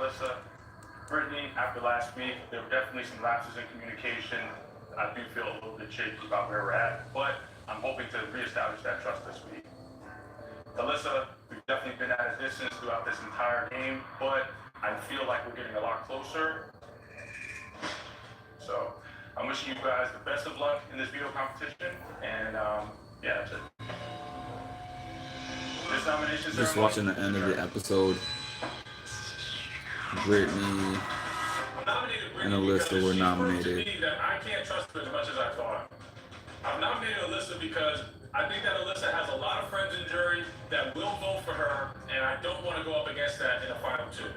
Alyssa. Brittany, after last week, there were definitely some lapses in communication. I do feel a little bit shaky about where we're at, but I'm hoping to reestablish that trust this week. Alyssa, we've definitely been at a distance throughout this entire game, but I feel like we're getting a lot closer. So I'm wishing you guys the best of luck in this veto competition, and yeah, that's it. This nomination Just ceremony- watching the end of the episode. Brittany and Alyssa were nominated. To me that I can't trust her as much as I thought. I've nominated Alyssa because I think that Alyssa has a lot of friends in jury that will vote for her, and I don't want to go up against that in the final two.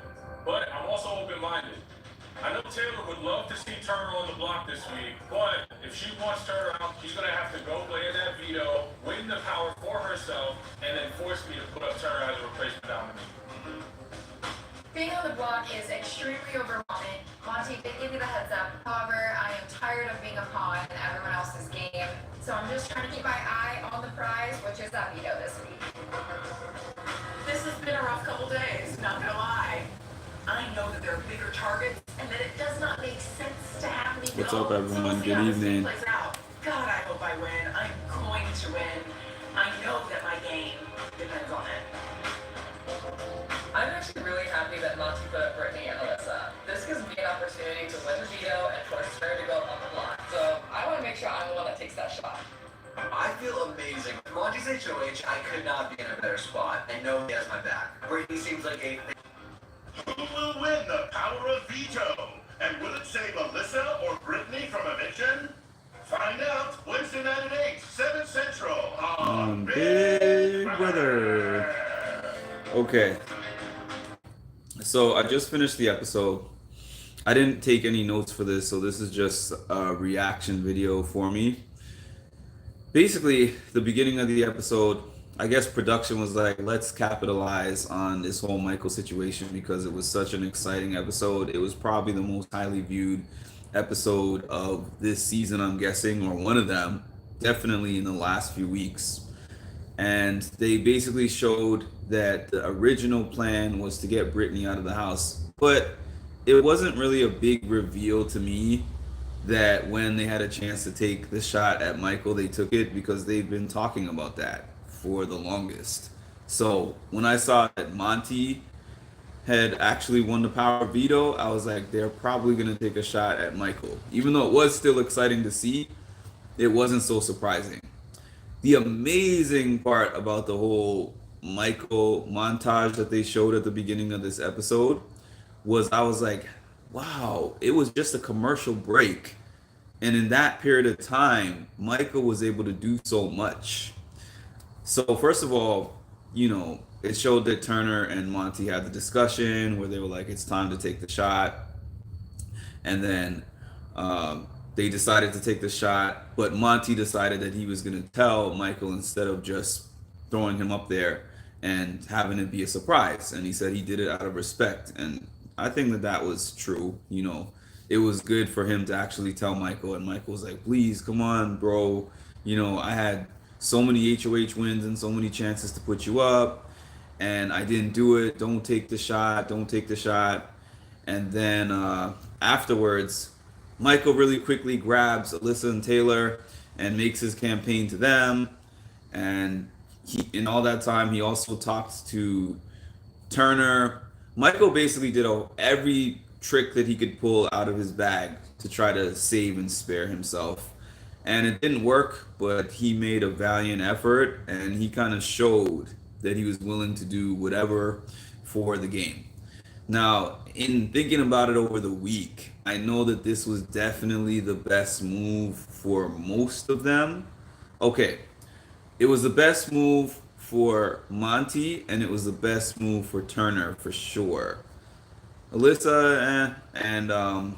But I'm also open-minded. I know Taylor would love to see Turner on the block this week, but if she wants Turner out, she's going to have to go play in that veto, win the power for herself, and then force me to put up Turner as a replacement nominee. Being on the block is extremely overwhelming. Monty did give me the heads up. However, I am tired of being a pawn in everyone else's game. So I'm just trying to keep my eye on the prize, which is that veto this week. This has been a rough couple days, not gonna lie. I know that there are bigger targets and that it does not make sense to have me What's go. up, everyone? So we'll see Good how this evening. plays out. God, I hope I win. I'm going to win. I know that my game depends on it. I'm actually really happy that Monty put up Brittany and Alyssa. This gives me an opportunity to win the veto and force her to go on the block. So I want to make sure I'm the one that takes that shot. I feel amazing. Monty's HOH, I could not be in a better spot. I know he has my back. Brittany seems like a... Who will win the power of veto? And will it save Alyssa or Brittany from eviction? Find out Wednesday night at 8, 7 Central on Big Brother. Okay. So I just finished the episode. I didn't take any notes for this, so this is just a reaction video for me. Basically, the beginning of the episode, I guess production was like, let's capitalize on this whole Michael situation because it was such an exciting episode. It was probably the most highly viewed episode of this season, I'm guessing, or one of them, definitely in the last few weeks. And they basically showed that the original plan was to get Brittany out of the house, but it wasn't really a big reveal to me that when they had a chance to take the shot at Michael, they took it, because they've been talking about that for the longest. So when I saw that Monty had actually won the power veto, I was like, they're probably going to take a shot at Michael. Even though it was still exciting to see, it wasn't so surprising. The amazing part about the whole Michael montage that they showed at the beginning of this episode was, I was like, wow, it was just a commercial break. And in that period of time, Michael was able to do so much. So first of all, you know, it showed that Turner and Monty had the discussion where they were like, it's time to take the shot. And then they decided to take the shot, but Monty decided that he was going to tell Michael instead of just throwing him up there and having it be a surprise. And he said he did it out of respect. And I think that that was true. You know, it was good for him to actually tell Michael, and Michael was like, please, come on, bro. You know, I had so many HOH wins and so many chances to put you up, and I didn't do it. Don't take the shot. Don't take the shot. And then afterwards, Michael really quickly grabs Alyssa and Taylor and makes his campaign to them. And he, in all that time, he also talked to Turner. Michael basically did every trick that he could pull out of his bag to try to save and spare himself. And it didn't work, but he made a valiant effort, and he kind of showed that he was willing to do whatever for the game. Now, in thinking about it over the week, I know that this was definitely the best move for most of them. Okay, it was the best move for Monty, and it was the best move for Turner for sure. Alyssa, and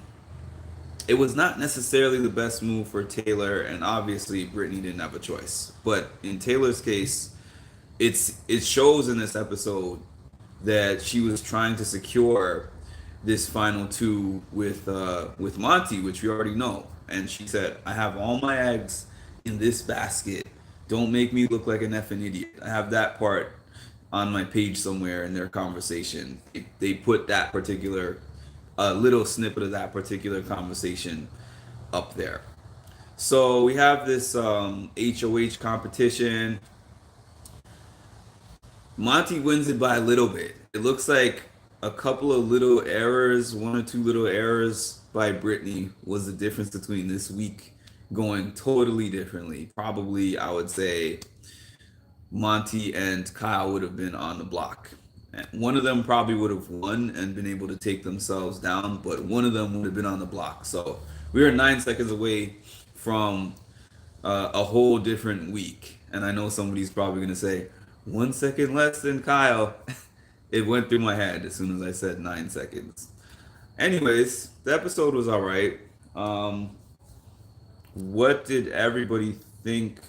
it was not necessarily the best move for Taylor, and obviously Brittany didn't have a choice. But in Taylor's case, it shows in this episode that she was trying to secure this final two with Monty, which we already know. And she said, I have all my eggs in this basket. Don't make me look like an effing idiot. I have that part on my page somewhere in their conversation. They put that particular little snippet of that particular conversation up there. So we have this HOH competition. Monty wins it by a little bit. It looks like a couple of little errors, one or two little errors by Brittany was the difference between this week going totally differently. Probably, I would say, Monty and Kyle would have been on the block. One of them probably would have won and been able to take themselves down, but one of them would have been on the block. So we are 9 seconds away from a whole different week. And I know somebody's probably going to say, 1 second less than Kyle. It went through my head as soon as I said 9 seconds. Anyways, the episode was all right. What did everybody think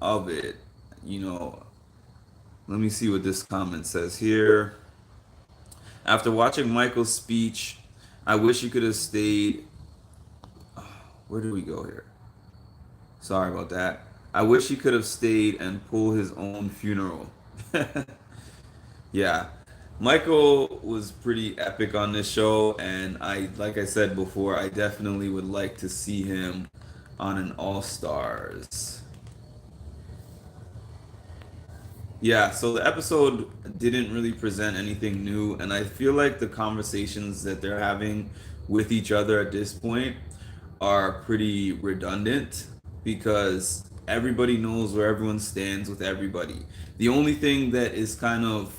of it? You know, let me see what this comment says here. After watching Michael's speech, I wish he could have stayed. Where did we go here? Sorry about that. I wish he could have stayed and pulled his own funeral. Yeah. Michael was pretty epic on this show, and like I said before, I definitely would like to see him on an All-Stars. Yeah, so the episode didn't really present anything new, and I feel like the conversations that they're having with each other at this point are pretty redundant because everybody knows where everyone stands with everybody. The only thing that is kind of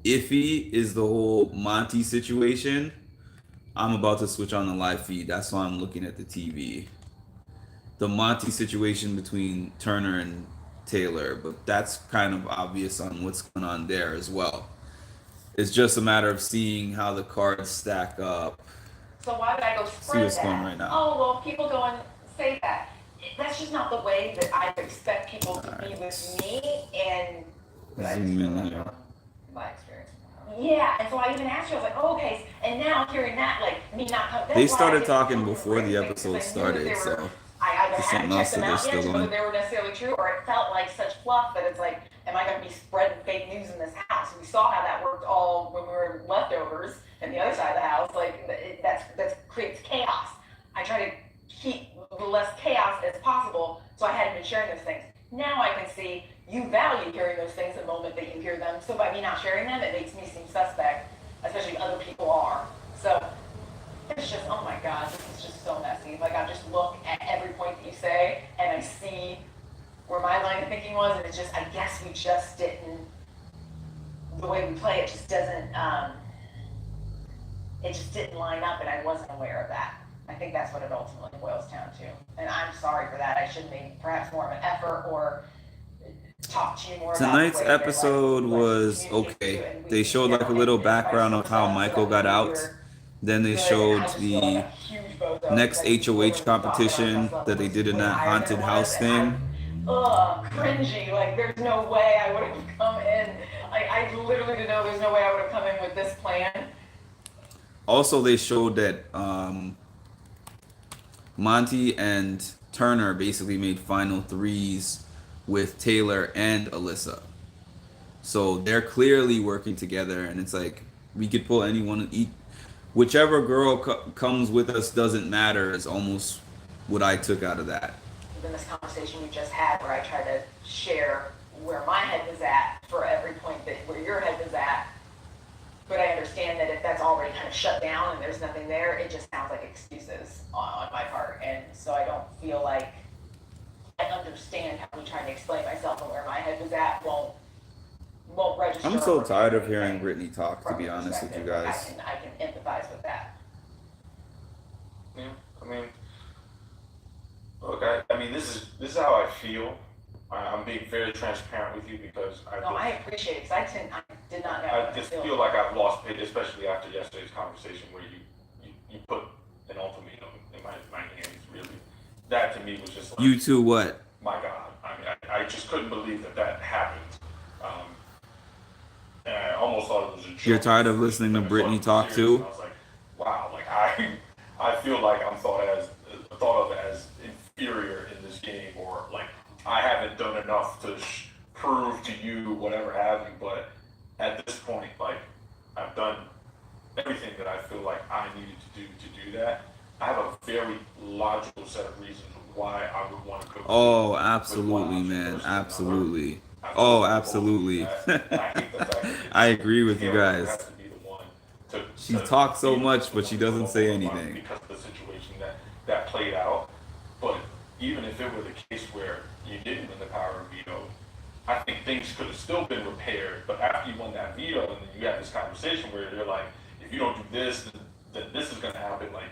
iffy is the whole Monty situation. I'm about to switch on the live feed. That's why I'm looking at the TV. The Monty situation between Turner and Taylor, but that's kind of obvious on what's going on there as well. It's just a matter of seeing how the cards stack up. So why would I go See spread what's that? going on right now. Oh, well, people go and say that. That's just not the way that I expect people to be with me, and Zoom in here. my experience. Yeah, and so I even asked you, I was like, oh, okay, and now hearing that, like, me not coming. They started talking before the episode started, so I either there's hadn't something checked else them that out they're yet still to know on. that they were necessarily true, or it felt like such fluff that it's like, am I going to be spreading fake news in this house? We saw how that worked all when we were leftovers in the other side of the house. Like, that creates chaos. I try to keep the less chaos as possible, so I hadn't been sharing those things. Now I can see you value hearing those things the moment that you hear them. So by me not sharing them, it makes me seem suspect, especially other people are. So it's just, oh my God, this is just so messy. Like, I just look at every point that you say, and I see where my line of thinking was, and it's just, I guess we just didn't, the way we play it just doesn't, it just didn't line up, and I wasn't aware of that. I think that's what it ultimately boils down to. And I'm sorry for that. I should have made perhaps more of an effort or talk to you more about Tonight's the way they, episode like, was communicate to you, okay. and we They showed like a get little advice background from of how ourselves Michael so got that out. we're Then they good. showed I just feel the like a huge bozo next because HOH we thought competition ourselves that they did in way that higher than haunted it house was, thing. and cringy. Like, there's no way I would have come in. Like, I literally didn't know there's no way I would have come in with this plan. Also, they showed that Monty and Turner basically made final threes with Taylor and Alyssa. So they're clearly working together, and it's like we could pull anyone. Whichever girl comes with us doesn't matter. Is almost what I took out of that. In this conversation we just had, where I tried to share where my head was at for every point that where your head was at. But I understand that if that's already kind of shut down and there's nothing there, it just sounds like excuses on my part. And so I don't feel like I understand how me trying to explain myself and where my head was at won't register. I'm so or tired of anything hearing Brittany talk, to from be your honest with you perspective. guys. I can empathize with that. Yeah, I mean, look, I mean, this is how I feel. I'm being very transparent with you because I appreciate it, because I did not know. I just feel like I've lost faith, especially after yesterday's conversation where you put an ultimatum in my hands. Really, that to me was just like, You two, what? my God. I mean, I just couldn't believe that happened. And I almost thought it was a joke. You're tired of listening to Like, I Brittany thought it was talk serious, too? and I was like, wow, like I feel like I'm thought of as inferior in this game, or like I haven't done enough to prove to you whatever have you. But at this point, like, I've done everything that I feel like I needed to do that. I have a very logical set of reasons why I would want to go. Oh, absolutely, man. Absolutely. Oh, absolutely. I agree with you guys. She talks so much, but she doesn't say anything. Because of the situation that played out. But even if it were the case where you didn't win the power of veto, I think things could have still been repaired. But after you won that veto, and then you have this conversation where they're like, if you don't do this, then this is going to happen. Like,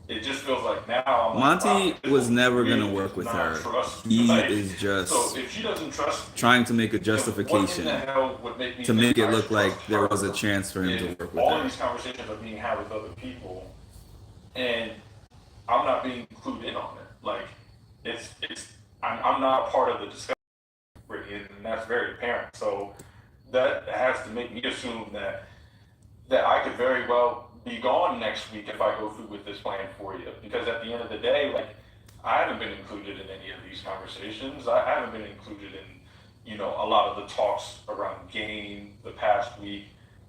it just feels like now I'm Monty like, wow, was never going to really work with not her. trust. He Like, is just so if she doesn't trust me, trying to make a then what in justification the hell would make me to think make it I look should like trust there her was a chance for him to if work with all of her. these conversations are being had with other people, and I'm not being clued in on it. Like, I'm not a part of the discussion, and that's very apparent. So that has to make me assume that I could very well be gone next week if I go through with this plan for you. Because at the end of the day, like, I haven't been included in any of these conversations. I haven't been included in, a lot of the talks around game the past week.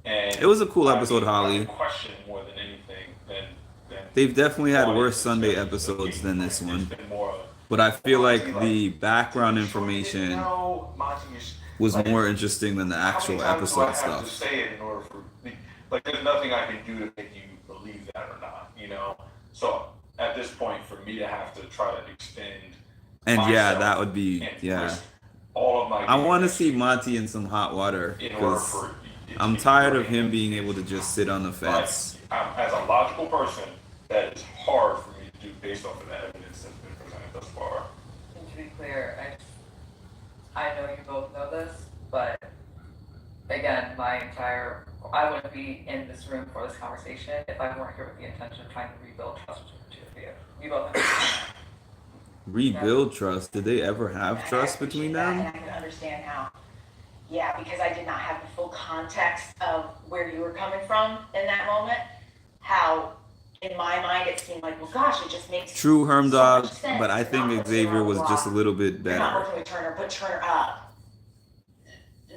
And It was a cool episode, Holly. I question more than anything than They've definitely had wanting worse to Sunday discuss the episodes game than this plan. one. It's been more of, But I feel like Monty, the background "Did Detroit information didn't know? Monty is-" was like, more interesting than the how actual many times do I episode have to stuff. say it in order for me? Like, there's nothing I can do to make you believe that or not, So at this point, for me to have to try to extend, And yeah, myself that would be, and yeah. risk all of my I want to games see Monty in some hot water in order because for it to I'm be tired of great. him being able to just sit on the fence. As a logical person, that is hard for me to do based off of the evidence that's been presented thus far. And to be clear, I know you both know this, but again, I wouldn't be in this room for this conversation if I weren't here with the intention of trying to rebuild trust between the two of you. You both know. Rebuild trust. Did they ever have trust between them? And I can understand how, because I did not have the full context of where you were coming from in that moment, how in my mind it seemed like, well, gosh, it just makes True so Hermdog, much sense. but I Not think put Xavier Taylor on was the just a block. little bit You're not better. working with Turner, put Turner up.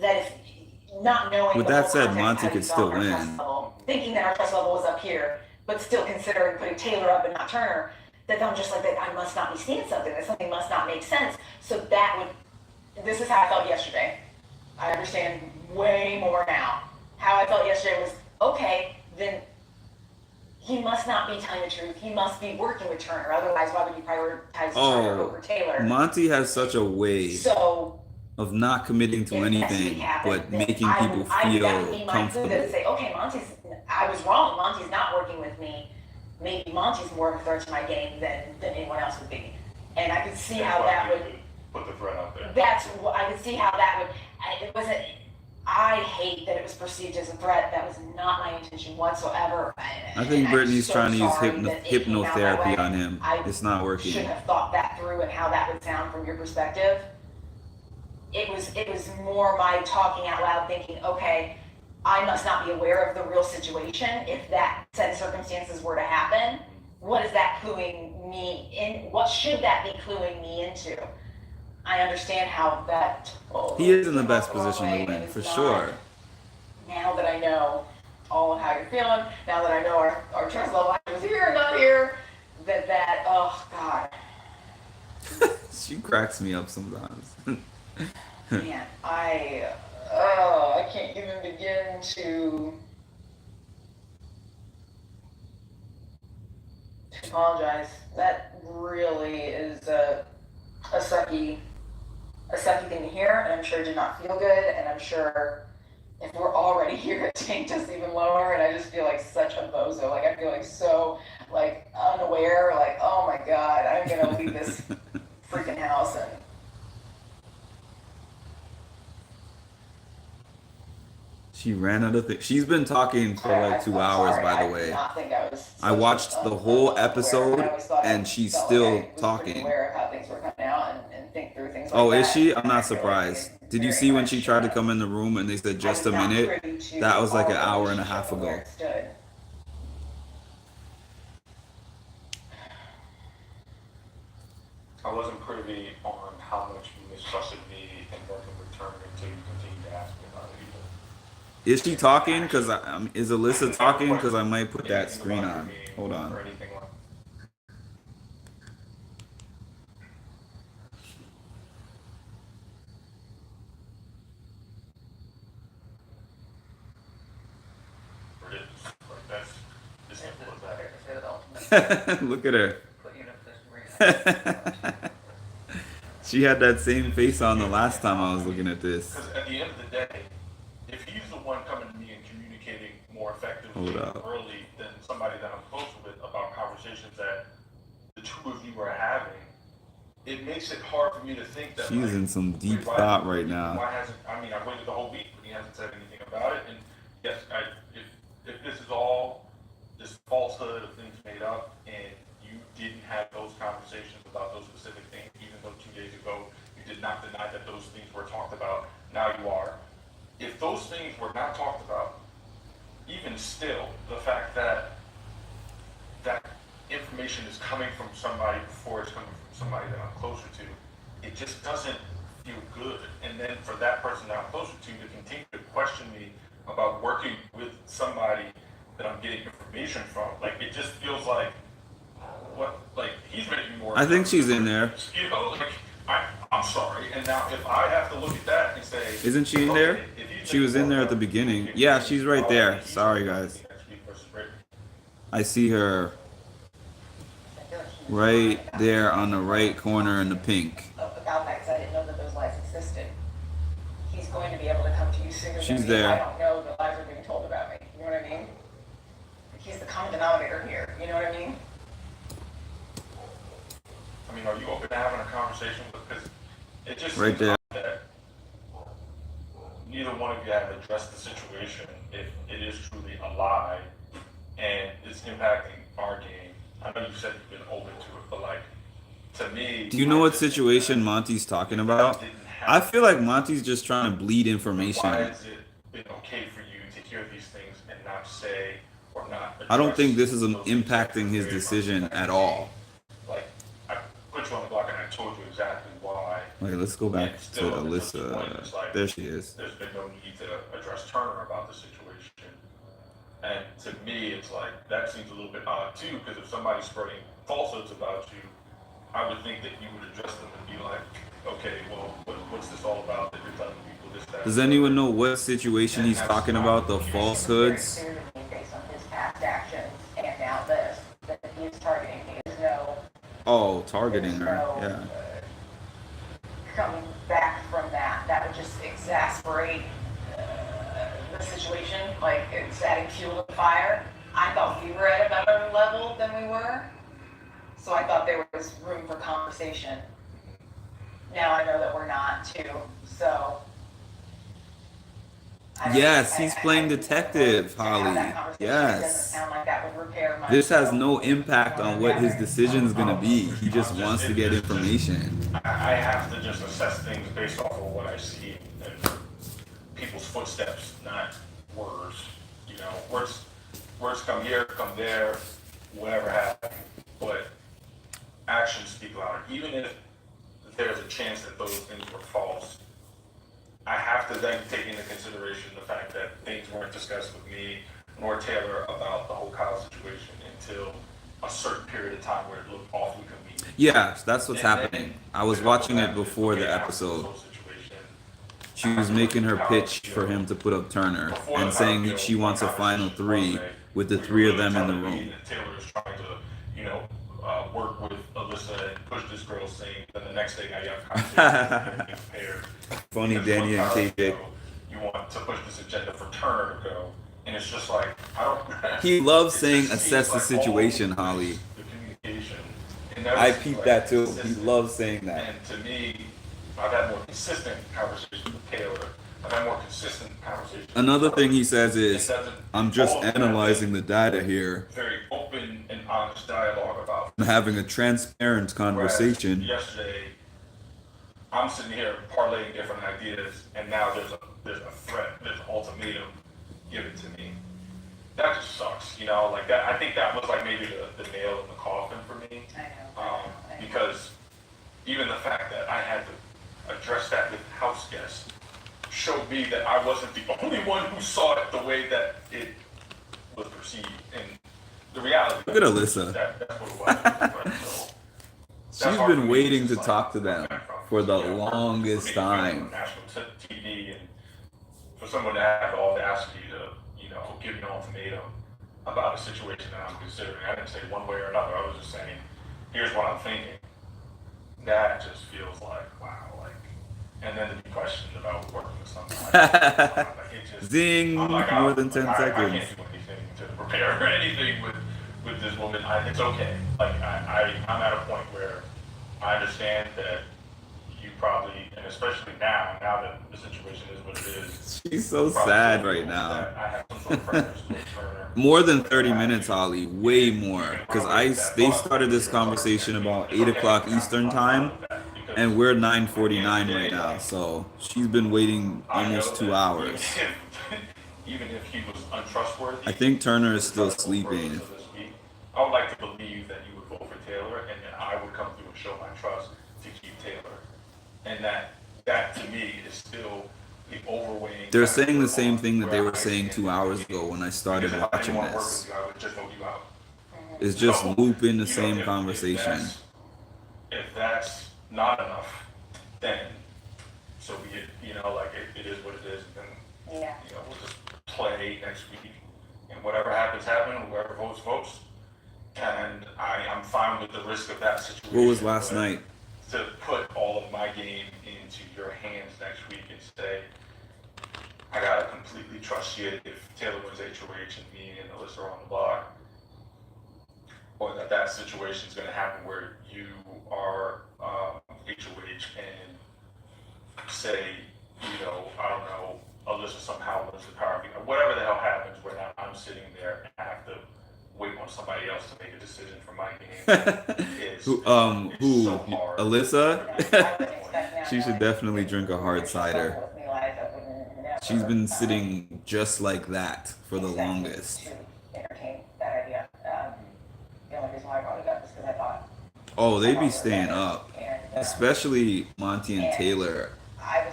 That if not knowing With the that full said, context Monty how could you still felt our trust win. level, thinking that our trust level was up here, but still considering putting Taylor up and not Turner, that I'm just like, that I must not be seeing something, that something must not make sense. So this is how I felt yesterday. I understand way more now. How I felt yesterday was, okay, then he must not be telling the truth. He must be working with Turner. Otherwise, why would he prioritize Turner over Taylor? Monty has such a way So of not committing to if next week anything, happened, but then making that people would be feel my clue to comfortable. say, okay, I was wrong. Monty's not working with me. Maybe Monty's more of a threat to my game than anyone else would be. And I could see That's how why that I would. need to put the threat out there. That's what I could see how that would. It wasn't. I hate that it was perceived as a threat. That was not my intention whatsoever. I think I'm Brittany's so trying to use sorry that it came out that hypnotherapy way. on him. I It's not should working. have thought that through and how that would sound from your perspective. It was more my talking out loud thinking, okay, I must not be aware of the real situation. If that said circumstances were to happen, what is that cluing me in? What should that be cluing me into? I understand how that. He is in the best the wrong position way, to win, and it's for not. sure. Now that I know all of how you're feeling, now that I know our trust level was here and not here, oh God, She cracks me up sometimes. man, I can't even begin to apologize. That really is a sucky thing to hear, and I'm sure it did not feel good, and I'm sure if we're already here, it tanked us even lower, and I just feel like such a bozo. Like, I feel like so, like, unaware, like, oh my God, I'm gonna leave this freaking house, and She ran out of things. She's been talking for like 2 I'm hours, sorry, by I the way. did not think I was I such watched a- the whole unaware. episode, I always thought I and she's felt still like I was pretty talking. aware of how things were coming out and think through things like Oh, that. is she? I'm And I not feel like surprised. it's Did you very see when much, she tried to come in the room and they said just a I'm not minute? privy to That was like all an the hour and a half relationship and where ago. it stood. I wasn't privy on how much you mistrusted me and working with Turner until you continued to ask me about it either. Is she talking? Cause is Alyssa talking? Cause I might put that Anything screen about on. your game Hold on. Or anything like it. Like that's as simple as that. Better say the ultimate. Look at her. Put you in a position where you She had that same face on the last time I was looking at this. Because at the end of the day, if he's the one coming to me and communicating more effectively Hold up. early than somebody that I'm close with about conversations that the two of you are having, it makes it hard for me to think that She's like, in some deep wait, why- thought right now. Why hasn't? I mean, I waited the whole week, but he hasn't said anything about it. And yes, if this is all this falsehood of things made up, and you didn't have those conversations about those specific things, even though 2 days ago you did not deny that those things were talked about, now you are. If those things were not talked about, even still, the fact that that information is coming from somebody before it's coming from somebody that I'm closer to, it just doesn't feel good. And then for that person that I'm closer to continue to question me about working with somebody that I'm getting information from, like it just feels like what, like he's making more. I think she's in there. You know, like I'm sorry. And now if I have to look at that and say, Isn't she in okay, there? if you She was in there at the beginning. Yeah, she's right there. Sorry, guys. I see her right there on the right corner in the pink. About that, because I didn't know that those lies existed. He's going to be able to come to you sooner She's than me. there. I don't know the lies are being told about me. You know what I mean? He's the common denominator here. You know what I mean? I mean, are you open to having a conversation with? Because it just Right seems there. that neither one of you have addressed the situation. If it is truly a lie and it's impacting our game, I know you said you've been open to it, but like to me, Do you know what situation Monty's talking about? I feel like Monty's just trying to bleed Why information. has it been okay for you to hear these things and not say or not? I don't think this is address those things that impacting his very much decision affect at you? all. Like I put you on the block and I told you exactly why. Wait, let's go back And to still, at this point, Alyssa. it's like, There she is. There's been no need to address Turner about the situation. And to me, it's like, that seems a little bit odd too, because if somebody's spreading falsehoods about you, I would think that you would address them and be like, okay, well, what's this all about that you're telling people this, that? Does anyone know what situation he's talking about? The Very falsehoods? clear to me based on his past actions and now this, that he is targeting me. There's no, Oh, targeting her. Yeah. coming back from that. That would just exasperate the situation. Like, it's adding fuel to the fire. I thought we were at a better level than we were. So I thought there was room for conversation. Now I know that we're not too, so. Yes, he's playing detective, Holly. Yes. Doesn't sound like that would repair my. This has no impact on what his decision's gonna be. He just wants to get information. I have to just assess things based off of what I see and people's footsteps, not words. You know, words come here, come there, whatever happened. But actions speak louder. Even if there's a chance that those things were false, I have to then take into consideration the fact that things weren't discussed with me nor Taylor about the whole Kyle situation until a certain period of time where it looked awfully convenient. Yeah, that's what's And then happening. I was to watching couple it that with, before the okay, after this episode. whole situation, She was making her pitch for him to put up Turner and saying that she wants a final three with the three of them in the room. Taylor is trying to, you know, work with Alyssa and push this girl's thing. Then the next day, now you have conversations, everything's paired. Funny Because Danny and one time, KJ. you want to push this agenda for Turner to go, and it's just like I don't. He loves it saying just assess seems the like all situation, the Holly. communication. And I seems peeped like that too. He consistent. loves saying that. And to me, I've had more consistent conversations with Taylor. I've had more consistent conversations. with Another her. thing he says It is, doesn't- I'm just all of them have analyzing been the data here. very open and honest dialogue about. I'm having a transparent conversation. Whereas yesterday, I'm sitting here parlaying different ideas, and now there's a threat, there's an ultimatum given to me. That just sucks, you know. Like that, I think that was like maybe the nail in the coffin for me. I know. Because even the fact that I had to address that with house guests showed me that I wasn't the only one who saw it the way that it was perceived. And the reality. Look at Alyssa. That's what it was. Right? So, She's been waiting to talk to them for the longest time. National TV, and for someone to have the audacity to, give me an ultimatum about a situation that I'm considering. I didn't say one way or another. I was just saying, here's what I'm thinking. That just feels like, wow, and then to be questioned about working with someone like that. It just, Zing, more than 10 I seconds. can't do anything to prepare or anything with this woman. It's okay. I'm at a point where I understand that you probably, and especially now that the situation is what it is. She's so sad right now. I have some sort of preference towards Turner. More than 30 minutes, Holly. Way more. Because they started this conversation about 8 o'clock Eastern time, and we're 9:49 right now. So she's been waiting almost 2 hours. Even if he was untrustworthy. I think Turner is still sleeping. I would like to believe that you would vote for Taylor, and then I would come through and show my trust to keep Taylor. And that to me is still the overweighing. They're saying the same thing that they were saying 2 hours ago when I started Because if I watching didn't wanna work this. with you, I would just vote you out. It's just So, looping the if- same conversation. If that's not enough, then so be it. It is what it is. And Yeah. we'll just play next week, and whatever happens, whoever votes. And I'm fine with the risk of that situation. What was last but night? To put all of my game into your hands next week and say, I gotta completely trust you if Taylor wins HOH and me and Alyssa are on the block, or that situation is gonna happen where you are HOH and say, I don't know, Alyssa somehow wins the power, whatever the hell happens, where now I'm sitting there and I have to wait on somebody else to make a decision for my game. Who? So hard. Alyssa? She should definitely drink a hard cider. She's been sitting just like that for the longest. Entertain that idea. The only reason why I brought it up is because I thought. Oh, they be staying up. Especially Monty and Taylor.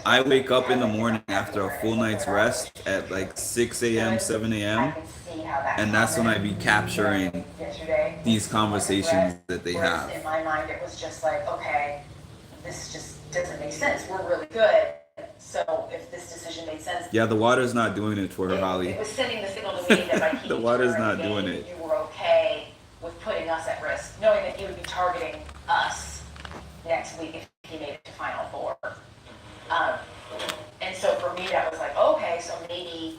I wake up in the morning after a full night's rest at like 6 a.m., 7 a.m. And that's when I be capturing these conversations that they have. In my mind, it was just like, okay, this just doesn't make sense. We're really good. So if this decision made sense. Yeah, the water's not doing it for her, Holly. It was sending the signal to me that by keeping The water's Turner in not the doing game, it. you were okay with putting us at risk, knowing that he would be targeting us next week if he made it to Final Four. And so for me, that was like, okay, so maybe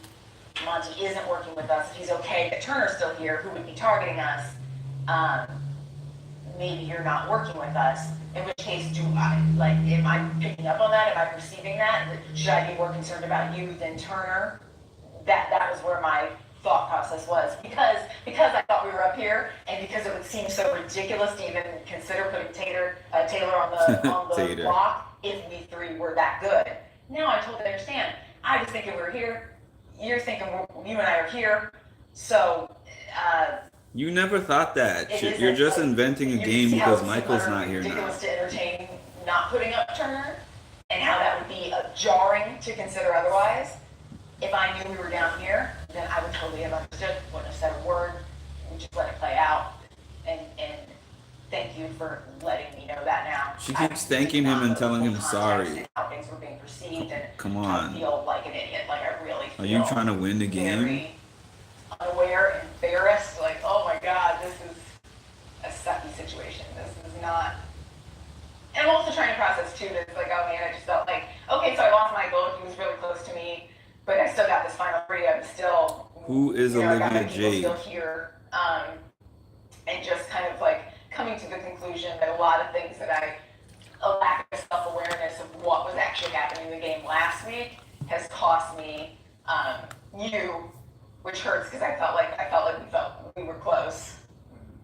Monty isn't working with us. If he's okay that Turner's still here, who would be targeting us, maybe you're not working with us. In which case, am I picking up on that? Am I perceiving that? Should I be more concerned about you than Turner? That was where my thought process was. Because I thought we were up here, and because it would seem so ridiculous to even consider putting Taylor on the Tater. block if we three were that good. Now I totally understand. I was thinking we were here. You're thinking you and I are here. So, You never thought that. it You're isn't, just like, inventing a you can game see how because it's Michael's utterly not here now. ridiculous to entertain not putting up Turner, and how that would be jarring to consider otherwise. If I knew we were down here, then I would totally have understood, wouldn't have said a word, we just let it play out. And thank you for letting me know that now. She keeps thanking him and telling him sorry. How things were being perceived, and Come I on. feel like an idiot, like I really feel. Are you trying to win the game? Very unaware, embarrassed, like, oh my God, this is a sucky situation. This is not. And I'm also trying to process too, that it's like, oh man, I just felt like, okay, so I lost my vote, he was really close to me, but I still got this final three, I'm still. Who is I got my Olivia people Jade? still here, and just kind of like coming to the conclusion that a lot of things a lack of self-awareness of what was actually happening in the game last week has cost me, you, which hurts because I felt like we were close.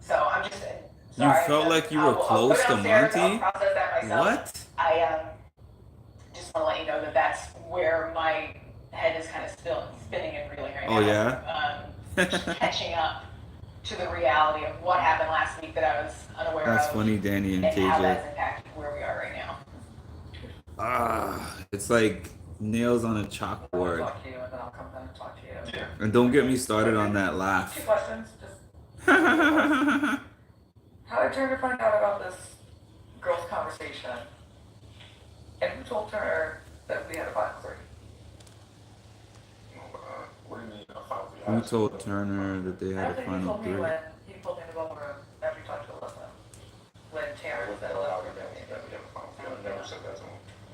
So I'm just sorry. You felt like you were I'll close put it to upstairs, Monty? I'll process that myself. What? I just want to let you know that that's where my head is kind of still spinning and reeling right Oh, now. yeah? Just catching up to the reality of what happened last week that I was unaware That's of. funny, Danny and And how KJ. that's impacted where we are right now. It's like nails on a I'll chalkboard. talk to you and then I'll come down and talk to you. Yeah. And don't get me started on that 2 laugh. questions, just how did Turner find out about this girls' conversation? And who told Turner that we had a Bible study? What do you mean? I found the Who eyes? told Turner that they I had a don't think he final told me three? when he told me in the bubble room after he talked to Alyssa. When Tanner was at I Alyssa. never said that to him.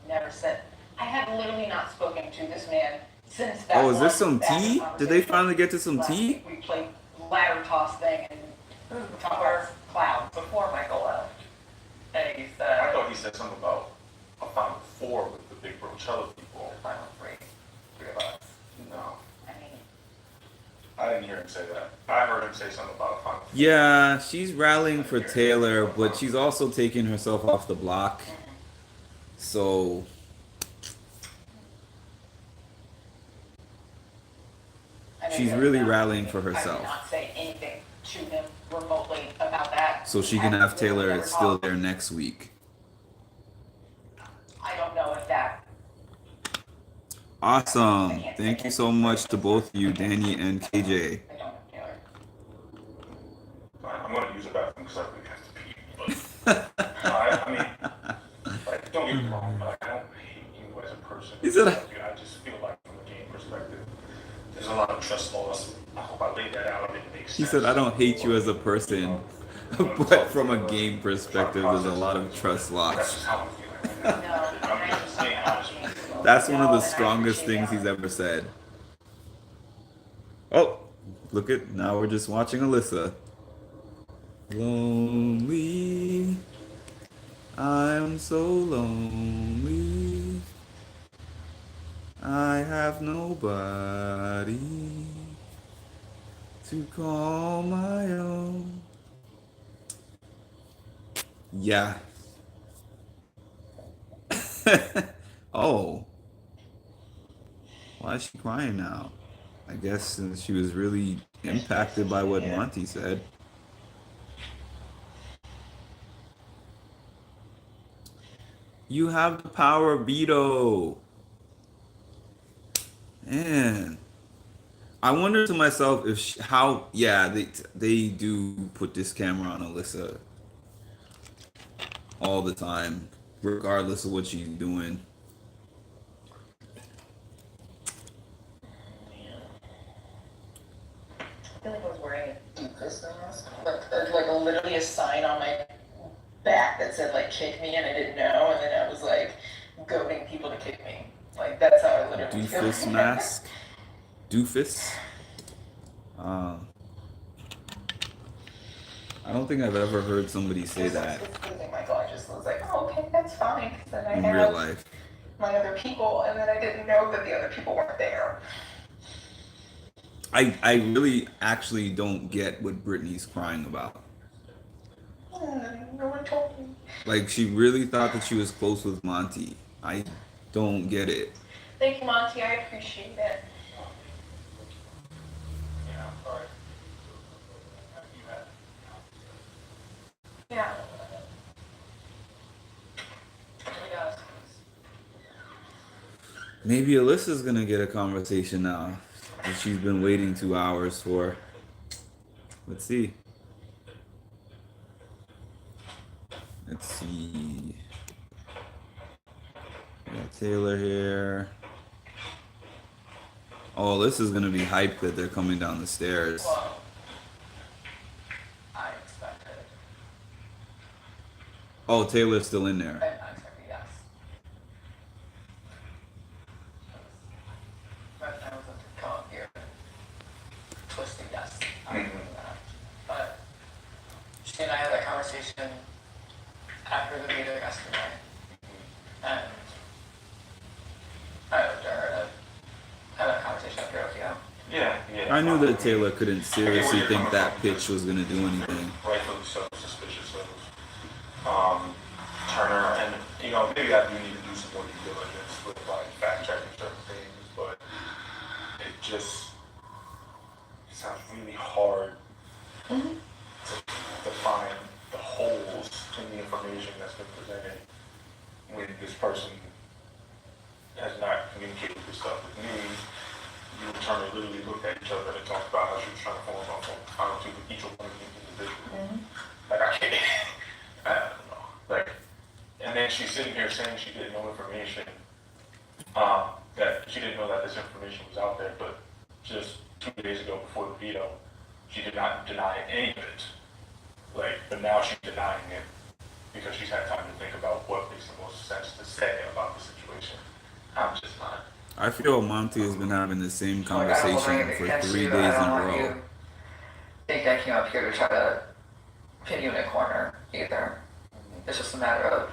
Never said. I have literally not spoken to this man since that. Oh, is this one some bad tea? Did they conversation. finally get to some Last tea? week We played ladder toss thing and talked about clouds. Before Michael left. And he I said, thought he said something about a Final Four with the big Brochella people. final three of us. No, I mean, I didn't hear him say that. I heard him say something about a Final Four. Yeah, she's rallying for Taylor, but she's also taking herself off the block. So I know She's you're really not- rallying for I did herself. not say anything to him remotely about that. so she can have Taylor still there next week. I don't know if that. Awesome. Thank you so much to both of you, Danny and KJ. I don't know Taylor. I'm gonna use a bathroom because I really have to pee. But I mean, like, don't get me wrong. Like, I don't hate you as a person. He said- I just feel like from a game perspective, there's a lot of trust loss. I hope I laid that out and it makes sense. He said, I don't hate you as a person, but from a game perspective, there's a lot of trust That's lost. just how I'm feeling right now. I'm just being honest with you. That's one of the strongest things he's ever said. Oh, look at, now we're just watching Alyssa. Lonely, I'm so lonely. I have nobody to call my own. Yeah. Oh. Why is she crying now? I guess since she was really impacted by what Monty said. You have the power of veto. Man. I wonder to myself if how they do put this camera on Alyssa all the time, regardless of what she's doing. I feel like I was wearing a Doofus mask, like literally a sign on my back that said like "kick me" and I didn't know, and then I was like goading people to kick me. Like that's how I literally feel. Doofus mask. Doofus. I don't think I've ever heard somebody say that It's the thing, Michael. I just was like, oh, okay, that's fine. 'Cause then I in have real life. my other people, and then I didn't know that the other people weren't there. I really actually don't get what Britney's crying about. No one told me. Like, she really thought that she was close with Monty. I don't get it. Thank you, Monty. I appreciate it. Yeah, all right. Yeah. Maybe Alyssa's gonna get a conversation now that she's been waiting 2 hours for. Let's see. Let's see. We got Taylor here. Oh, Alyssa's gonna be hyped that they're coming down the stairs. Well, I expected. Oh, Taylor's still in there. I expected yes. But I wasn't to come up here and twist a yes. I agree with that. But she and I had that conversation after the meeting yesterday. And I owed her to have that conversation up here with you. Yeah. I knew that Taylor couldn't seriously think that pitch was gonna do anything. Rightfully so suspicious of Turner, and maybe I do need to do some more due diligence with like fact checking certain things, but it sounds really hard to find the holes in the information that's been presented when this person has not communicated this stuff with me, you and Turner literally looked at each other and talked about how she was trying to form to each one of you individually. Like, I can't, I don't know. Like, and then she's sitting here saying she didn't know information, that she didn't know that this information was out there, but just 2 days ago before the veto, she did not deny any of it. Like, but now she's denying it because she's had time to think about what makes the most sense to say about the situation. I'm just not. I feel Monty has been having the same Like, I don't conversation want to for get 3 you, days in I don't a want row. you think I came up here to try to pin you in a corner either. It's just a matter of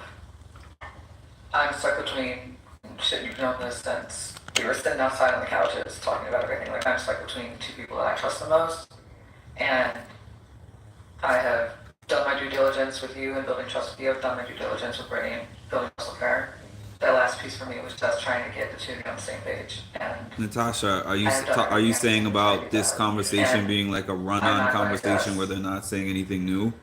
I'm stuck between shit. You've known this since we were sitting outside on the couches talking about everything. Like, I'm stuck between two people that I trust the most, and I have done my due diligence with you and building trust with you. I've done my due diligence with Brittany and building trust with her. That last piece for me was just trying to get the two of you on the same page. And Natasha, are you I've done are you everything saying I about can this do. conversation And being like a I'm run-on not going to conversation guess. where they're not saying anything new?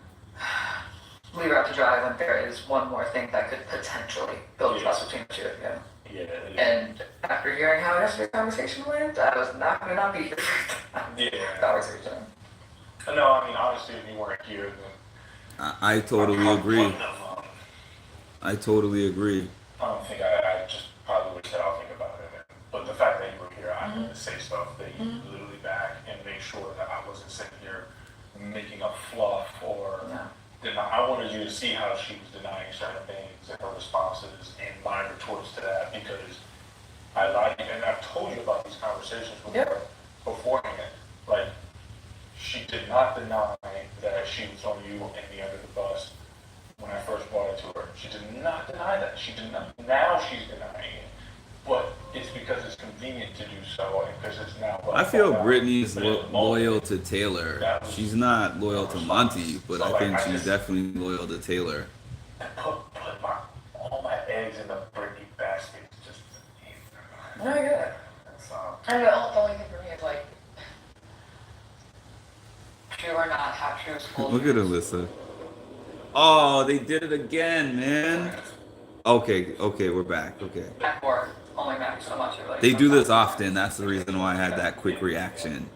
we were out to drive, and there is one more thing that could potentially build trust between the two of you. Yeah. And after hearing how yesterday's conversation went, I was not going to not be here for that Yeah. conversation. No, I mean, honestly, if you weren't here, then I totally agree. wouldn't have, I totally agree. I don't think I just probably would have said I'll think about it. But the fact that you were here, I'm going to say stuff that you literally back and make sure that I wasn't sitting here making up fluff or I wanted you to see how she was denying certain things and her responses and my retorts to that because I like, and I've told you about these conversations with her beforehand. Like, she did not deny that she was on you and me under the bus when I first brought it to her. She did not deny that. She did not. Now she's denying it. But it's because it's convenient to do so and because it's now. I feel Brittany is But in the moment, loyal to Taylor. that was She's not loyal to Monty, but So, I like, think I she's just- definitely loyal to Taylor. I put all my eggs in the Brittany basket. It's just, No, I get it. that's And the only thing for me is like, true or not, half truths, full Look at truths. Alyssa. Oh, they did it again, man. Okay, we're back. Okay. Back and forth, only back so much. Like, They do this sometimes- often. That's the reason why I had that quick reaction.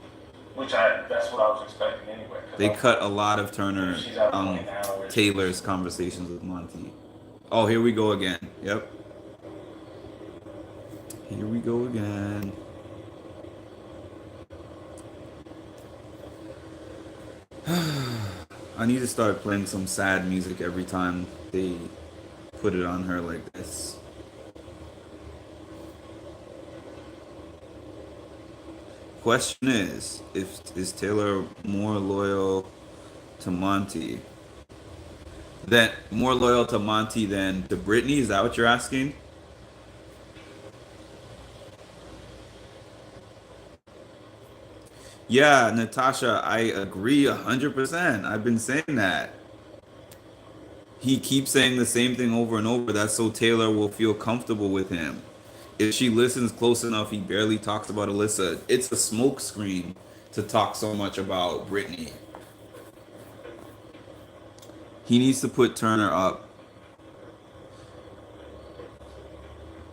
that's what I was expecting anyway. 'cause They I- cut a lot of Turner, She's at a point now where Taylor's conversations with Monty. Oh, here we go again. Yep. Here we go again. I need to start playing some sad music every time they put it on her like this. Question is Taylor more loyal to Monty than to Brittany? Is that what you're asking? Yeah, Natasha, I agree 100%. I've been saying that. He keeps saying the same thing over and over. That's so Taylor will feel comfortable with him. If she listens close enough, he barely talks about Alyssa. It's a smokescreen to talk so much about Brittany. He needs to put Turner up.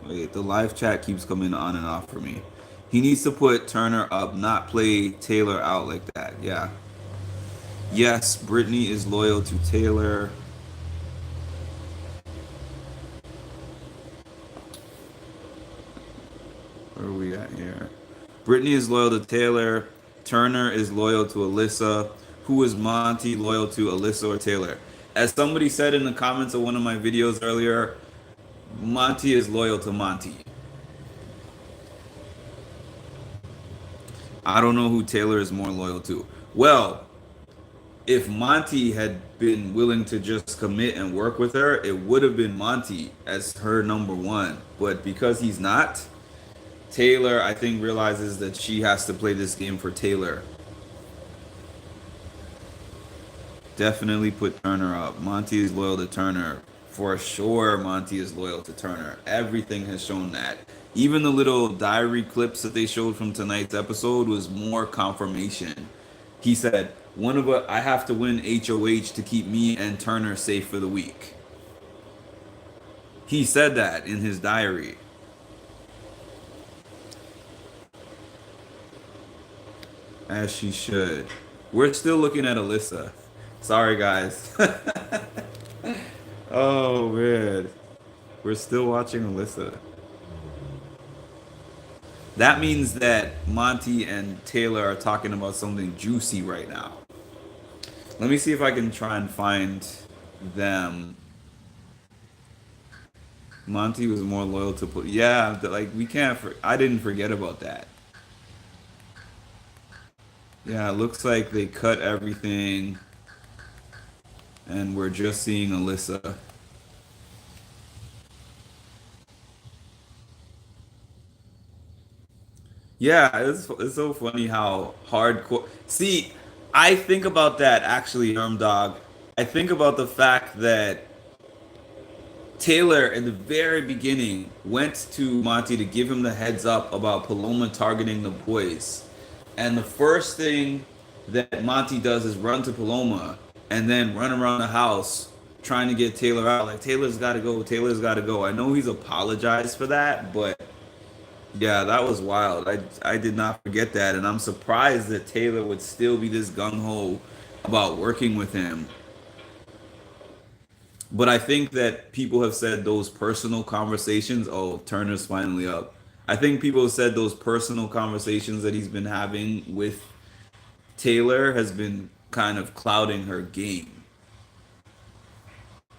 Wait, the live chat keeps coming on and off for me. He needs to put Turner up, not play Taylor out like that. Yeah. Yes, Brittany is loyal to Taylor. Where are we at here? Brittany is loyal to Taylor. Turner is loyal to Alyssa. Who is Monty loyal to, Alyssa or Taylor? As somebody said in the comments of one of my videos earlier, Monty is loyal to Monty. I don't know who Taylor is more loyal to. Well, if Monty had been willing to just commit and work with her, it would have been Monty as her number one. But because he's not, Taylor, I think, realizes that she has to play this game for Taylor. Definitely put Turner up. Monty is loyal to Turner. For sure, Monty is loyal to Turner. Everything has shown that. Even the little diary clips that they showed from tonight's episode was more confirmation. He said, I have to win HOH to keep me and Turner safe for the week. He said that in his diary. As she should. We're still looking at Alyssa. Sorry, guys. Oh, man. We're still watching Alyssa. That means that Monty and Taylor are talking about something juicy right now. Let me see if I can try and find them. Monty was more loyal to yeah, like we can't I didn't forget about that. Yeah, it looks like they cut everything and we're just seeing Alyssa. Yeah, it's so funny how hardcore. See, I think about that actually, Dog. I think about the fact that Taylor, in the very beginning, went to Monty to give him the heads up about Paloma targeting the boys. And the first thing that Monty does is run to Paloma and then run around the house trying to get Taylor out. Like, Taylor's got to go, Taylor's got to go. I know he's apologized for that, but yeah, that was wild. I did not forget that. And I'm surprised that Taylor would still be this gung-ho about working with him. But I think that people have said those personal conversations. Oh, Turner's finally up. I think people have said those personal conversations that he's been having with Taylor has been kind of clouding her game.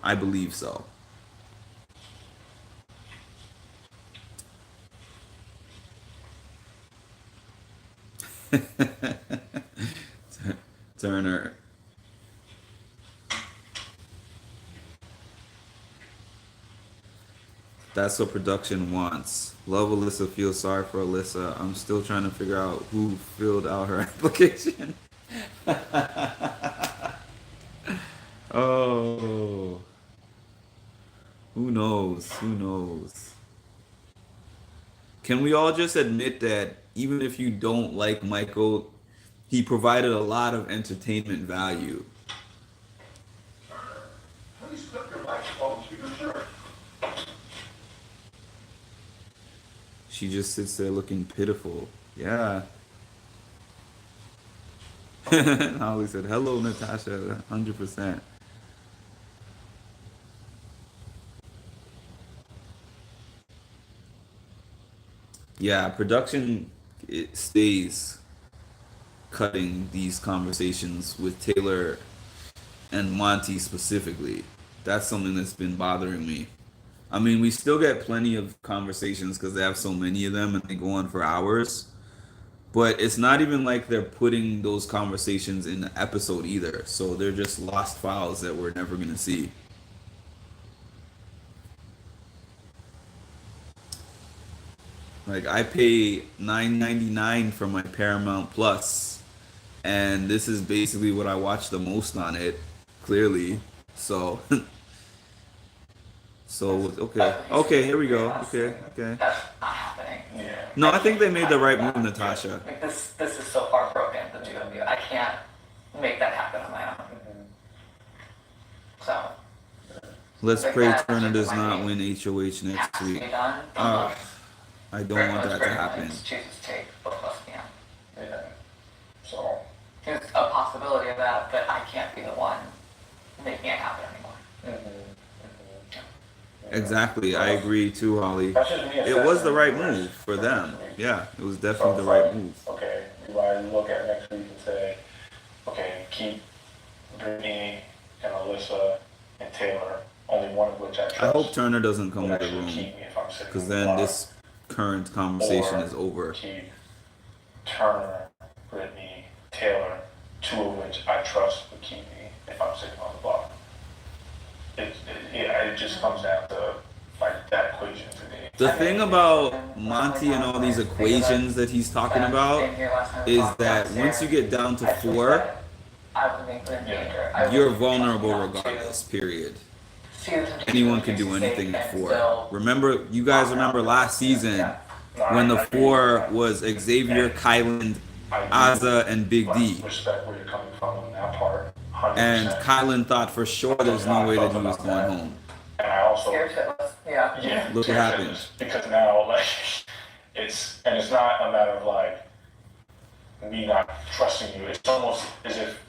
I believe so. Turner. That's what production wants. Love Alyssa, feel sorry for Alyssa. I'm still trying to figure out who filled out her application. Oh. Who knows? Who knows? Can we all just admit that even if you don't like Michael, he provided a lot of entertainment value? She just sits there looking pitiful. Yeah. Holly said, hello, Natasha, 100%. Yeah, production, it stays cutting these conversations with Taylor and Monty specifically. That's something that's been bothering me. I mean, we still get plenty of conversations because they have so many of them and they go on for hours. But it's not even like they're putting those conversations in the episode either. So they're just lost files that we're never going to see. Like, I pay $9.99 for my Paramount Plus, and this is basically what I watch the most on it, clearly. So, okay, here we go. Okay. That's not happening. Yeah. No, I think they made the right move, Natasha. Like this is so heartbroken, the two of you. I can't make that happen on my own. So. Let's like pray that, Turner does my not name win HOH has next to be week. done. I don't want that to happen. Chooses take both of us, yeah. Yeah. So. There's a possibility of that, but I can't be the one making it happen anymore. Exactly, I agree too, Holly. That's just me It was the right assessing move for them. next week. Yeah, it was So definitely it's the right like, move. Okay, do I look at next week and say, okay, keep Brittany and Alyssa and Taylor, only one of which I trust. I hope Turner doesn't come would to the actually room, keep me if I'm sitting because on the then block. this current conversation Or is over. Keep Turner, Brittany, Taylor, two of which I trust would keep me if I'm sitting on the block. It just comes down to like that equation to me. The thing about Monty and all these equations that he's talking about is that once you get down to 4, you're vulnerable regardless, period. Anyone can do anything at 4. Remember, you guys remember last season when the 4 was Xavier, Kylan, Azza, and Big D. Respect where you're coming from on that part. 100%. And Kylan thought for sure there's no way that he was going home. And I also, Yeah. Look what happened. because now like it's not a matter of like me not trusting you. It's almost as if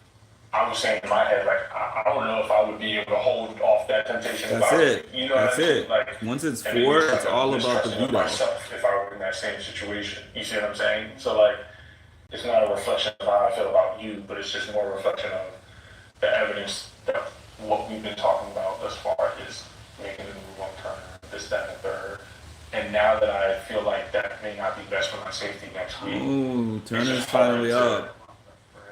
I was saying in my head, like, I don't know if I would be able to hold off that temptation. That's it. You know That's what I mean? it. Like, Once it's and then 4, it's it's like all I'm about the mistrusting of veto. myself if I were in that same situation. You see what I'm saying? So like, it's not a reflection of how I feel about you, but it's just more a reflection of the evidence that what we've been talking about thus far is making the move on Turner, this, that, and the third. And now that I feel like that may not be best for my safety next week, Ooh, it's Turner's just harder finally to up.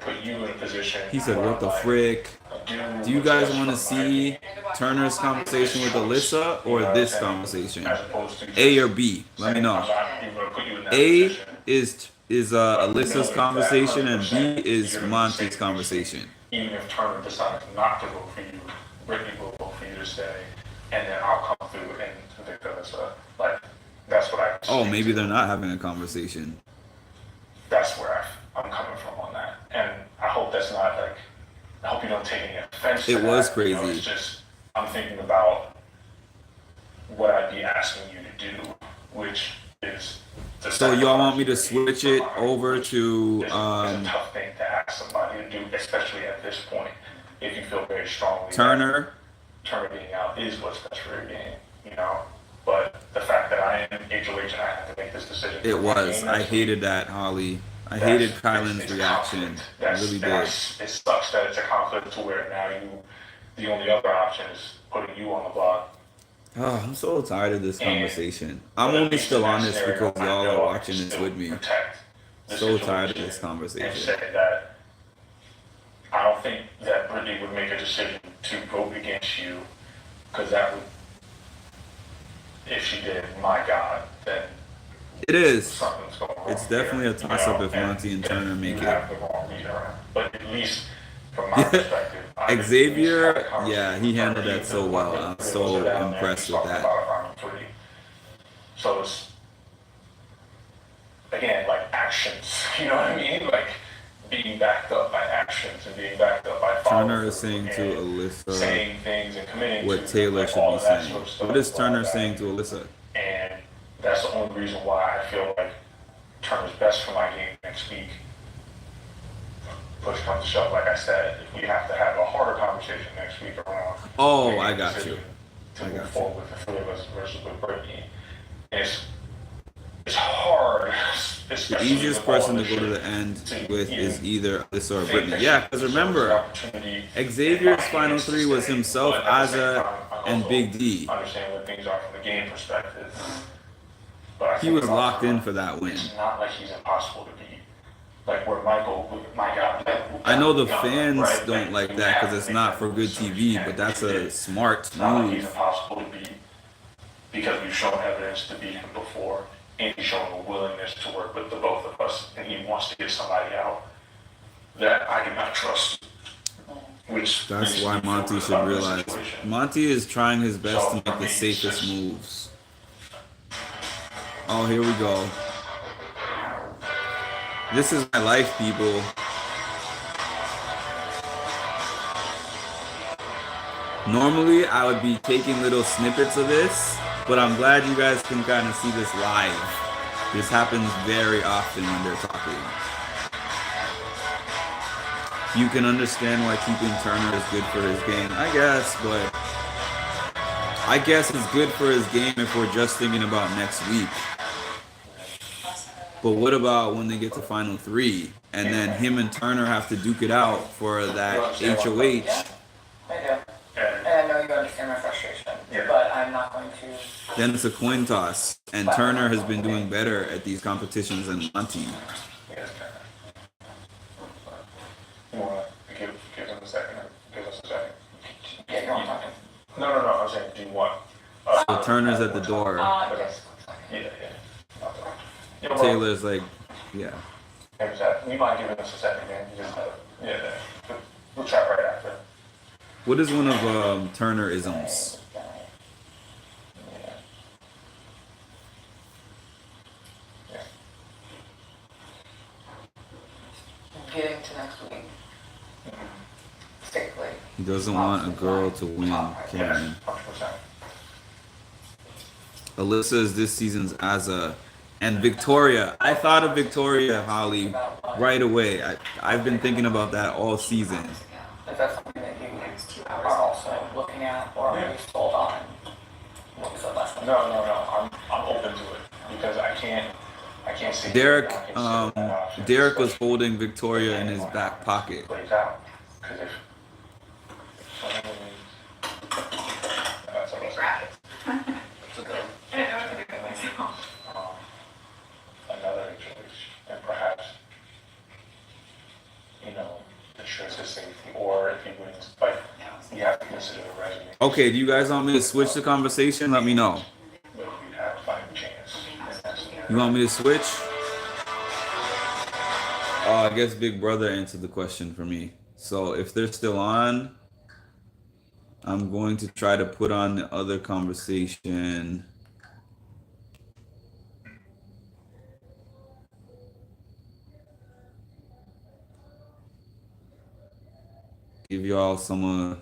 put you in a position. He said, where what the I'm like, frick? Do you what's guys best want to for my see team, Turner's conversation with Alyssa or this conversation? as opposed to A or B? Let me saying, know. I'm not even gonna put you in that A position. is Alyssa's conversation and B is Monty's conversation. Even if Turner decides not to vote for you, Brittany will vote for you to stay, and then I'll come through and convict Alyssa. Like, that's what I. Oh, maybe they're not having a conversation. That's where I'm coming from on that, and I hope that's not like. I hope you don't take any offense to It was that. You know, crazy. it's just I'm thinking about what I'd be asking you to do, which is. The So y'all want me to sacrifice switch it for mine, over which to is a tough thing to ask somebody to do, especially at this point. If you feel very strongly Turner? that Turner being out is what's best for your game, you know. But the fact that I am HOH and I have to make this decision. It for my was. game I next hated week, that, Holly. I hated it's Kylan's reaction. conflict. I really did. It sucks that it's a conflict to where now the only other option is putting you on the block. Oh, I'm so tired of this And- conversation. I'm But at only least still in that on this scenario, because I y'all know are I can watching this still with me. protect the So tired of situation this conversation. And say that I don't think that Brittany would make a decision to vote against you, because that would, if she did, my God, then It is. something's going wrong. It's definitely a here, toss-up you know, if Monty and Turner make you it. have the wrong leader. But at least from my perspective, I would at least Xavier, have the conversation yeah, he with her. handled that so well. I'm so impressed with that. So it's, again, like actions, you know what I mean? Like being backed up by actions and being backed up by Turner is follow-through saying to and Alyssa saying things and committing what to, Taylor like, should all be of that saying. sort of stuff What is and all Turner that. saying to Alyssa? And that's the only reason why I feel like Turner's best for my game next week. Push comes to shove, like I said, if we have to have a harder conversation next week around. Oh, making I a got decision you. To I move got you. forward with the three of us versus with Brittany. It's hard. The especially easiest with all person to this go to shit, the end to with even is either Alyssa or think Brittany. that Yeah, she because deserves the remember, opportunity in Xavier's my final hands to three was stay. himself, But at the same Azza, time, I and also Big D. Understand what things are from the game perspective. But I He think was about locked in Turner, for that win. It's not like he's impossible to beat. Like where Michael, my God. I know the Gunn, fans right? don't like you that have because to it's make not that for move good as soon as TV, you can, but that's which he a did. smart It's not like he's move. impossible to beat because we've shown evidence to beat him before, and he's shown a willingness to work with the both of us, and he wants to get somebody out that I do not trust. Which That's makes why me feel Monty good should about the realize. situation. Monty is trying his best So, to make for the me, it's safest just- moves. Oh, here we go. This is my life, people. Normally, I would be taking little snippets of this, but I'm glad you guys can kind of see this live. This happens very often when they're talking. You can understand why keeping Turner is good for his game, I guess, but I guess it's good for his game if we're just thinking about next week. But what about when they get to final three and then him and Turner have to duke it out for that HOH? Yeah, I do. And And I know you understand my frustration, Yeah. but I'm not going to. Then it's a coin toss, and Turner has been doing better at these competitions than Monty. yes, you want to give him a second? Give us a second. Yeah, you're on talking. No, I'm saying, do you want? So Turner's at the door. Yes. Yeah. Yeah, well, Taylor's like, yeah. hey, Zach, you mind giving us a second, man? You just, yeah. We'll chat right after. What is one of Turner isms? Yeah. Yeah. Getting to next week. Safely. He doesn't want a girl to win, Yes, Karen. 100%. Alyssa is this season's Azza. And Victoria. I thought of Victoria, Holly, right away. I've been thinking about that all season. Is that something that you are also looking at, or are you sold on what we said last time? No. I'm open to it because I can't see. Derek, I can't sit with that option. Derek was holding Victoria in his back pocket. Plays out. 'Cause if that's all. Another choice, and perhaps, ensures his safety, or if he wins, like, you have to consider the resume. Okay, do you guys want me to switch the conversation? Let me know. But you'd have a fighting chance. in that scenario. You want me to switch? I guess Big Brother answered the question for me. So if they're still on, I'm going to try to put on the other conversation. Give y'all some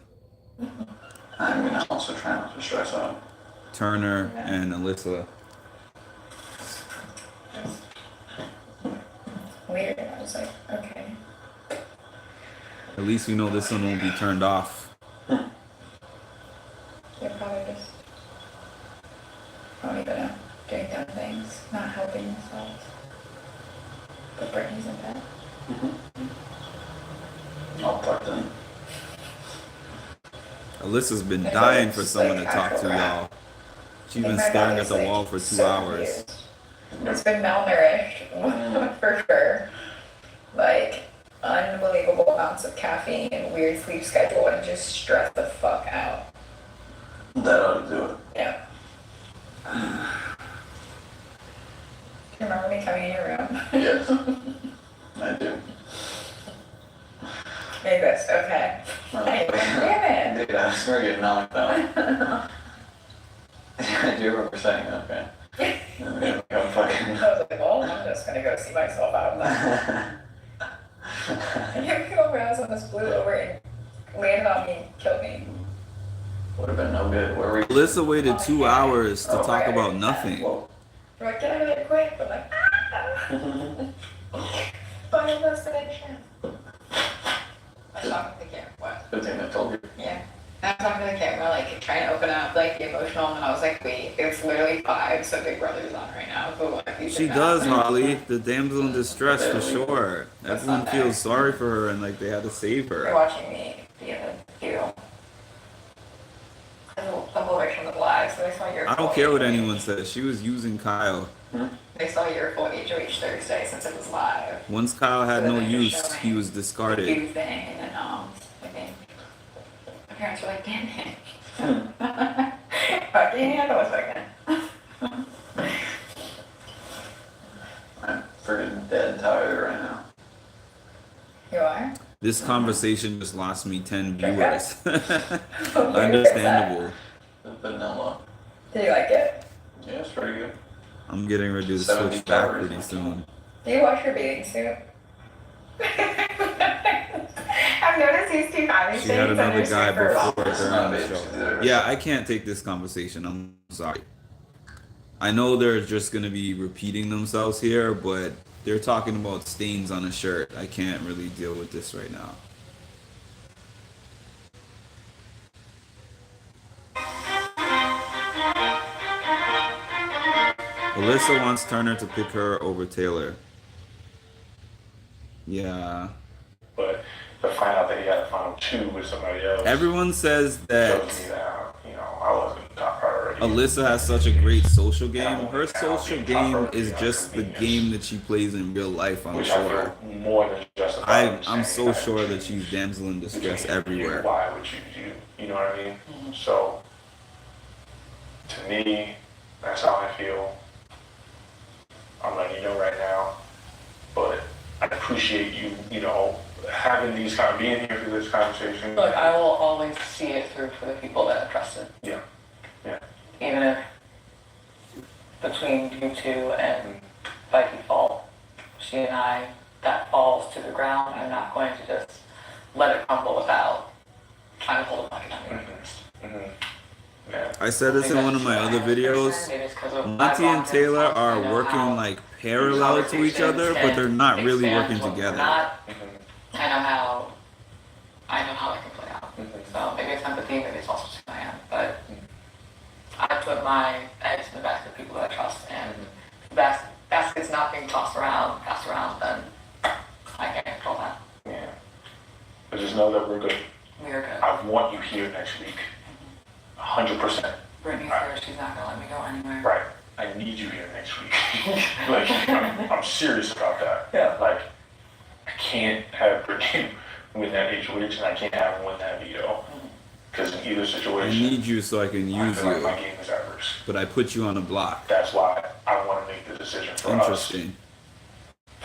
I'm gonna also try not to stress out. Turner and Alyssa. Weird. I was like, okay. At least we know this one won't be turned off. They're probably just, doing dumb things, not helping themselves. But Brittany's in bed. All plugged in. Alyssa's been I feel dying like for it's someone to like talk to, after y'all. She's Like, been my staring at body's, the like, wall for 2 so hours. confused. It's been malnourished, for sure. Like, unbelievable amounts of caffeine and weird sleep schedule and just stress the fuck out. That ought to do it. Yeah. Do you remember me coming in your room? Yes. I do. Maybe that's okay. Damn it. Dude, I was getting knocked out. I do remember saying, okay. I'm gonna go fucking. I was like, well, I'm just gonna go see myself out of that. And here we go, where I was on this blew over and landed on me and killed me. Would have been no good. Where we? Alyssa waited 2 hours to talk about nothing. Whoa. We're like, get out of there quick. But like, Final destination. I was talking to the camera. What? Good thing I told you. Yeah. I was talking to the camera, like, trying to open up, like, the emotional, and I was like, wait, it's literally 5, so Big Brother's on right now. But what if you She should does, not? Holly. The damsel in distress for sure. Everyone not feels sorry for her and like they had to save You're her. watching me be in the deal. I'm away from the black, so they saw your I don't full care what HOH. anyone says. She was using Kyle. They saw your full HOH Thursday since it was live. Once Kyle had So no then they're use, showing he was the discarded. huge thing, and then, I think my parents were like, damn it. Fucking handle it again. I'm freaking dead tired right now. You are? This conversation just lost me 10 Okay. viewers. Okay. Understandable. The vanilla. Did you like it? Yeah, it's pretty good. I'm getting ready to 70 switch back calories. pretty soon. Do you wash your bathing suit? I've noticed these two comments. She had another guy before It's her not on the big, show. it's either- Yeah, I can't take this conversation. I'm sorry. I know they're just gonna be repeating themselves here, but they're talking about stains on a shirt. I can't really deal with this right now. Alyssa wants Turner to pick her over Taylor. Yeah. But to find out that he had a final 2 with somebody else. Everyone says that shows me that, I wasn't top priority. Alyssa has such a great social game. Her social game is just the game that she plays in real life, I'm Which I sure. feel more than justified. I'm so sure that she's damsel in distress everywhere. Why would you do? You know what I mean? So, to me, that's how I feel. I'm letting you know right now, but I appreciate you, having these being here for this conversation. Look, I will always see it through for the people that I trusted. Yeah. Even if between you two and by default, she and I, that falls to the ground, I'm not going to just let it crumble without trying to hold a bucket on me. Yeah. I said this in one of my other videos. Monty and Taylor are working like parallel to each other, but they're not really working together. I know how it can play out. So maybe it's empathy, maybe it's also just who I am. But I put my eggs in the basket of people that I trust, and if basket's not being passed around, then I can't control that. Yeah. But just know that we're good. We are good. I want you here next week. 100%. Brittany says she's not gonna let me go anywhere. Right. I need you here next week. Like, I'm serious about that. Yeah. Like, I can't have Brittany win that HOH and I can't have him win that veto. Because in either I situation, need you so I can I use feel like my you, game is at risk. but I put you on a block. That's why I want to make the decision for us Interesting.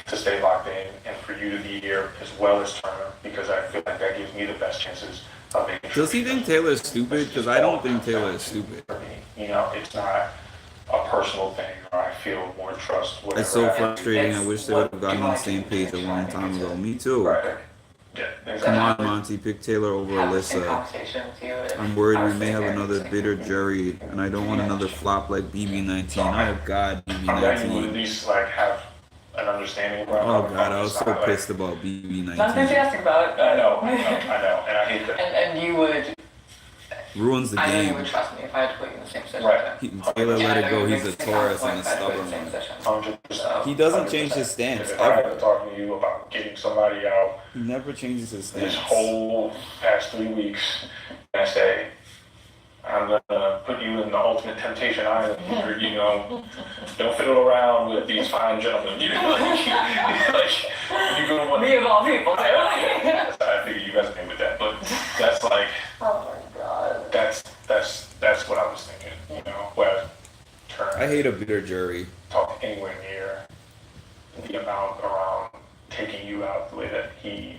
to stay locked in and for you to be here as well as Turner, because I feel like that gives me the best chances of making sure. Does he think Taylor's stupid? Because I don't think Taylor is stupid. For me, you know, it's not a personal thing, or I feel more trust. Whatever. It's so I- frustrating. I wish they would have gotten on the same page a long time ago. Me too. Right. Yeah. Exactly. Come on, Monty, pick Taylor over Have the same Alyssa. conversation with you. if I'm worried I we was may have thinking another the same bitter thing. jury, and I don't want another flop like BB19. Oh God, I'm glad you would at BB19. least like have an understanding about. Oh how God, I was it's so not, like- pissed about Not BB19. enthusiastic about it. I know, and I hate that. And you would, Ruins the I know you game. would trust me if I had to put you in the same position. Right. Taylor Yeah, let I it know go. you He's a make the same Taurus and a point if I had to put you in stubborn the same one. position. 100%. He doesn't change his stance If I had ever. to talk to you about getting somebody out He never changes his this stance. whole past 3 weeks, and I say, I'm gonna put you in the ultimate temptation island here, you know, don't fiddle around with these fine gentlemen, you know, like you go what? Me of all people, too. I figure you resonate with that, but that's like, Oh my God. that's what I was thinking, you know, where Turner I hate a bitter jury. talk anywhere near the amount around taking you out the way that he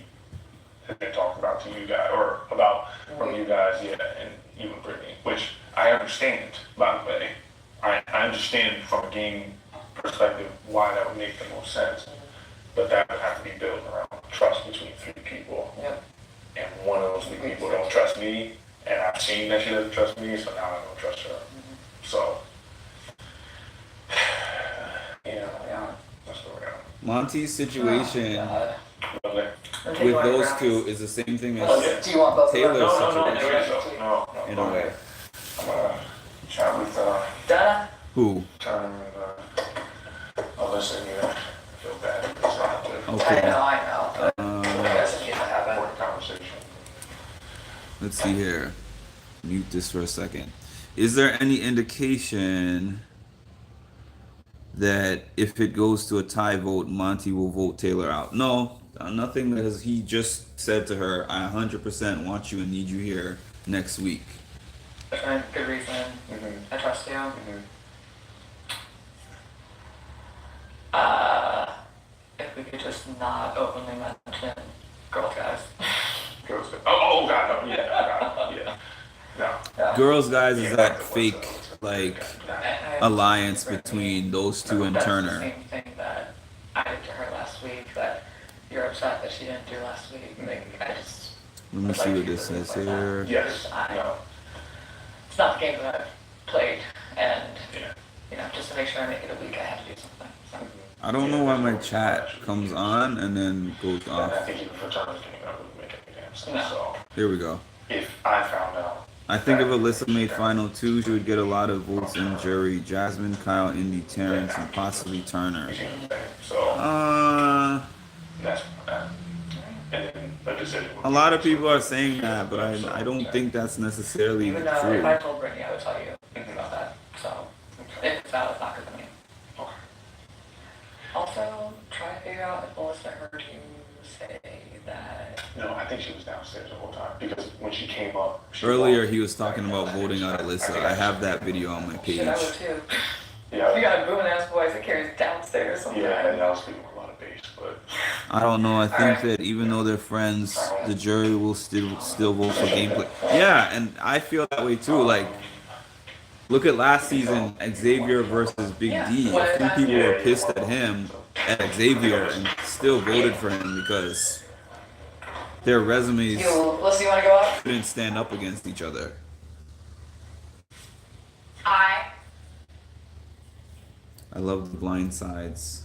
has been talked about to you guys, or about from you guys, yeah, and even Brittany, which I understand, by the way. I understand from a game perspective why that would make the most sense, but that would have to be built around trust between 3 people. Yep. And one of those 3 people don't trust me, and I've seen that she doesn't trust me, so now I don't trust her. So, yeah, that's where we're at. Monty's situation God. Okay. I'm taking with my those breath. two is the same thing Oh, as do you want both of them? Taylor's No, situation. no, in a way. I'm gonna chat with Donna? Who? Turner and Alyssa here. I feel bad because I have to Okay. I know, but it Uh, doesn't need to happen. have a conversation. let's see here. Mute this for a second. Is there any indication that if it goes to a tie vote, Monty will vote Taylor out? No, nothing, because he just said to her, I 100% want you and need you here next week. And good reason. I trust you. If we could just not openly mention Girl Guys. Goes to, oh, God, no, yeah. No. Girls, guys, is that fake, like, alliance between those two and That's Turner. the same thing that I did to her last week, that you're upset that she didn't do last week. Like, I just, Let me see what this says here. Yes, no, it's not the game that I've played, and, yeah. you know, just to make sure I make it a week, I have to do something. So. I don't know why my chat comes on and then goes And I off. think even for Turner's game, that wouldn't make any damn sense, No. so Here we go. if I found out. I think if Alyssa made final 2, she would get a lot of votes in jury. Jasmine, Kyle, Indy, Terrence, and possibly Turner. You see what I'm saying? So, that's, and then a decision. would A be- lot of people are saying that, but I don't think that's necessarily Even though if I true. told Brittany, I would tell you about that. So if it's valid, it's not good to me. Okay. Also, try to figure out if Melissa heard you say that. No, I think she was downstairs the whole time, because when she came up. she Earlier, walked- he was talking about voting out Alyssa. I have that video on my page. Shit, I would too. You Yeah, got a booming ass voice that carries downstairs sometimes. yeah, and I was speaking with a lot of bass, but. I don't know. I think that even though they're friends, the jury will still vote for gameplay. Yeah, and I feel that way too. Like, look at last season, Xavier versus Big D. A few people were pissed at him, at Xavier, and still voted for him because their resumes Melissa, you want to go up? couldn't stand up against each other. I I love the blind sides.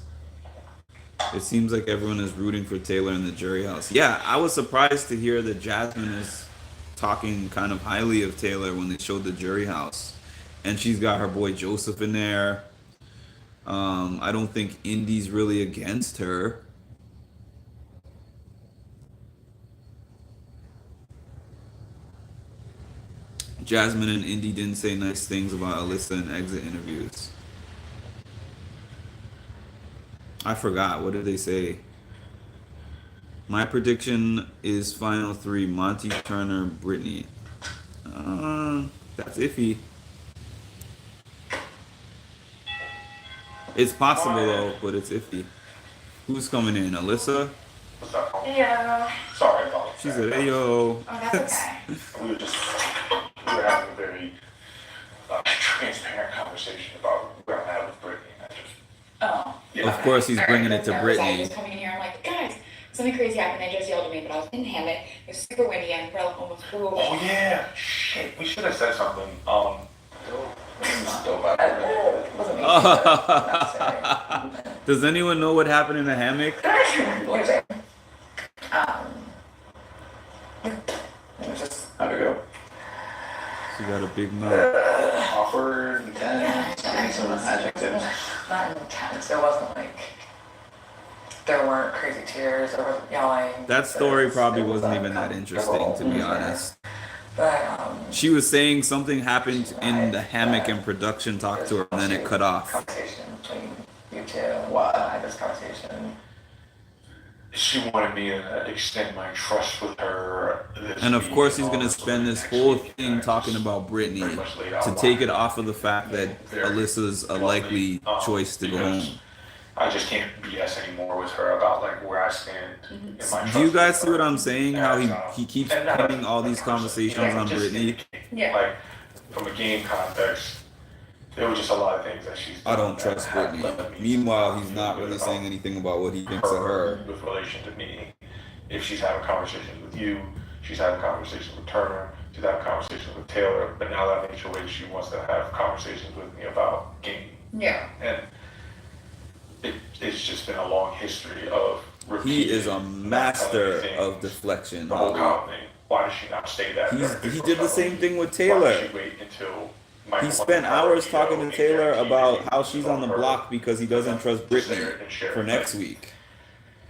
It seems like everyone is rooting for Taylor in the jury house. Yeah, I was surprised to hear that Jasmine is talking kind of highly of Taylor when they showed the jury house. And she's got her boy Joseph in there. I don't think Indy's really against her. Jasmine and Indy didn't say nice things about Alyssa in exit interviews. I forgot. What did they say? My prediction is final three: Monty, Turner, Brittany. That's iffy. It's possible though, but it's iffy. Who's coming in? Alyssa? What's up? Yeah. Sorry about that. She said, "Hey yo." Oh, that's okay. We were having a very transparent conversation about what I had with Brittany. And I just, Oh. yeah. Of course, he's bringing it to I Brittany. was coming in here, I'm like, guys, something crazy happened. They just yelled at me, but I was in the hammock. It was super windy and umbrella almost flew away. Oh yeah, shit. We should have said something. Still about it. Wasn't me. Not sorry. Does anyone know what happened in the hammock? What is it? It was just, how'd it go? She got a big mouth. Awkward, intense, some adjectives. Not intense, there wasn't like, there weren't crazy tears, there wasn't yelling. That story probably wasn't even that interesting, to be honest. But, She was saying something happened in the hammock and production talked to her, and then it cut off. Conversation between you two, I had this conversation. She wanted me to extend my trust with her. And of course, he's gonna spend this whole thing talking about Brittany to take it off of the fact that Alyssa's a likely choice to go home. I just can't BS anymore with her about like where I stand in my Do you trust guys with see what her. I'm saying? How he keeps pinning all these conversations on Brittany? Yeah. Like from a game context, there were just a lot of things that she's done I don't that trust have Brittany. led me to Meanwhile, not he's feel not good really about saying anything about what he thinks of her. with relation to me. If she's having conversations with you, she's having conversations with Turner, she's having conversations with Taylor, but now that HOH, she wants to have conversations with me about game. Yeah. And it's just been a long history of He repeating, is a not telling master me things. of deflection. The whole Holly. Kyle thing. Why does she not say that? He did the same thing with Why Taylor. does she wait until Michael He spent Montgomery hours show talking to and Taylor guarantee about that how he she's can on the her block because he doesn't trust Brittany share for it. next week.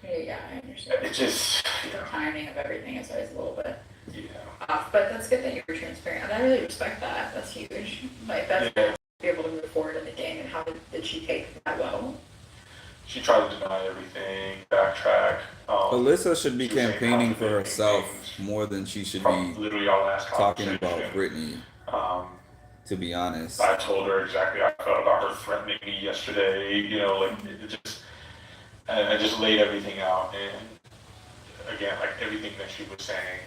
Yeah, I understand. It just, The timing of everything is always a little bit yeah. off, but that's good that you were transparent, and I really respect that. That's huge. Like, that's Yeah. be able to move forward in the game, and how did she take that well? She tried to deny everything, backtrack. Alyssa should be she was saying campaigning for contradicting herself things more than she should from be literally our last talking conversation. about Brittany, Um, to be honest. I told her exactly how I felt about her threatening me yesterday. You know, like it just, I just laid everything out, and again, like everything that she was saying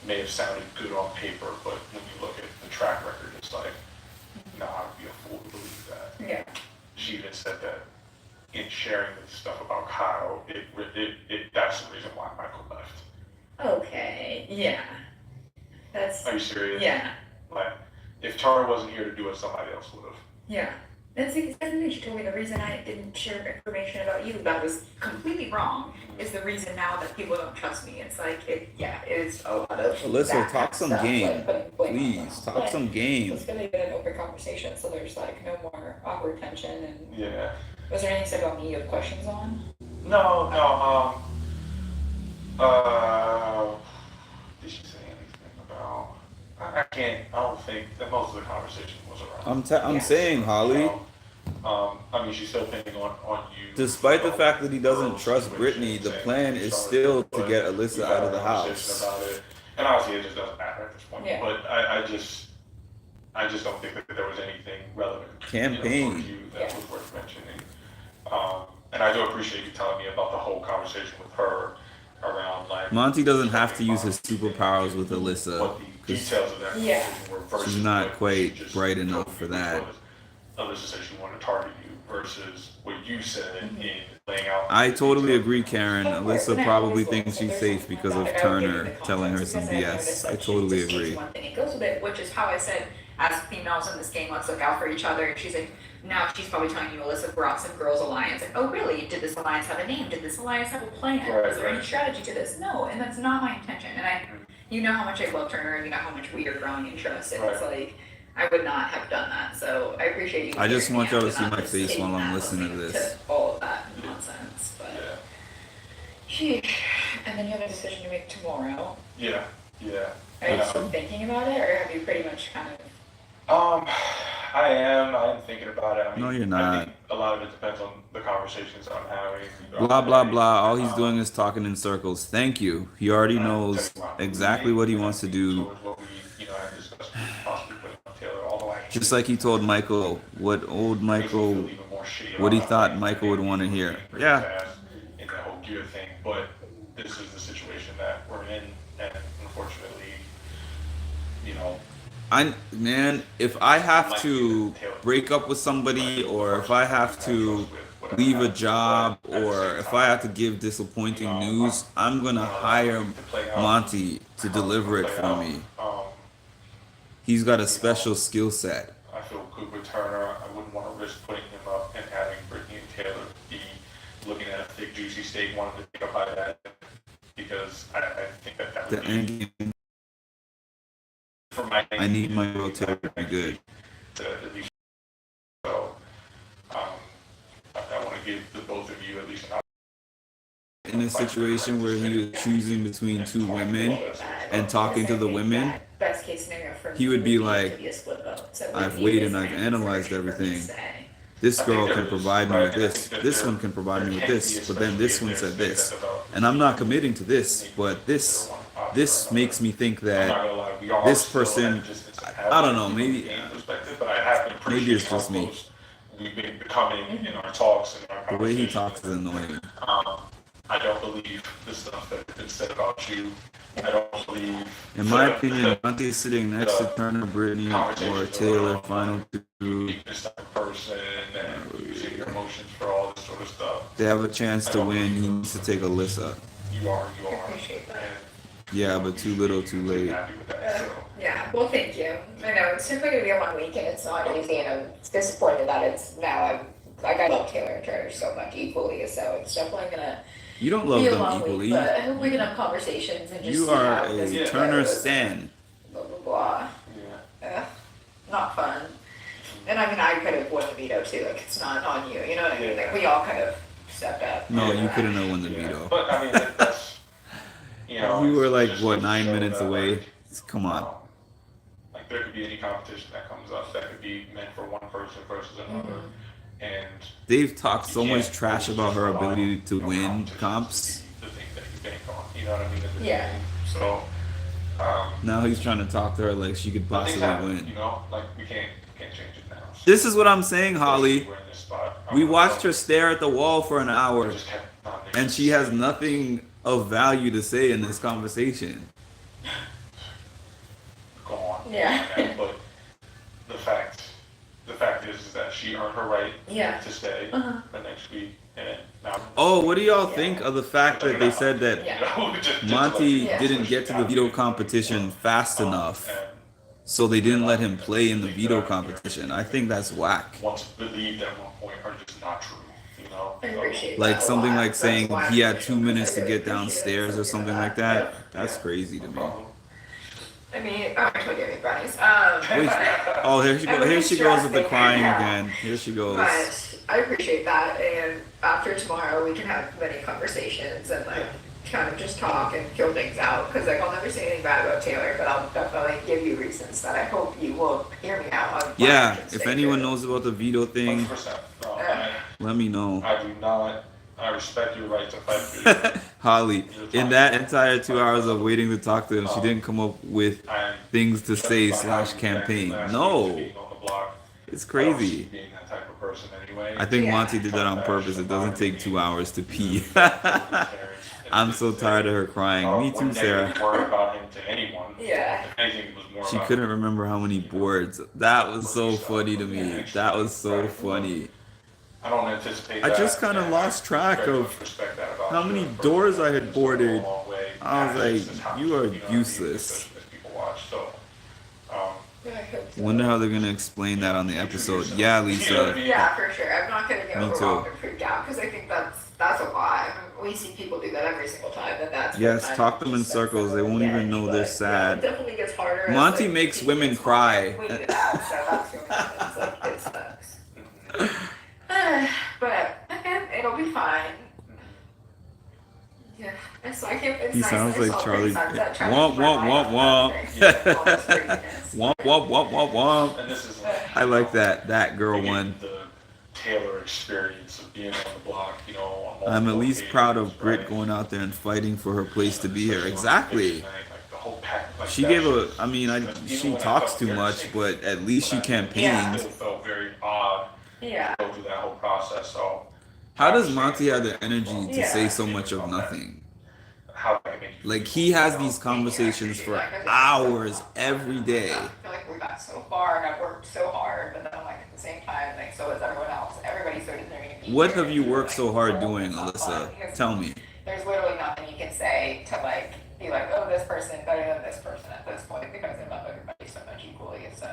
may have sounded good on paper, but when you look at the track record, it's like, nah, I'd be a fool to believe that. Yeah. She even said that in sharing the stuff about Kyle, that's the reason why Michael left. Okay. Yeah. That's Are you serious? yeah. Like, if Turner wasn't here to do it, somebody else would have. Yeah. That's exactly. She told me the reason I didn't share information about you that was completely wrong is the reason now that people don't trust me. It's like it's a lot of Alyssa, that talk some stuff, game. like, putting blame on Please, us. talk But some game. It's gonna be an open conversation, so there's like no more awkward tension. And Yeah. was there anything said about me you have questions on? No. Did she say anything about? I can't. I don't think that most of the conversation was around. I'm Yeah. saying, Holly, I mean, she's still pinning on you. despite the fact that he doesn't Girls trust situation, Brittany, the saying plan she's is sorry, still to but get we Alyssa had out of a the conversation house. about it. And honestly, it just doesn't matter at this point. Yeah. But I just don't think that there was anything relevant. Campaign. For you that Yeah. was worth mentioning. And I do appreciate you telling me about the whole conversation with her around like. Monty doesn't have to use his superpowers with What Alyssa, the 'cause details of that Yeah. conversation were versus she's not what quite she just bright told enough me, for which that. was Alyssa said she wanted to target you versus what you said in laying out. I the totally details. agree, Karen. Of course, Alyssa and I probably always thinks look, so she's there's safe something because like of that, I would give you Turner the telling her context some because I BS. noticed, I like, she totally just takes agree. one thing and goes with it, which is how I said as females in this game, let's look out for each other. And she's like, now she's probably telling you, Alyssa brought some girls' alliance. Like, oh, really? Did this alliance have a name? Did this alliance have a plan? Right, Was there any right. strategy to this? No, and that's not my intention. And you know how much I love Turner, and you know how much we are growing interest. And it's like, I would not have done that. So I appreciate you. I just hearing want me y'all out to see and not my just face taking while I'm that, listening to this. all of that nonsense. But Yeah. sheesh. And then you have a decision to make tomorrow. Yeah. Are you still thinking about it, or have you pretty much kind of? I am thinking about it. I mean, No, you're I not. think a lot of it depends on the conversations I'm having. Blah blah blah. All he's doing is talking in circles. Thank you. He already knows exactly what he wants to do. So is what we, had discussed possibly putting on Taylor, although I Just like he told Michael what old Michael, feel even more shitty what he about thought it. Michael would want to hear. Pretty Yeah. fast in that whole gear thing, but this is the situation that we're in, and unfortunately, Man, if I have to break up with somebody, or if I have to leave a job, or if I have to give disappointing news, I'm gonna hire Monty to deliver it for me. He's got a special skill set. I feel good with Turner. I wouldn't want to risk putting him up and having Brittany and Taylor be looking at a thick, juicy steak, wanting to pick up by that, because I think that The would be end game, for my. I need my girl Taylor to be good. At least, so, I want to give the both of you at least an In a situation where he was choosing between two women and talking to the women, Best case scenario for he would be like, a split vote. So I've he weighed is and I've kind of analyzed for me to everything. say. This girl can provide me with this one can provide me with this, but then this one said this. And I'm not committing to this, but this makes me think that this person, I don't know, maybe it's just me. We've been becoming in our talks and our The way he conversations. talks is annoying. I don't believe the stuff that has been said about you. I don't believe. In my opinion, Monty sitting next to Turner, Brittany, or Taylor, final two, This type of person and using your emotions for all this sort of stuff. they have a chance to win. He needs to take Alyssa. You are. I appreciate that. Yeah, but too little, too And late. happy with that. So. Yeah, well, thank you. I know it's typically gonna be a 1 week, and it's not easy, and I'm disappointed that it's now. I love Taylor and Turner so much equally, so it's definitely gonna You don't love be a them long equally. week. But I hope we can have conversations and just You see are how this a Turner goes. stan. Blah blah blah. Yeah. Not fun. And I mean, I could have won the veto too. Like it's not on you. You know what I mean? Like we all kind of stepped up. No, Yeah. you couldn't have won the Yeah. veto. But I mean, that's. You were like, just what, goes to 9 show minutes that, away? like, Come on. Like there could be any competition that comes up that could be meant for one person versus another, and They've talked so you much can't trash just about her rely on, ability to win competition comps. to be the thing that you bank on. You know what I mean? At the Yeah. beginning. So. Now he's trying to talk to her like she could things possibly happen, win. You know, like we can't change it now. So This is what I'm saying, Holly. we're in this spot. We watched her stare at the wall for an hour, We just kept on and she has nothing of value to say in this conversation. go on. Yeah. But the fact is that she earned her right Yeah. to stay Uh-huh. the next week, and now. Oh, what do y'all think of the fact that they said that Monty Yeah. didn't get to the veto competition fast enough, so they didn't let him play in the veto competition? I think that's whack. Once believed at one point are just not true, you know? I appreciate that. Like a something lot. like That's saying why he I had 2 minutes to really get appreciate downstairs or something like that. That's crazy to me. I mean, I told you brownies. Wait, oh, here she goes. Here she goes with the crying Yeah. again. Here she goes. But I appreciate that, and after tomorrow we can have many conversations and like kind of just talk and feel things out. Because like I'll never say anything bad about Taylor, but I'll definitely give you reasons that I hope you will hear me out on. why I Yeah, should if stay anyone true. knows about the veto thing, 100%. No, let me know. I do not. I respect your right to fight for you. Holly, in that entire 2 hours of waiting to talk to him, she didn't come up with I'm things to say just / behind you campaign. last week No, being on the block. it's I don't see crazy. you being that type of person anyway. I think Yeah. Monty did that on purpose. It doesn't take 2 hours to pee. I'm so tired of her crying. Me too, Sarah. Worry about him to anyone. Yeah. If anything, it was more She about couldn't remember how many boards. That was so funny to me. That was so funny. I don't anticipate. I that, just kind of and lost track very of much respect that about how you many as a person. doors I had It's gone a boarded. long way. I was This like, is how- you are know what I mean? useless. Especially as people watch. So, Yeah. hope so. Wonder how they're gonna explain that on the episode. Yeah, Lisa. Yeah, for sure. I'm not gonna get Me too. overwhelmed and freaked out because I think that's a lot. I mean, we see people do that every single time, and that's Yes, what talk them in just circles. They won't yeah, even know they're but, sad. Yeah, it definitely gets harder. as, Monty like, makes he women gets cry. older. We do that, so that's what happens. Like, it sucks. But okay, it'll be fine. Yeah, it's like it's He nice. sounds I like saw Charlie. pretty sunset, trying to Womp keep my womp mind womp off womp. that thing. All this craziness. Womp womp womp womp womp. And this is I like that girl again, one. the Taylor experience of being on the block, you know. on I'm at multiple least proud of occasions, Britt right? going out there and fighting for her place to be here. Especially on Exactly. convention night, like, the whole pack, like, She that gave shit a. I mean, even she when I talks felt too very much, sick, but at least she when I campaigned. still felt very odd Yeah. to go through that whole process. So How does Monty have the energy to Yeah. say so much of nothing? how can I make you Like feel, he has you know? these conversations for hours every day. I feel like we got so far and I've worked so hard, but then I'm like at the same time, like so is everyone else. Everybody's so determined to be What here. have you It's worked like, so hard well, doing, it's not fun Alyssa? because Tell me. There's literally nothing you can say to like be like, oh, this person better than this person at this point because I love everybody so much equally. So,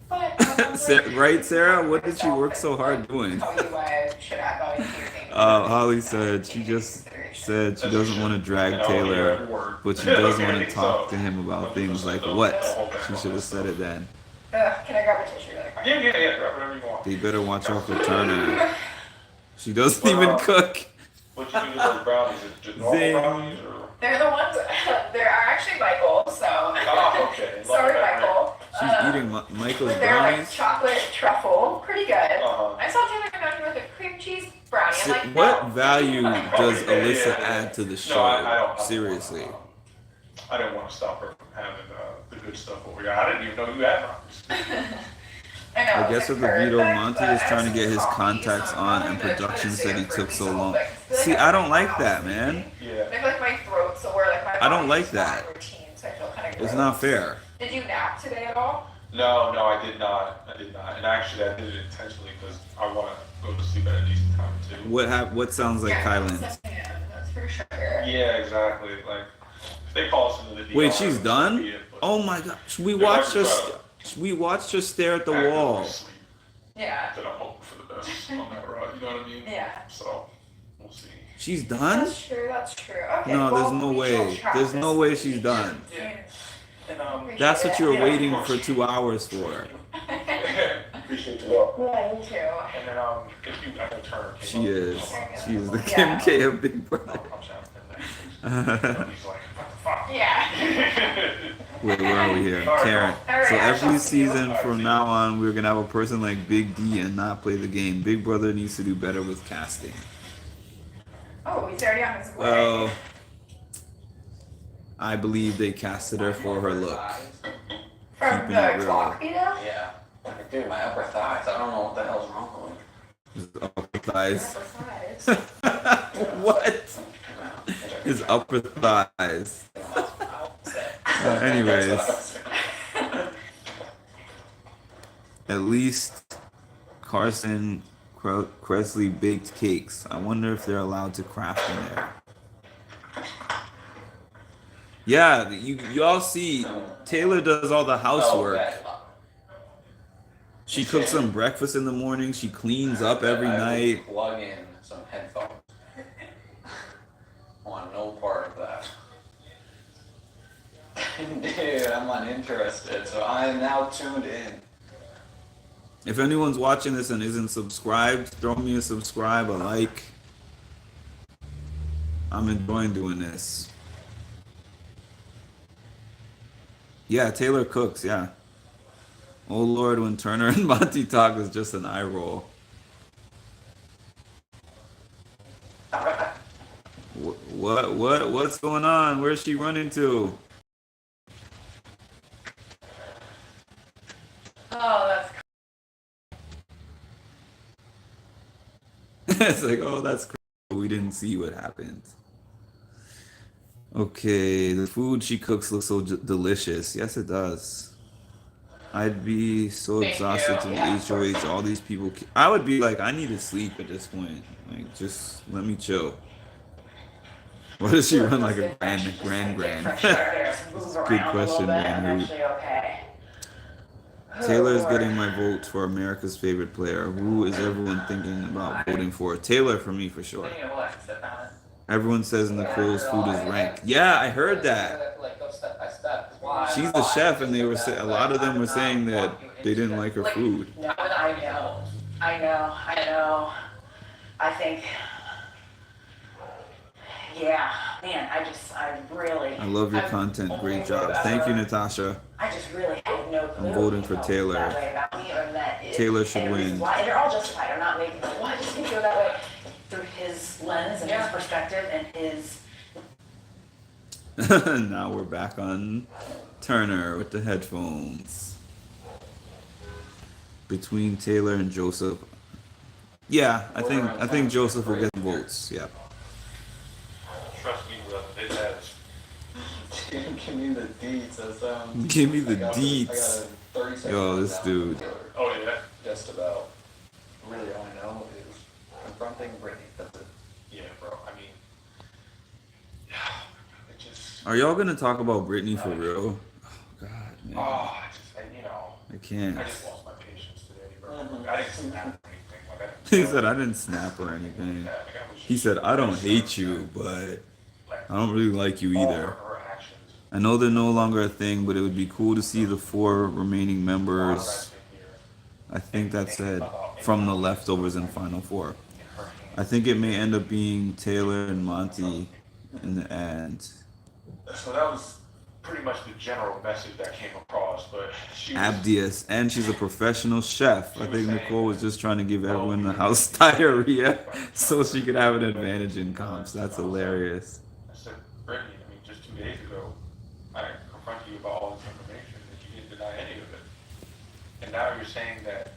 but Right, Sarah? What did you work so hard doing? Tell you why I should add value to your game. Holly said she just said she doesn't want to drag Taylor, but she does want to talk to him about things like what? She should have said it then. Can I grab a tissue really quick? Yeah, grab whatever you want. They better watch out for Turner. She doesn't even cook. What you do with those brownies? Is it just normal Zing. brownies or? They're the ones. There are actually Michael's, so. Oh, okay. Sorry, Love that, Michael. She's eating Michael's They're like brownies. chocolate truffle, pretty good. Uh-huh. I saw Taylor come down here with a cream cheese brownie. I'm like, What no. value does Yeah, Alyssa yeah, yeah. add to the No, show? I don't Seriously. I didn't want to stop her from having the good stuff over here. I didn't even know you had brownies. I know. I guess with the it's veto, perfect, Monty but is I trying to have get some his coffee, contacts so on, I'm and probably gonna production try to said he stay took up so for long. myself, but I feel See, like I I'm don't like house that, man. Yeah. I feel like my throat, so where like my I don't body's like just that. not in routine, so I feel kind of It's gross. not fair. Did you nap today at all? No, I did not. And actually, I did it intentionally because I want to go to sleep at a decent time too. What sounds like Yeah, Kylan? that's for sure. Yeah, exactly. Like, if they call us into the DR, Wait, she's so done? be it, but Oh my gosh, we They're watched her. like, We watched her stare at the after wall. we sleep, Yeah. then I'm hoping for the best on that ride. You know what I mean? Yeah. So, we'll see. She's done? That's true. That's true. Okay. No, well, there's no we way. shall track There's no this. way she's done. Yeah. And That's what you were Yeah, waiting of for course. 2 hours for. appreciate you. Well, Yeah, me too. and then if you, I can turn. She is. She is the Yeah. Kim K of Big Brother. He's like, what the fuck? Yeah. Wait, where are we here? Karen. So every season from now on, we're gonna have a person like Big D and not play the game. Big Brother needs to do better with casting. Oh, he's already on his way. Well, I believe they casted her for her look. From keeping it the real. clock beat up? Yeah. Like, dude, my upper thighs. I don't know what the hell's wrong with me. His upper thighs. Size. What? His upper thighs. Anyways, at least Carson Cresley baked cakes. I wonder if they're allowed to craft in there. Yeah, you all see Taylor does all the housework. She cooks some breakfast in the morning. She cleans up every night. Plug in some headphones. I want no part of that. Dude, I'm uninterested, so I am now tuned in. If anyone's watching this and isn't subscribed, throw me a subscribe, a like. I'm enjoying doing this. Yeah, Taylor cooks, yeah. Oh Lord, when Turner and Monty talk is just an eye roll. What's going on? Where's she running to? Oh, that's It's like, oh, that's crazy. We didn't see what happened. Okay, the food she cooks looks so delicious. Yes, it does. I'd be so Thank exhausted you. to HOH. All these people. I would be like, I need to sleep at this point. Like, just let me chill. What does she run like a grand? for sure. There's moves Good around question, a little bit. man. I'm actually okay. Taylor's getting my vote for America's favorite player. Who is everyone thinking about voting for? Taylor for me for sure. Speaking of Alexis, I found it. Everyone says Nicole's food is rank. Yeah, I heard that. Like go step by step. Why? She's the chef, and they were a lot of them were saying that they didn't like her food. No, I know. I think, yeah, man, I really. I love your content. Great job. Thank you, Natasha. I just really have no clue. I'm voting for you know, Taylor. that way about me, or that it- Taylor should and win. Why, and they're all justified. I'm not making, why does he go that way? Through his lens and his perspective and his. Now we're back on Turner with the headphones. Between Taylor and Joseph. Yeah, I think Joseph will get the votes. Yeah. Trust me, brother, it has. Give me the deets. That Give me the I got deets. a 30-second Yo, this rundown. dude. Oh yeah, Just about. Really, all I know is confronting Brittany. That's it. yeah, bro. I mean, it just. Are y'all gonna talk about Britney for real? Oh God, man. Oh, you know, I can't. I just lost my patience today, bro. I didn't snap or anything. Like, I didn't He said I didn't snap or anything. He said I don't hate you, but I don't really like you either. Her actions. I know they're no longer a thing, but it would be cool to see the 4 remaining members. I think that's it from the leftovers in Final Four. I think it may end up being Taylor and Monty in the end. So that was pretty much the general message that came across, but she was, Abdias, and she's a professional chef. I think Nicole was just trying to give everyone the house diarrhea so she could have an advantage in comps. That's hilarious. I said, Brittany, I mean, just 2 days ago, I confronted you about all this information that you didn't deny any of it. And now you're saying that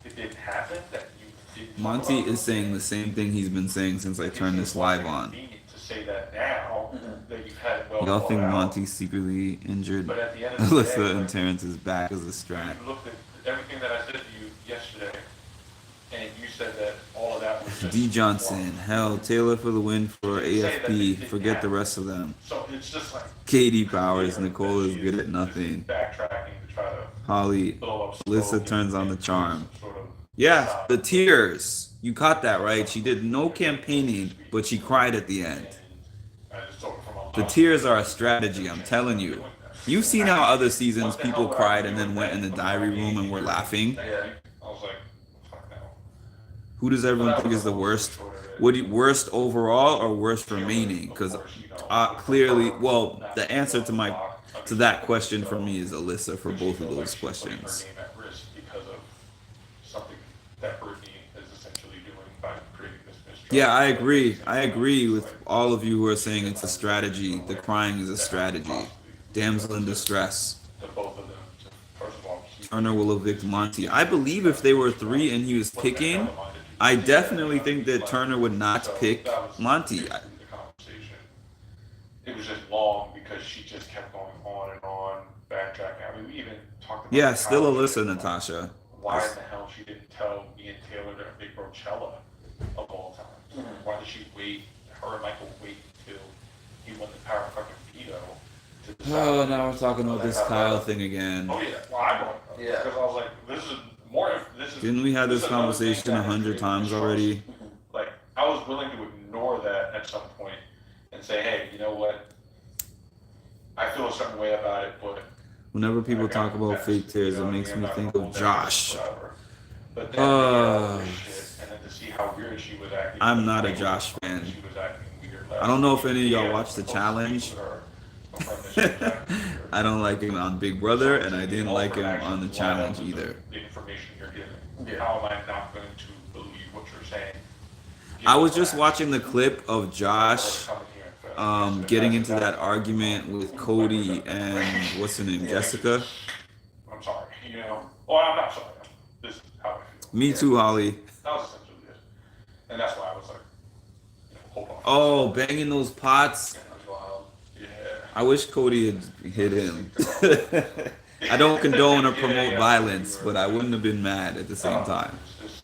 it didn't happen, that you didn't. Monty is saying the same thing he's been saying since I turned this live on. To say that now, that you've had it well Y'all thought think out. Monty secretly injured But at the end of the day, Alyssa and like, Terrence's back as a strat? you looked at everything that I said to you yesterday, and you said that all of that was just D Johnson, hell, Taylor for the win for You say that they AFP. didn't Forget the happen. rest of them. So it's just like Katie Powers, Nicole is She good at just nothing. backtracking to try to Holly, blow up Alyssa smoke turns on the and charm. sort of Yeah, decide. the tears. You caught that right. She did no campaigning, but she cried at the end. I just told her from a The tears are a strategy, I'm telling you. You've seen how other seasons people cried and then went in the diary room and were laughing. Yeah, I was like, fuck no. Who does everyone think is the worst? Worst overall or worst remaining? Because clearly, well, the answer to that question for me is Alyssa for both of those questions. Her name at risk because of something that Brittany is essentially doing by creating this mistrust. Yeah, I agree. I agree with all of you who are saying it's a strategy. The crying is a strategy. Damsel in distress. To both of them, to, first of all, keep Turner will evict Monty. I believe if they were 3 and he was picking, I definitely think that Turner would not pick Monty. the conversation. It was just long because she just kept going on and on, backtracking. I mean, we even talked about Yeah, how still she- Alyssa, Natasha. Why in the hell she didn't tell me and Taylor to big Rochella of all times? Why did she wait? Her and Michael wait until he won the power fucking veto to decide? Oh, now we're talking about this Kyle thing again. Oh yeah, well I brought it up Yeah. because I was like, this is more. This is. Didn't we have this is another thing conversation that 100 created times mistrust. already? Like I was willing to ignore that at some point and say, hey, you know what? I feel a certain way about it, but Whenever people I talk got about this, fake tears, you it know, makes I'm me not think gonna of hold down, Josh. whatever. But then to hear all Uh, this shit, and then to see how weird she was acting. I'm not a like, Josh fan. She was acting weird. I don't know if any of y'all Yeah, watched The folks Challenge. speak with her, confirmed that she was acting weird. I don't like him on Big Brother, and I didn't like him on The Challenge Line up with either. The information you're giving. Yeah. How am I not going to believe what you're saying? I was just watching the clip of Josh getting into that argument with Cody and what's her name, Jessica. I'm sorry, you know. Well, I'm not sorry. This is how I feel. Me too, Holly. That was essentially it. And that's why I was like, you know, hold on. Oh, banging those pots. That was wild. Yeah. I wish Cody had hit him. I don't condone or promote violence, but I wouldn't have been mad at the same time. It's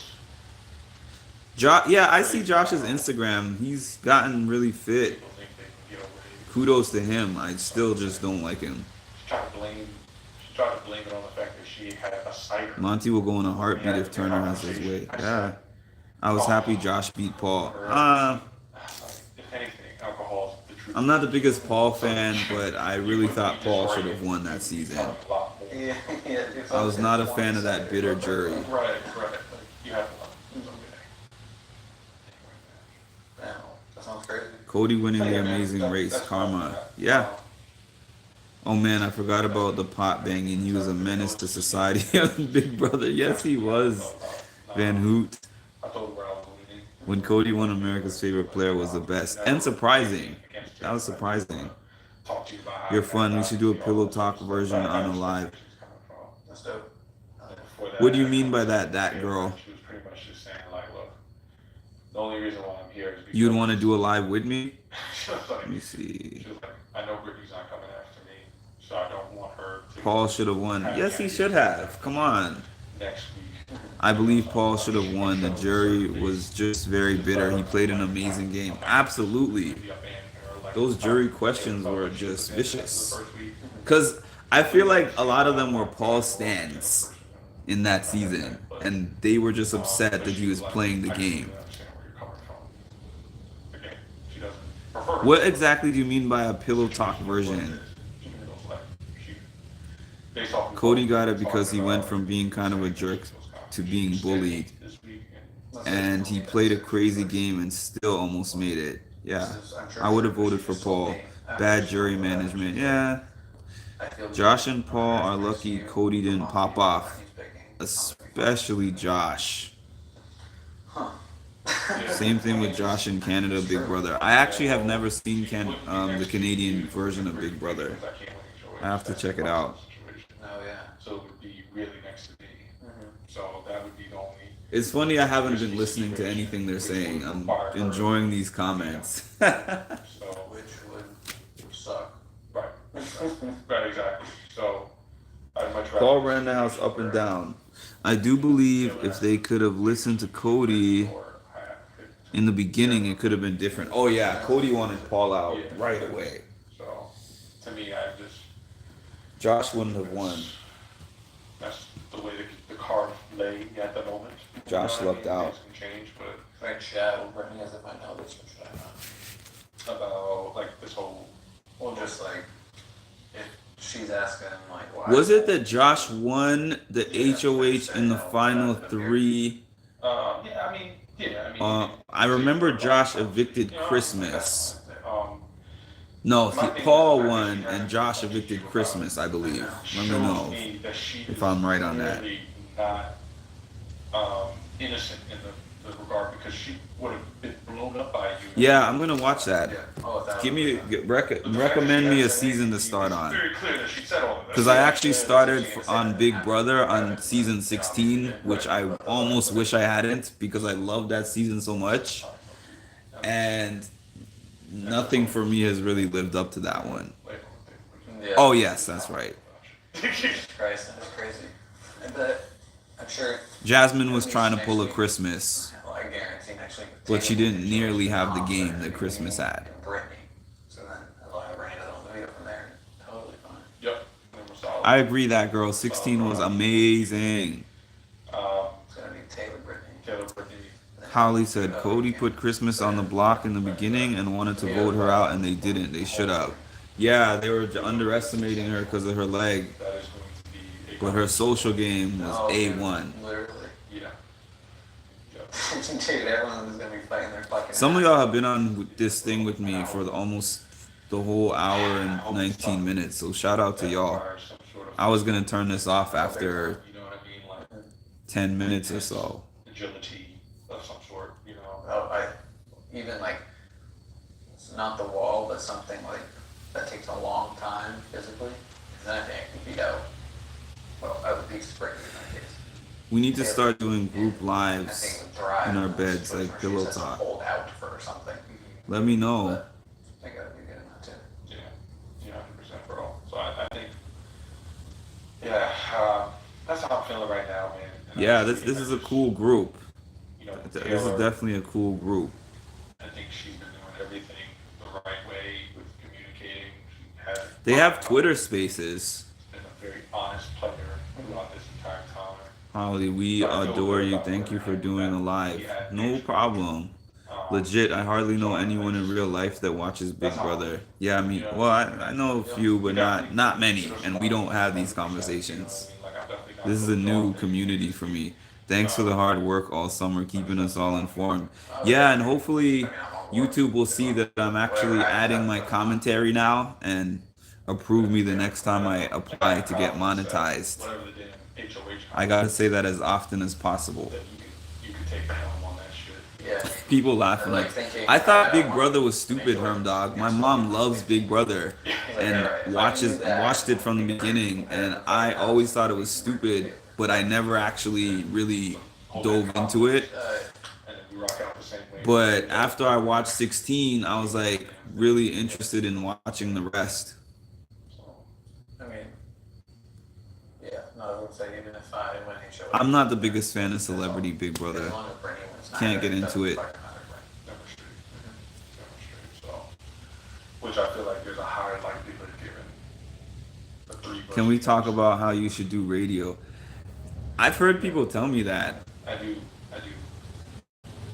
just- Yeah, I see Josh's Instagram. He's gotten really fit. people think they can get away. Kudos to him. I still just don't like him. She's trying to blame, try to blame it on the fact that she had a cider. Monty will go in a heartbeat if Turner has his way. Yeah. I was happy Josh beat Paul. If anything, alcohol is the truth. I'm not the biggest Paul fan, but I really thought Paul should have won that season. Yeah, I was not a fan of that bitter jury. Right, right. Like, you have to love it. It's okay. Damn, that sounds crazy. Cody winning So, the yeah, man, Amazing Race, that's Karma. fine. Yeah. Oh man, I forgot about the pot banging. He was a menace to society on Big Brother. Yes, he was. Van Hoot. I told her where I was leaning. When Cody won America's Favorite Player was the best. And surprising. That was surprising. Talk to you about how You're fun. We should do a pillow talk version on a live. That's dope. Before that, What do you mean by that girl? She was pretty much just saying like, look, the only reason why I'm here is because You'd want to do a live with me? she was like, Let me see. she was like, I know Brittany's not coming after me, so I don't want her to Paul should have won. Yes, he should have. Come on. next week. I believe Paul should have won. The jury was just very bitter. He played an amazing game. Absolutely. Those jury questions were just vicious. Because I feel like a lot of them were Paul stans in that season. And they were just upset that he was playing the game. What exactly do you mean by a pillow talk version? Cody got it because he went from being kind of a jerk to being bullied. And he played a crazy game and still almost made it. Yeah. I would have voted for Paul. Bad jury management. Yeah. Josh and Paul are lucky Cody didn't pop off. Especially Josh. Same thing with Josh in Canada, Big Brother. I actually have never seen the Canadian version of Big Brother. I have to check it out. Oh yeah. So it would be really next to me. So that would be the only. It's funny I haven't been listening to anything they're saying. I'm enjoying these comments. So, Which would suck. right. Right, exactly. So, I'd much rather. Paul ran the house up and down. I do believe if they could have listened to Cody in the beginning, it could have been different. Oh yeah, Cody wanted Paul out right away. So, to me, I just. Josh wouldn't have won. That's the way the card lay at the moment. Josh You know what lucked I mean? out. Things can change, but Frank Shadow, Brittany, as if I know this, what should I know? about like this whole. Well, just like, if she's asking, like, why? Was it that Josh won the HOH in the final three? Yeah, I mean. I remember Josh evicted Christmas. Um, No, Paul won and Josh evicted Christmas, I believe. Let me know if I'm right on that. really not innocent in the regard because she would have been blown up by you. Yeah, I'm gonna watch that. Yeah. Oh, that Give me recommend me a season to start It's on. very clear that she said all of that. Because I actually started on Big Brother on season 16, which I almost wish I hadn't because I love that season so much. And nothing for me has really lived up to that one. Yeah. Oh, yes, that's right. Jesus Christ, that's crazy. I bet. I'm sure. Jasmine was trying to pull a Christmas, Well, I guarantee next week. but she didn't nearly have the game that Christmas had. Brittany. So then I ran it on the video from there. Totally fine. Yep. They were solid. I agree that girl. 16 was amazing. It's gonna be Taylor Brittany. Taylor Brittany. Holly said Cody put Christmas on the block in the beginning and wanted to vote her out, and they didn't. They should have. Yeah, they were underestimating her because of her leg, That is going to be a. but her social game was Oh, dude, A1. Literally. Yeah. Yep. Dude, everyone is gonna be fighting their fucking. Some of y'all have been on this thing with me for almost the whole hour and 19 minutes, so shout out to y'all. Requires some sort of- I was gonna turn this off after You know what I mean? Like 10 minutes or so. agility of some sort, you know. Oh, even like, it's not the wall, but something like that takes a long time physically. And then I think I could beat out. Well, I would beat Brittany in that case. We need to start doing group I lives think it would thrive. in our beds, Especially like when she pillow says to talk. Hold out for something. Let me know. But I think I would be good in that too. Yeah, 100%, bro. So I think, yeah, that's how I'm feeling right now, man. And Yeah, I this think is I a just, cool group. You know, This is Taylor, definitely a cool group. I think she's been doing everything the right way with communicating. She has They have Twitter spaces. been a very honest Holly, we adore you. Thank you for doing a live. No problem. Legit, I hardly know anyone in real life that watches Big Brother. Yeah, I mean, well, I know a few, but not many, and we don't have these conversations. This is a new community for me. Thanks for the hard work all summer, keeping us all informed. Yeah, and hopefully YouTube will see that I'm actually adding my commentary now and approve me the next time I apply to get monetized. Whatever the damn HOH. I gotta say that as often as possible. That you could take the helm on that shit. Yeah. People laughing like, I thought Big Brother was stupid, Herm Dog. My mom loves Big Brother and watched it from the beginning, and I always thought it was stupid, but I never actually really dove into it. And then we rock out the same way. But after I watched 16, I was like really interested in watching the rest. I mean, yeah, no, I would say even if I went HOH. I'm not the biggest fan of Celebrity Big Brother. as long as Brittany was not Can't there, get it into it. doesn't fucking matter, right? Never straight. So, which I feel like there's a higher likelihood given the three. Can we versus talk two. about how you should do radio? I've heard people tell me that. I do.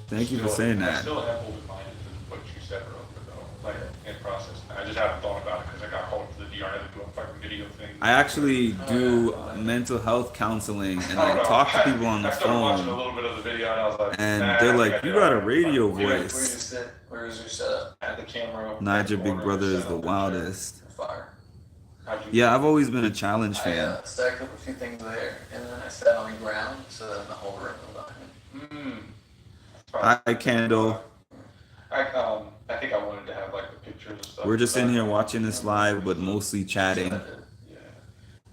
Thank you for saying I that. still am open-minded to what you said earlier, though, like in process. I just haven't thought about it because I got called to the DR to do a fucking video thing. I actually do mental health counseling, and I talk to people on the I started watching a phone, little bit of the video, and I was like, and nah, they're I like, think I "You do got a it." radio Where do you voice." sit? Where is your setup? At the camera. Niger Big corner, Brother is set the up and wildest. Fire. shit. How'd you- Yeah, I've always been a challenge I fan. stacked up a few things there, and then I sat on the ground so that the whole room was behind me. Hi, Candle. I think I wanted to have like the pictures and stuff. We're just in here watching this live, but mostly chatting. Yeah,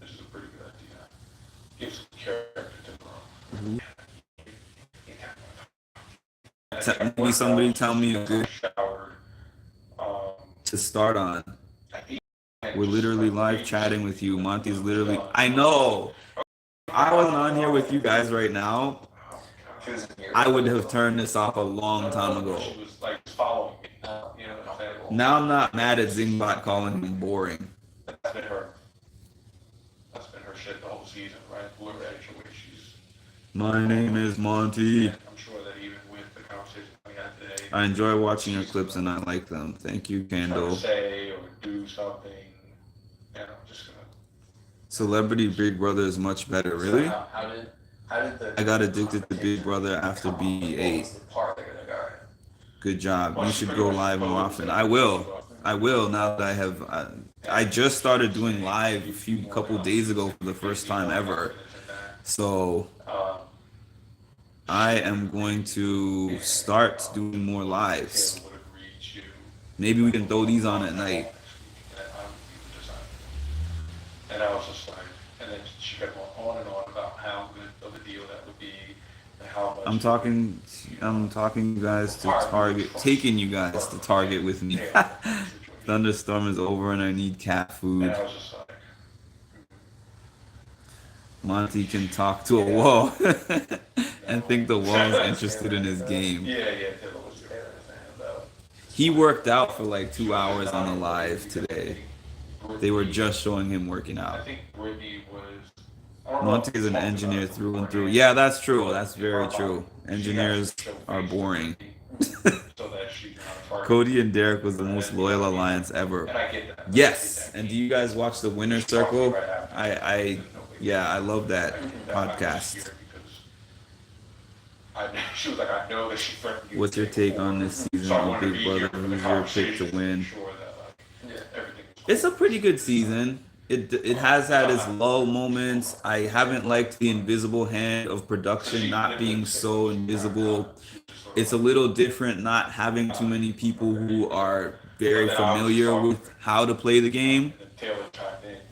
which is a pretty good idea. Gives some character to the room. Maybe somebody tell me a good Showered. to start on. I think- We're literally live chatting with you. Monty's literally. I know. If I wasn't on here with you guys right now, She was in here. I would have turned this off a long time ago. She was like following me. You know what I'm saying? Now I'm not mad at Zingbot calling him boring. That's been her. That's been her shit the whole season, right? Whoever HOH she's. My name is Monty. I'm sure that even with the conversation we had today. I enjoy watching your clips and I like them. Thank you, trying to Candle. say or do something. And I'm just gonna. Celebrity Big Brother is much better. Really? How did the? I got addicted to Big Brother after What was BE8. the part that like, all right. Good job. You should go live more often. I will. I will now that I have. I just started doing live a couple days ago for the first time ever. So I am going to start doing more lives. Maybe we can throw these on at night. And I was just like, and then she kept going on and on about how good of a deal that would be and how much. I'm talking you guys to Target, taking you guys to Target with me. Thunderstorm is over and I need cat food. And I was just like, Monty can talk to a wall and think the wall's interested in his game. yeah, Taylor was there. He worked out for like 2 hours on the live today. They were just showing him working I out. think Brittany was. I don't know Monty if is an we talked engineer about it through and before. through. Yeah, that's true. That's very true. Engineers are boring. So that she can target. Cody and Derek was the most loyal alliance ever. And I get that. Yes. And do you guys watch the Winner Circle? I love that podcast. She was like, I know that she threatened you. What's your take on this season of Big Brother? Who's your pick to win? It's a pretty good season. It has had its low moments. I haven't liked the invisible hand of production not being so invisible. It's a little different not having too many people who are very familiar with how to play the game.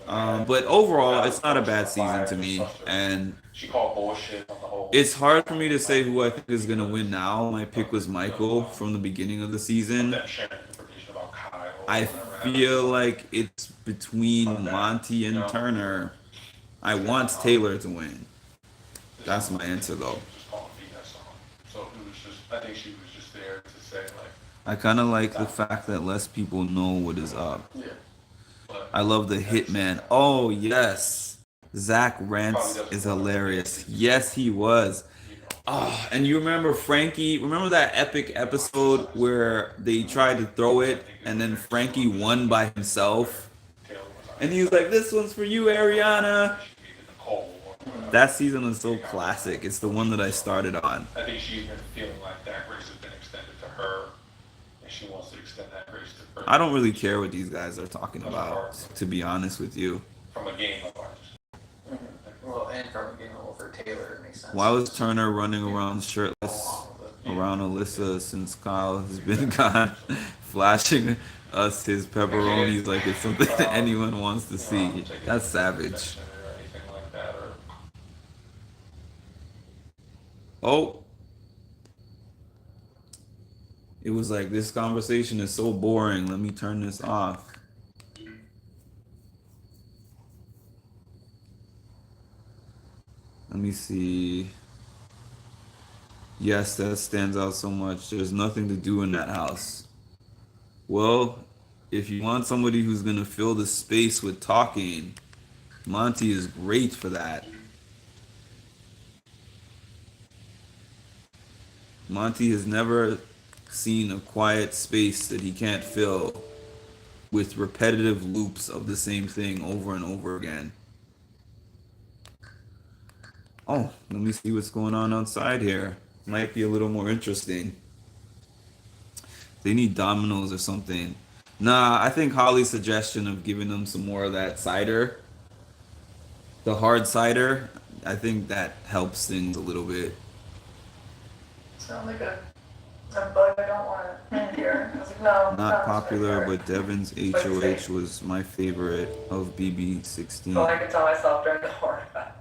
But overall, it's not a bad season to me. And She called bullshit on the whole. it's hard for me to say who I think is going to win now. My pick was Michael from the beginning of the season. That sharing information about Kyle. I feel like it's between Monty and Turner. I want Taylor to win. That's my answer, though. Just calling BS on. So it was just, I think she was just there to say like. I kind of like the fact that less people know what is up. Yeah. But I love the Hitman. Oh, yes. Zach Rance is hilarious. Yes, he was. Oh, and you remember Frankie? Remember that epic episode where they tried to throw it and then Frankie won by himself? And he was like, "This one's for you, Ariana." That season was so classic. It's the one that I started on. I think she's been feeling like that grace has been extended to her, and she wants to extend that grace to her. I don't really care what these guys are talking about, to be honest with you. From a game of ours. Well, and from a game over Taylor, it makes sense. Why was Turner running around shirtless around Alyssa since Kyle has been gone, flashing us his pepperonis like it's something that anyone wants to see? That's savage. Or anything like that, or Oh. It was like, this conversation is so boring. Let me turn this off. Let me see. Yes, that stands out so much. There's nothing to do in that house. Well, if you want somebody who's going to fill the space with talking, Monty is great for that. Monty has never seen a quiet space that he can't fill with repetitive loops of the same thing over and over again. Oh, let me see what's going on outside here. Might be a little more interesting. They need dominoes or something. Nah, I think Holly's suggestion of giving them some more of that cider, the hard cider, I think that helps things a little bit. Sound like a bug I don't want in here. I was like, no. Not popular, but Devin's HOH was my favorite of BB16. So I could tell myself during the horror fest.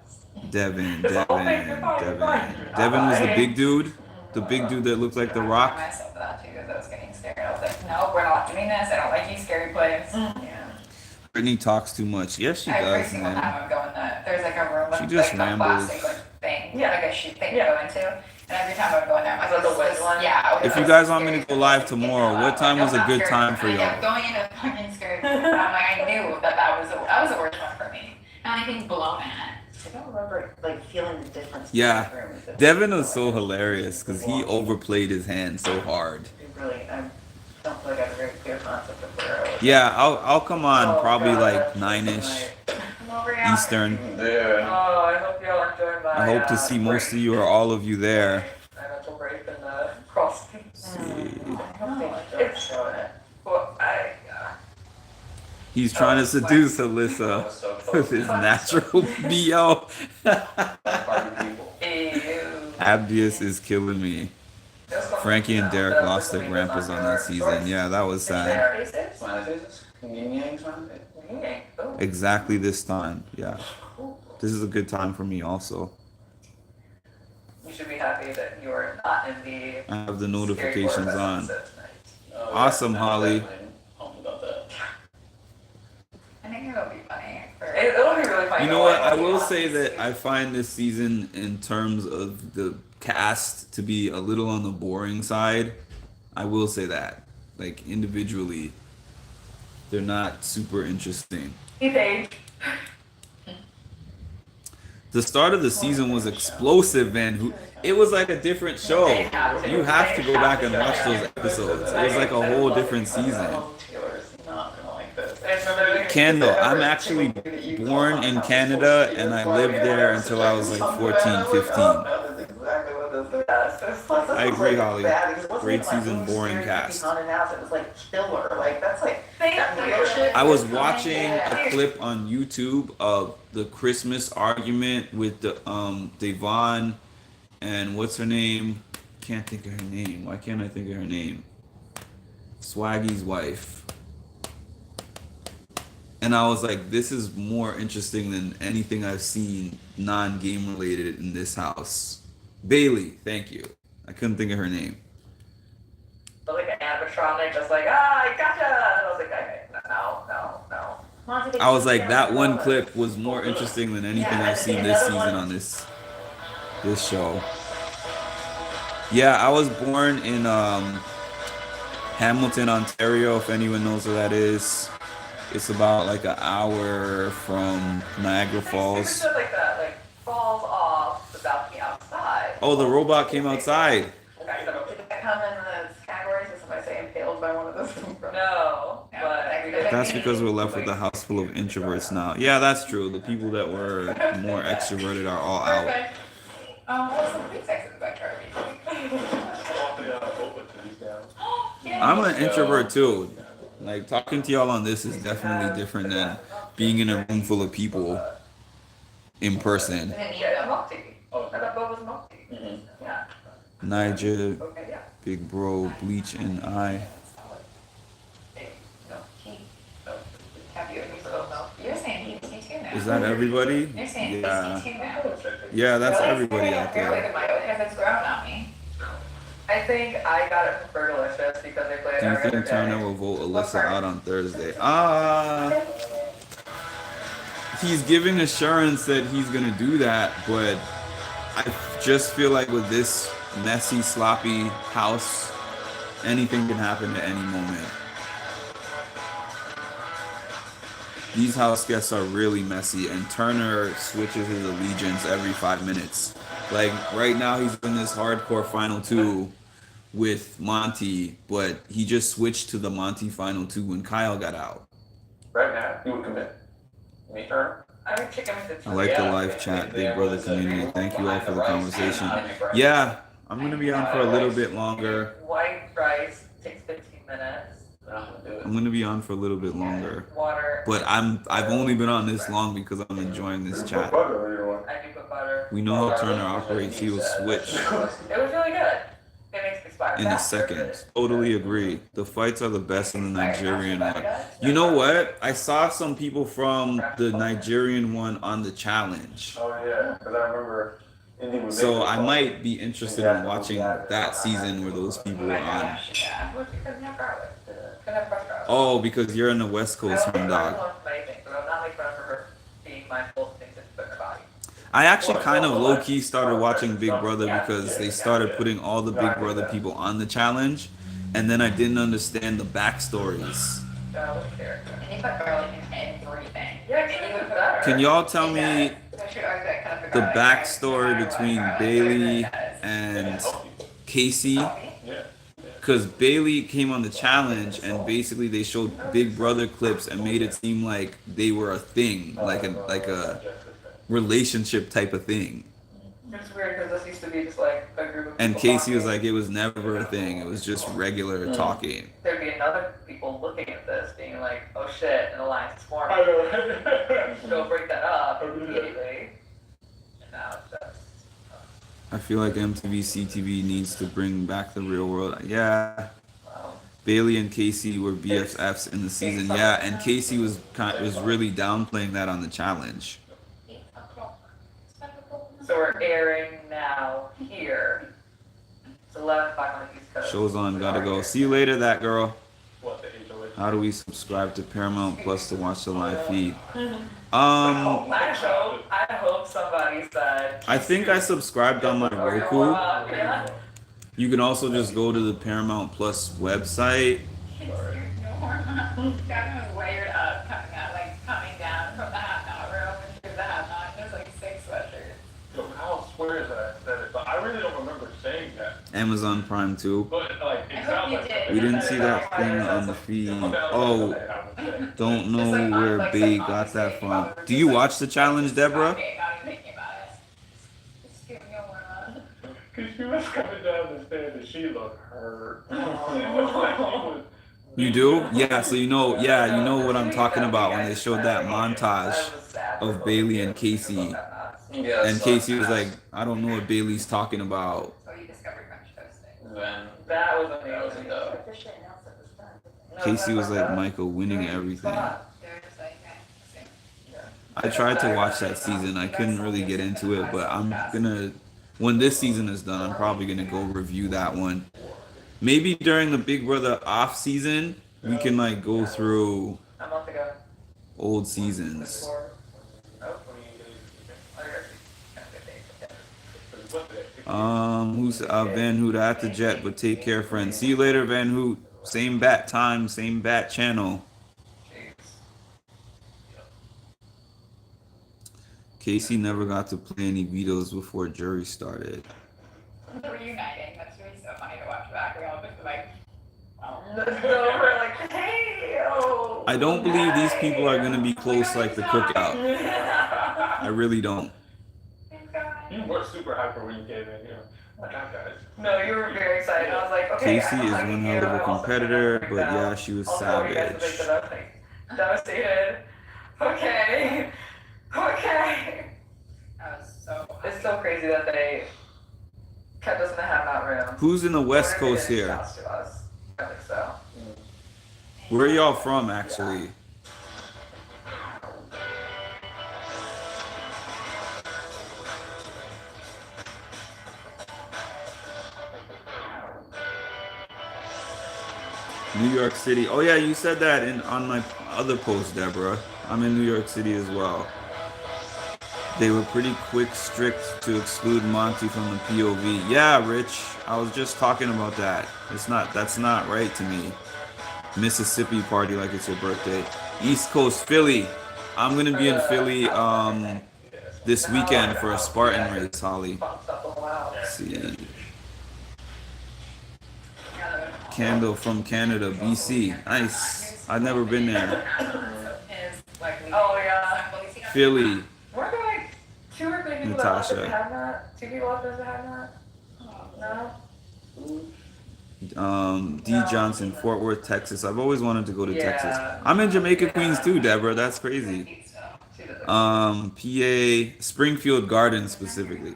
Devin It's all fine, you're fine, you're fine. Devin was the big dude? The big dude that looked like The I Rock? myself for that too, because I was getting scared. I was like, no, we're not doing this. I don't like these scary plays. Yeah. Brittany talks too much. Yes, she Every does, single man. time I'm going there, there's like a room with She just like rambles. a plastic like thing, Yeah. like a sheet thing Yeah. to go into. And every time I'm going there, I'm like, Is that the this wet one? Yeah. If you guys want me to go live tomorrow, what time was a good time for Yeah, y'all? going into fucking scary place. I'm like, I knew that was the worst one for me. And anything's blown at. I don't remember like feeling the difference. Yeah. In the room with this. Devin was so hilarious because he overplayed his hand so hard. I don't feel like I have a very clear concept of where I was. Yeah, I'll come on Oh, probably God, like that's 9ish Come over here. Eastern. There. Oh, I hope y'all enjoy my. I hope to see most of you or all of you there. My mental break and cross. See. It's showing it. Well, He's trying to seduce Alyssa with his natural BO. Abdius is killing me. Frankie and Derek lost their grandpas on that season. Yeah, that was sad. Smiley faces? Yin yang smiley face? Exactly this time. Yeah. This is a good time for me also. You should be happy that you are not in the. I have the notifications on. Oh, Awesome, Holly. definitely pumped about that. I think it'll be funny. It'll be really funny. You know what? I will say that I find this season, in terms of the cast, to be a little on the boring side. I will say that. Like, individually, they're not super interesting. Paige. The start of the season was explosive, man. It was like a different show. You have to go back and watch those episodes. It was like a whole different season. Taylor's not gonna like this. Candle. I'm actually born in Canada and I lived there until I was like 14, 15. I agree, Holly. Great season, boring cast. It was like killer. Like that's like that real shit. I was watching a clip on YouTube of the Christmas argument with the Devon and what's her name? Can't think of her name. Why can't I think of her name? Swaggy's wife. And I was like, this is more interesting than anything I've seen non-game related in this house. Bailey, thank you. I couldn't think of her name. Like an animatronic, just like, I gotcha! And I was like, okay, no. I was like, that one clip was more interesting than anything I've seen this season on this show. Yeah, I was born in Hamilton, Ontario, if anyone knows where that is. It's about like an hour from Niagara Stupid Falls. stuff like that, like falls off the balcony outside. Oh, the robot came outside. Okay, so did that come in the categories? Did somebody say impaled by one of those? No, but we did. That's because we're left with a house full of introverts now. Yeah, that's true. The people that were more extroverted are all out. Perfect. What's the big sex in the back Charlie? I'm an introvert too. Like talking to y'all on this is definitely different than being in a room full of people in person. And then Yeah, Nico. multi. I thought Bo was multi. Yeah. Niger, Okay, yeah. Big Bro, Bleach, and I. No, he. Have you You're saying he's me too now. Is that everybody? You're saying Yeah. he's me too now. Yeah, that's Really? everybody out Really? there. Because it's grown on me. I think I got it from Fergalicious because they play it Do you every other think Turner day. will vote Alyssa out on Thursday? He's giving assurance that he's gonna do that, but I just feel like with this messy, sloppy house, anything can happen at any moment. These house guests are really messy, and Turner switches his allegiance every 5 minutes. Like right now, he's in this hardcore final two with Monty, but he just switched to the Monty final two when Kyle got out. Right now, you would commit. Me, Turner? I would kick him into I like the live chat, Big Brother community. Thank you all for the conversation. Yeah, I'm gonna be on for a little bit longer. White rice takes 15 minutes. I'm gonna be on for a little bit longer, Water. but I've only been on this long because I'm enjoying this chat. I do put butter. We know how Turner operates. He will switch It was really good. It makes me expire in a faster. second. Totally agree. The fights are the best in the Nigerian one. You know what? I saw some people from the Nigerian one on the challenge. Oh, yeah, because I remember Indy was So I might be interested in watching that season where those people were on. Yeah. Well, you couldn't have garlic. Couldn't have fresh garlic. Oh, because you're in the West I Coast, don't think dog. garlic is anything, but I'm not making fun of her being mindful of things that put in her body. I actually kind of low key started watching Big Brother because they started putting all the Big Brother people on the challenge, and then I didn't understand the backstories. Garlic character. And they put garlic in everything. Yeah, and you would put butter. Can y'all tell me I should argue that kind of the garlic. backstory between Bailey and Casey? Yeah. Because Bailey came on the challenge and basically they showed Big Brother clips and made it seem like they were a thing, like a relationship type of thing. It's weird because this used to be just like a group of And people Casey was talking. like, it was never a thing. It was just regular talking. There'd be another people looking at this being like, oh shit, an alliance is forming. Go break that up immediately. And now it's just. I feel like MTV CTV needs to bring back the real world. Yeah. Bailey and Casey were BFFs in the season. Yeah, and Casey was really downplaying that on the challenge. So we're airing now here. It's 11:05 on the East Coast. Show's on, gotta go. See you later, that girl. What, the HOH? How do we subscribe to Paramount Plus to watch the live feed? I hope somebody said. I think I subscribed on my Roku. Yeah. You can also just go to the Paramount Plus website. That was layered up, coming down from the half knot room and through the half knot. There's like 6 sweatshirts. Yo, Kyle swears that but I really don't remember saying that. Amazon Prime too. But, like, I it hope sounds you like. did. We didn't see that thing on the feed. Oh, don't know where Bay got that from. Do you watch the challenge, Deborah? Not even thinking about it. Just give me a warm up. Because she was coming down the stairs and she looked hurt. It was like she was. You do? Yeah, so you know what I'm talking about when they showed that montage of Bailey and Casey. Yeah, And so- Casey was like, I don't know what Bailey's talking about. So you discovered French toasting. Then That was that was amazing. dope. Casey was like Michael winning everything. They're just like, okay. I tried to watch that season. I couldn't really get into it, but I'm gonna, when this season is done, I'm probably gonna go review that one. Maybe during the Big Brother off season, we can like go through A month ago. old seasons. Before. Oh, Who's Van Hoot at the jet, but take care, friend. See you later, Van Hoot. Same bat time, same bat channel. jeez. Casey never got to play any vetoes before jury started. Reuniting. That's really so funny to watch back. We all just like, We're like, hey, oh. I don't believe these people are gonna be close like the cookout. I really don't. thank God. You were super hyper when you came in here. Like, guys. No, you were very excited. I was like, okay. Casey I'm is hugging one you, hell of a I'm also competitor, hugging but you. yeah, she was Also, you guys savage. think that I'm like devastated. Okay. Okay. That was so. It's so crazy that they kept us in the have-not room. Who's in the West What if Coast they didn't here? shout to us? I think so. Where are y'all from, actually? New York City. Oh yeah, you said that on my other post, Deborah. I'm in New York City as well. They were pretty strict to exclude Monty from the POV. Yeah, Rich, I was just talking about that. That's not right to me. Mississippi party like it's your birthday. East Coast Philly. I'm gonna be in Philly this weekend for a Spartan race, Holly. Let's see. Candle from Canada, BC. Nice. I've never been there. Oh yeah. Philly. Weren't there like 2 or 3 people Natasha. that had not? 2 people left us that had not? No? D. Johnson, Fort Worth, Texas. I've always wanted to go to Yeah. Texas. I'm in Jamaica, Queens too, Deborah. That's crazy. PA, Springfield Gardens specifically.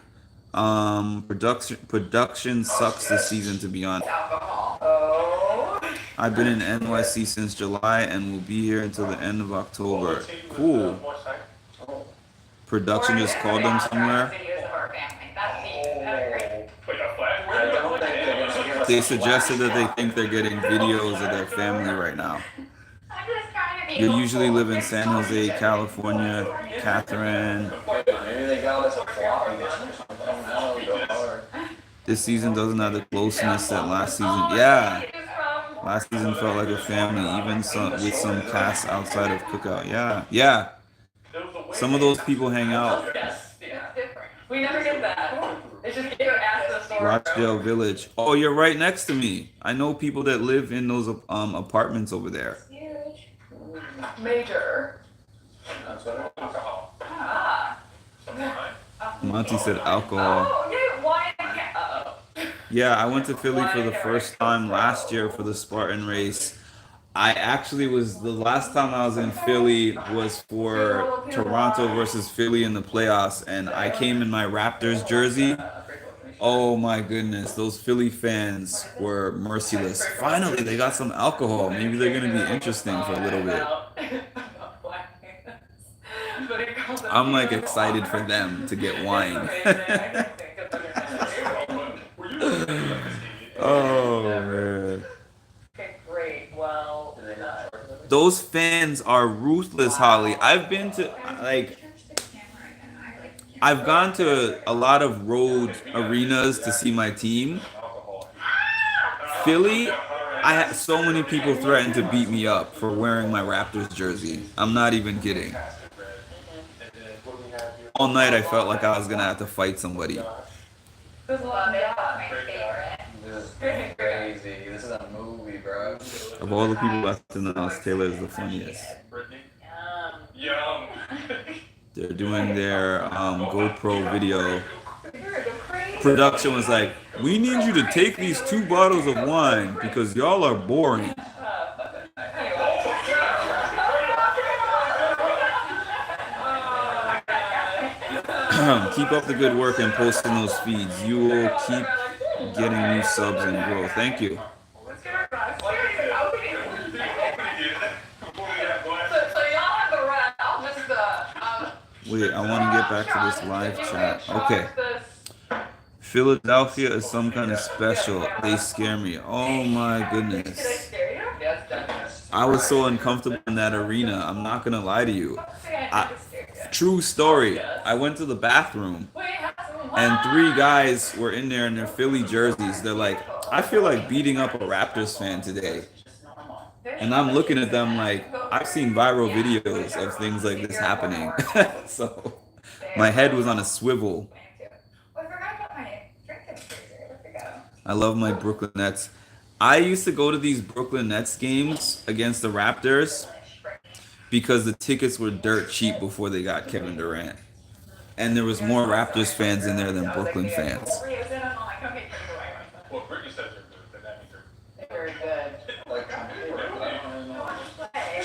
Production sucks this season, to be honest. Oh. I've been in NYC since July and will be here until the end of October. Cool. Production just called them somewhere. Videos of our family. That's neat. That's great. Wait, a flag? I don't think they're gonna give us They a suggested flag. that they think they're getting videos of their family right now. I'm just trying to be. You usually live in San Jose, California, Catherine. Maybe they got us a floppy disk or something. That'll go hard. This season doesn't have the closeness that last season. Yeah, last season felt like a family, even with some casts outside of Cookout. Yeah. Some of those people hang out. Yes. Yeah. We never get that. It's just you ask the story. Rochdale Village. Oh, you're right next to me. I know people that live in those apartments over there. Major. That's what it is. Ah. Monty said alcohol. Oh, yeah, why? Uh-oh. Yeah, I went to Philly for the first time last year for the Spartan race. I actually the last time I was in Philly was for Toronto versus Philly in the playoffs, and I came in my Raptors jersey. Oh my goodness, those Philly fans were merciless. Finally, they got some alcohol. Maybe they're gonna be interesting for a little bit. I'm like excited for them to get wine. Oh man. Okay, great. Well, Do they not charge them? Those fans are ruthless, Holly. I've been to I've gone to a lot of road arenas to see my team. Philly, I had so many people threaten to beat me up for wearing my Raptors jersey. I'm not even kidding. All night I felt like I was gonna have to fight somebody. there's a lot of My favorite. This is crazy. This is a movie, bro. Of all the people left in the house, Taylor is the funniest. Yum. They're doing their GoPro video. Production was like, we need you to take these 2 bottles of wine because y'all are boring. Keep up the good work and posting those feeds. You will keep getting new subs and grow. Thank you. So y'all have the rest. I'll just Wait, I want to get back to this live chat. Okay. Philadelphia is some kind of special. They scare me. Oh my Did they goodness. scare you? Yes, definitely. I was so uncomfortable in that arena. I'm not gonna lie to you. I, True story. I went to the bathroom and 3 guys were in there in their Philly jerseys. They're like, I feel like beating up a Raptors fan today. And I'm looking at them like, I've seen viral videos of things like this happening. So My head was on a swivel. Oh, I forgot about my drink in the freezer. Where'd it go? I love my Brooklyn Nets. I used to go to these Brooklyn Nets games against the Raptors because the tickets were dirt cheap before they got Kevin Durant. And there was more Raptors fans in there than Brooklyn fans. Well, Brittany says they're good, then that means they're Very good. Like,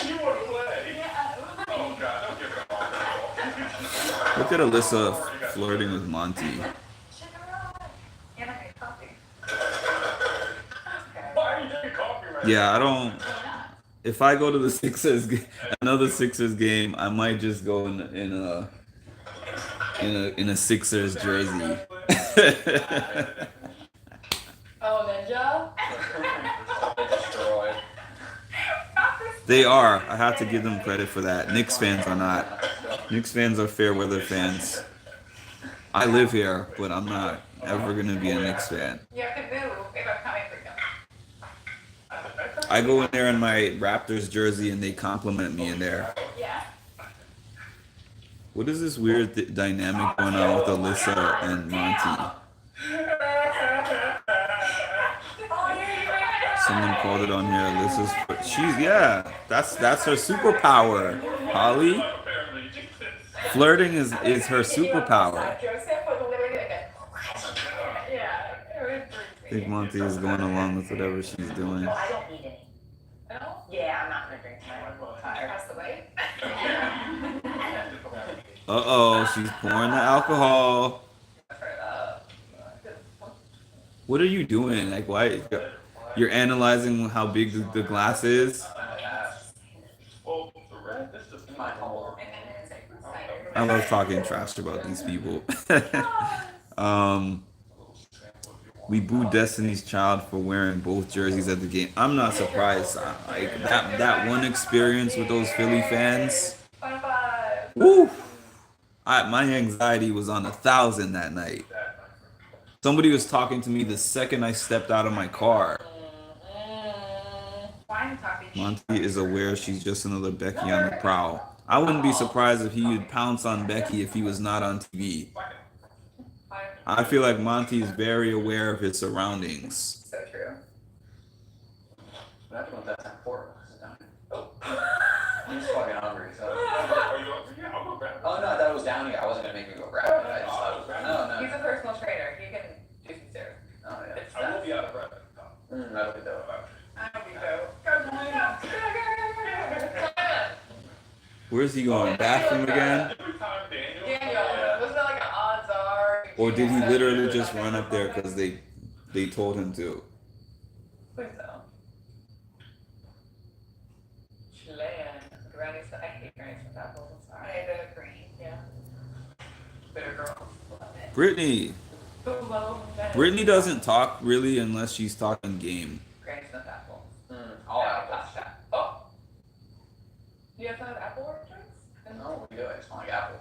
You want to play? Oh, God, don't give it all. Look at Alyssa flirting with Monty. And I made coffee. Why are you drinking coffee right Yeah, I don't. If I go to the Sixers, another Sixers game, I might just go in a Sixers jersey. Oh, Ninja? destroyed. They are. I have to give them credit for that. Knicks fans are not. Knicks fans are fair weather fans. I live here, but I'm not ever gonna be a Knicks fan. You have to move if I'm coming for you. I go in there in my Raptors jersey and they compliment me in there. Yeah. What is this weird dynamic going on with Alyssa and Monty? Someone called it on here. Alyssa's. That's her superpower. Holly, flirting is her superpower. Joseph was literally like a. Yeah. I think Monty is going along with whatever she's doing. I don't need any. No? Yeah, I'm not gonna drink tonight. I'm tired. Across the way. Uh-oh, she's pouring the alcohol. What are you doing? Like, why? You're analyzing how big the glass is? Well, the red, this is my home. And then there's like cider. I love talking trash about these people. We booed Destiny's Child for wearing both jerseys at the game. I'm not surprised. Like that one experience with those Philly fans. Woo! My anxiety was on 1,000 that night. Somebody was talking to me the second I stepped out of my car. Wine coffee. Monty is aware she's just another Becky on the prowl. I wouldn't be surprised if he would pounce on Becky if he was not on TV. I feel like Monty is very aware of his surroundings. So true. That's what that's important. I'm just fucking hungry, so. Are you hungry? Yeah, I'll go grab it. Oh no, that was down here. I wasn't gonna make you go grab it. I just thought, no, He's no. a personal trainer. He can do some stairs. Oh yeah. It's I will be out of breath. That'll be dope. I'll be so. Where's he going? Bathroom again? Every time Daniel. Daniel, wasn't that like an odds are? Or did he literally just run up there because they told him to? Please no. Chilean. Granny said, I hate Granny Smith apples. I'm sorry. I hate the green. Yeah. Bitter girl. Love it. Brittany. Brittany doesn't talk really unless she's talking game. Granny Smith apples. All No, apples. pasta. Oh. You guys have apple oranges? No, we do. I just don't like apples.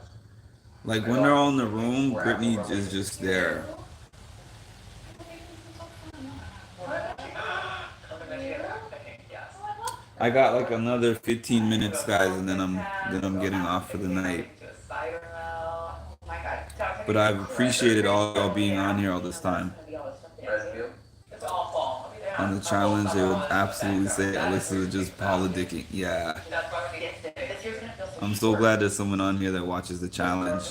Like when they're all in the room, Brittany is just there. Yes. I got like another 15 minutes, guys, and then I'm getting off for the night. But I've appreciated all y'all being on here all this time. Red field. It's awful. On the challenge, they would absolutely say Alyssa is just politicking. Yeah. That's why we get this year's gonna feel so I'm so glad there's someone on here that watches the challenge.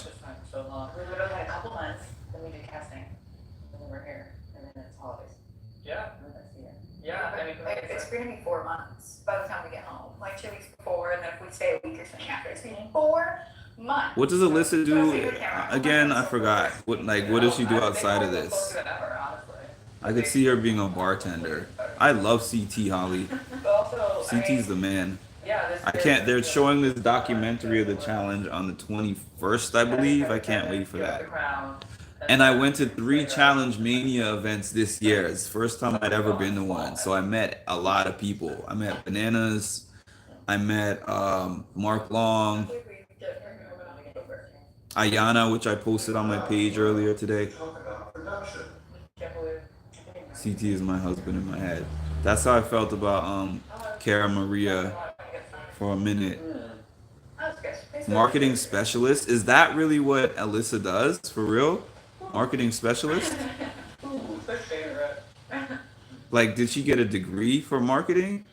so long. We literally had a couple months, then we did casting, and then we're here, and then it's holidays. Yeah, And then that's the end. yeah. I mean, it's gonna be 4 months by the time we get home. Like 2 weeks before, and then if we stay a week or something after, it's gonna be 4 months. What does Alyssa do? Again, I forgot. What does she do outside of this? I could see her being a bartender. I love CT, Holly. CT's the man. I can't. They're showing this documentary of the challenge on the 21st, I believe. I can't wait for that. And I went to 3 Challenge Mania events this year. It's the first time I'd ever been to one. So I met a lot of people. I met Bananas. I met Mark Long. Ayana, which I posted on my page earlier today. CT is my husband in my head. That's how I felt about Cara Maria for a minute. That's good. Marketing specialist. Is that really what Alyssa does for real? Marketing specialist? Who's my favorite? Like, did she get a degree for marketing?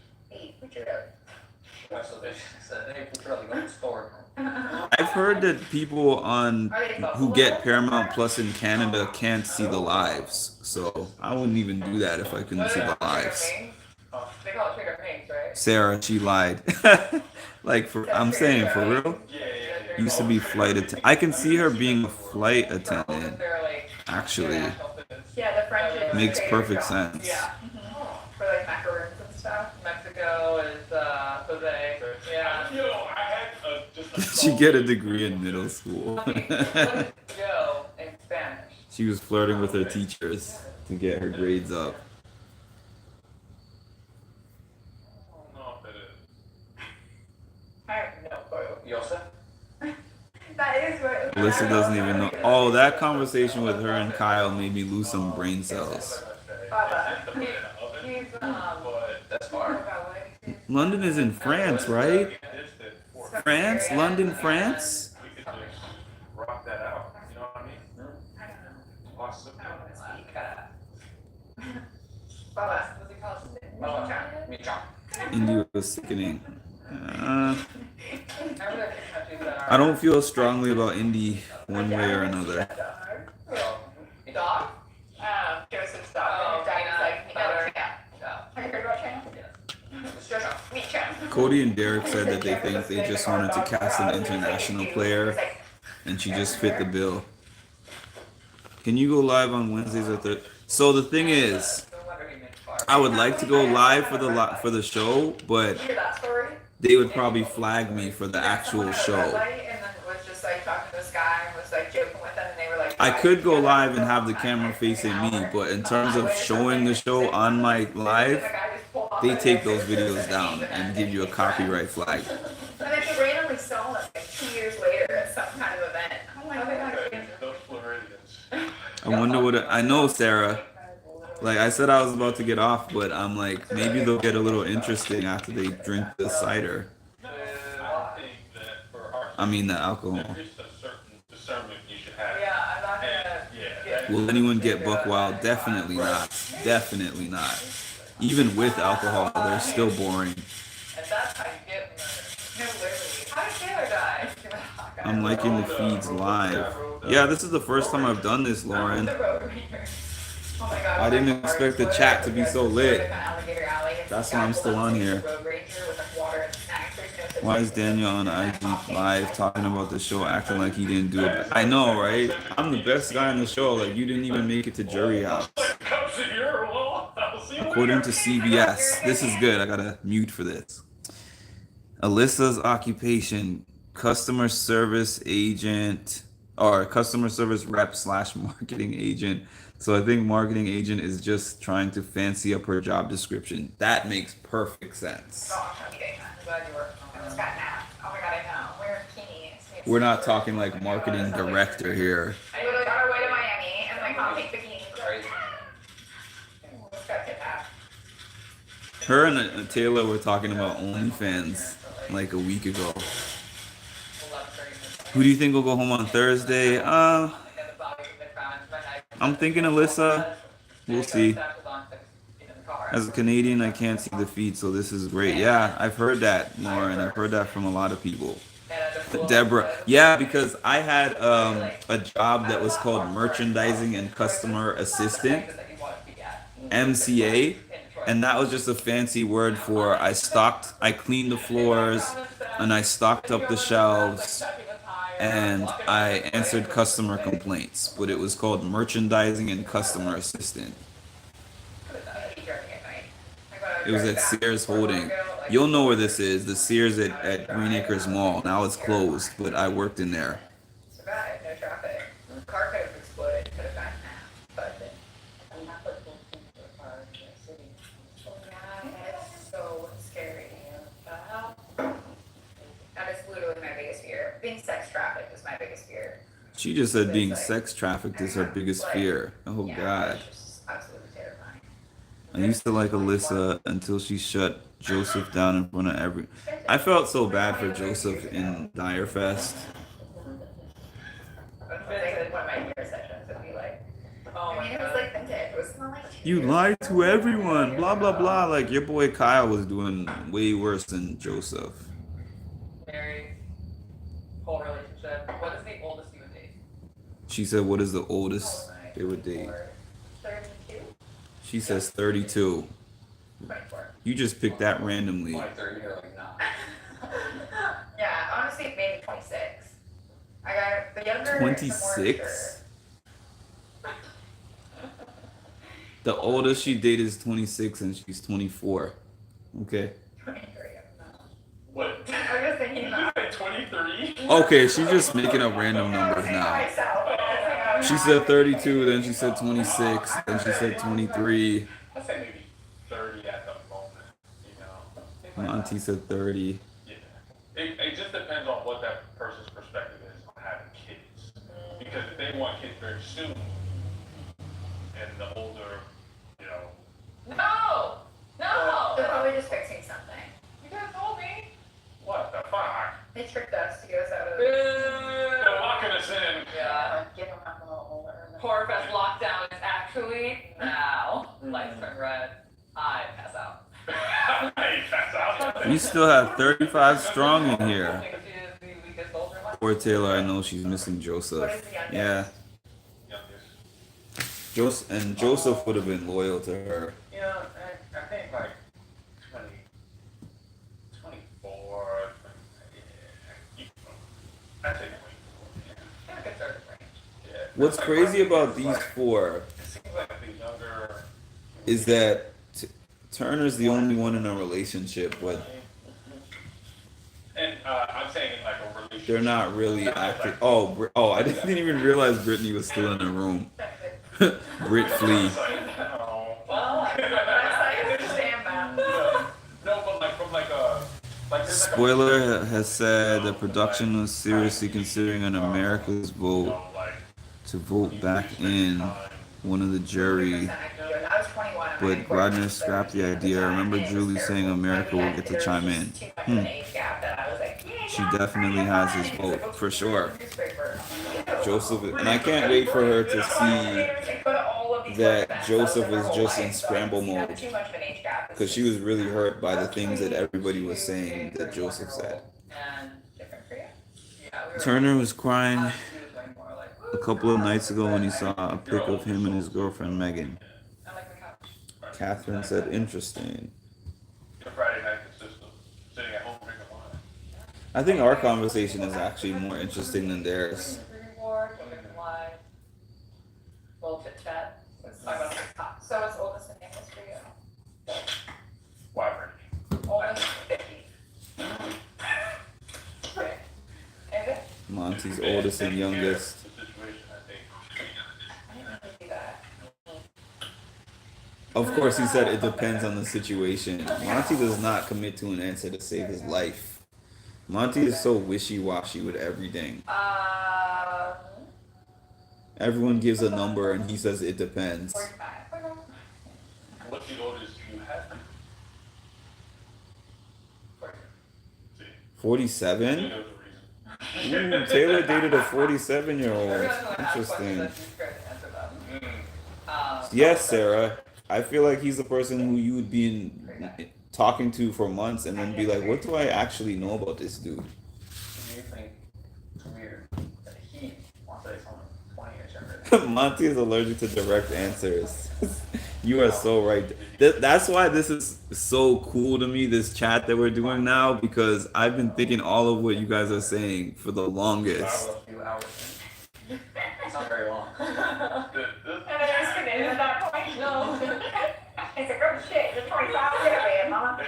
That's what they said. Hey, we're probably going to the store. I've heard that people on who get Paramount Plus in Canada can't see the lives, so I wouldn't even do that if I couldn't see the lives. They call it Trader Pains, right? Sarah, she lied. Like, I'm saying for real. Used to be flight attendant. I can see her being a flight attendant. Actually, Yeah, the French is makes Trader perfect Joe's. sense. Yeah. For like macaroons and stuff. Mexico is Jose. Yeah. You know, I had just a She get a degree in middle school. What is Joe in Spanish? She was flirting with her teachers to get her grades up. I don't know if it is. I have no clue. Yosa? That is what. Alyssa doesn't even know. Oh, that conversation with her and Kyle made me lose some brain cells. He's But That's far. London is in France, right? France? London, France? we could just rock that out. You know what I mean? I don't know. Watch some. Baba. Micha. India was sickening. Remember the countries that are. I don't feel strongly about Indy one way or another. Dog? Joseph's dog. Oh, His dad is like, China. another China. Yeah. Have you heard about China? Meet China. Cody and Derek said that they think they just wanted to cast an international player, and she just fit the bill. Can you go live on Wednesdays or Thursdays? So the thing is, No wonder he makes far. I would like to go live for the show, but Hear that story? they would probably flag me for the actual show. And then was just like talking to this guy and was like joking with them, and they were like. I could go live and have the camera facing me, but in terms of showing the show on my live, they take those videos down and give you a copyright flag. And then he randomly saw us like 2 years later at some kind of event. I'm like, oh my god. Those Floridians. I wonder what I know, Sarah. Like I said, I was about to get off, but I'm like, maybe they'll get a little interesting after they drink the cider. I think that for our I mean, the alcohol. there's just a certain discernment you should have. Yeah, I'm not And gonna. yeah, that, Will anyone get buck wild? Definitely not. Definitely not. Even with alcohol, they're still boring. And that's how you get murdered. No, literally. How did Taylor die? I'm liking the feeds live. Yeah, this is the first time I've done this, Lauren. The Road Ranger. Oh my god. I didn't expect the chat to be so lit. Alligator Alley. That's why I'm still on here. Road Ranger with like water and snacks. There's no such Why thing. is Daniel on IG live talking about the show, acting like he didn't do it? I know, right? I'm the best guy on the show. Like you didn't even make it to Jury House. comes to your wall. I'll see you According to later. CBS, this is good. I gotta mute for this. Alyssa's occupation: customer service agent or customer service rep / marketing agent. So I think marketing agent is just trying to fancy up her job description. That makes perfect sense. Oh, I'm eating. I'm glad you worked I on almost that. got napped. Oh my god, I know. We're in bikinis. We're not talking like marketing director here. I literally got our way to Miami and like I'll take bikinis. Crazy. Let's go get that. Her and Taylor were talking about OnlyFans like a week ago. Who do you think will go home on Thursday? I'm thinking Alyssa. We'll see. As a Canadian, I can't see the feed, so this is great. Yeah, I've heard that, Lauren. I've heard that from a lot of people. Deborah, yeah, because I had a job that was called merchandising and customer assistant, MCA, and that was just a fancy word for I cleaned the floors, and I stocked up the shelves, and I answered customer complaints, but it was called merchandising and customer assistant. It was at Sears Holding. You'll know where this is, the Sears at Green Acres Mall. Now it's closed, but I worked in there. So bad, no traffic. Car could have exploded, could have gotten that, but yeah, it's so scary. That is literally my biggest fear. Being sex trafficked is my biggest fear. She just said being sex trafficked is her biggest fear. Oh Yeah, God. it's just absolutely terrifying. I used to like Alyssa until she shut Joseph down in front of every. I felt so bad for Joseph in Dire Fest. That's like one of my favorite sessions would be like, Oh I my mean, it was god. like vintage. It was not like You lied to everyone, blah blah blah. Like your boy Kyle was doing way worse than Joseph. Married, whole relationship. What is the oldest you would date? She said, "What is the oldest they would date?" 32, She says 32. 24. You just picked that randomly. Like 30 or like not. Yeah, honestly, maybe 26. I got the younger. the more 26? The oldest she dated is 26 and she's 24. Okay. mature. 23. I don't know. What? I was just thinking about. 23? Okay, she's just making up random numbers now. She said 32, then she said 26, then she said 23. I'd say maybe 30 at the moment, you know? Monty said 30. Yeah. It just depends on what that person's perspective is on having kids. Because if they want kids very soon, and the older, you know, No! No! They're probably just fixing something. You guys told me. what the fuck? They tricked us to get us out of. They're locking us in. Yeah. Get them up a little older. Horror Fest lockdown is actually now. Lights turn red. I pass out. Hey, that's out. We still have 35 strong in here. I think she is the weakest soldier in my Poor Taylor, I know she's missing Joseph. Yeah, Joseph would have been loyal to her. You know, I think like 20, 24, yeah, I'd say 24, yeah. Yeah, good starting range. Yeah. What's crazy about these four It seems like the younger, is that Turner's the only one in a relationship, but and I'm saying in like a relationship. they're not really active. Oh, I didn't even realize Brittany was still in the room. Brit Flee. It's like, no. Well, I understand that. No, but like from like a like there's like a- Spoiler has said the production was seriously considering an America's you vote know, like to vote back in one of the jury, I was 21. but Gardner scrapped the idea. I remember Julie saying America will get to chime in. She definitely has his vote, for sure. Joseph, and I can't wait for her to see that Joseph was just in scramble mode, because she was really hurt by the things that everybody was saying that Joseph said. and Different for you. yeah, we were. Turner was crying He was way more like, a couple of nights ago when he saw a pic of him and his girlfriend Megan. I like the couch. Catherine said, interesting. the Friday night consistent, sitting at home drinking wine. I think our conversation is actually more interesting than theirs. Reward, women live. Little chit chat. Let's talk about TikTok. So what's oldest and youngest for you? Why, Brittany? Oldest 50. Okay. And it? Monty's oldest and youngest. The situation, I think. I didn't really do that. Of course, he said it depends on the situation. Monty does not commit to an answer to save his life. Monty is so wishy-washy with everything. Everyone gives a number and he says it depends. 45. What's the oldest you have? See, 47? there's a reason. Ooh, Taylor dated a 47-year-old. Everyone's gonna ask Interesting. questions, he's scared to answer them. Yes, Sarah. I feel like he's the person who you would be talking to for months and then be like, what do I actually know about this dude? Do you think it's weird that he wants to say someone 20 years younger? Monty is allergic to direct answers. You are so right. That's why this is so cool to me, this chat that we're doing now, because I've been thinking all of what you guys are saying for the longest. A few hours in. It's not very long. And I just committed at that point. No. It's like, oh shit, you're 25, get away, mama.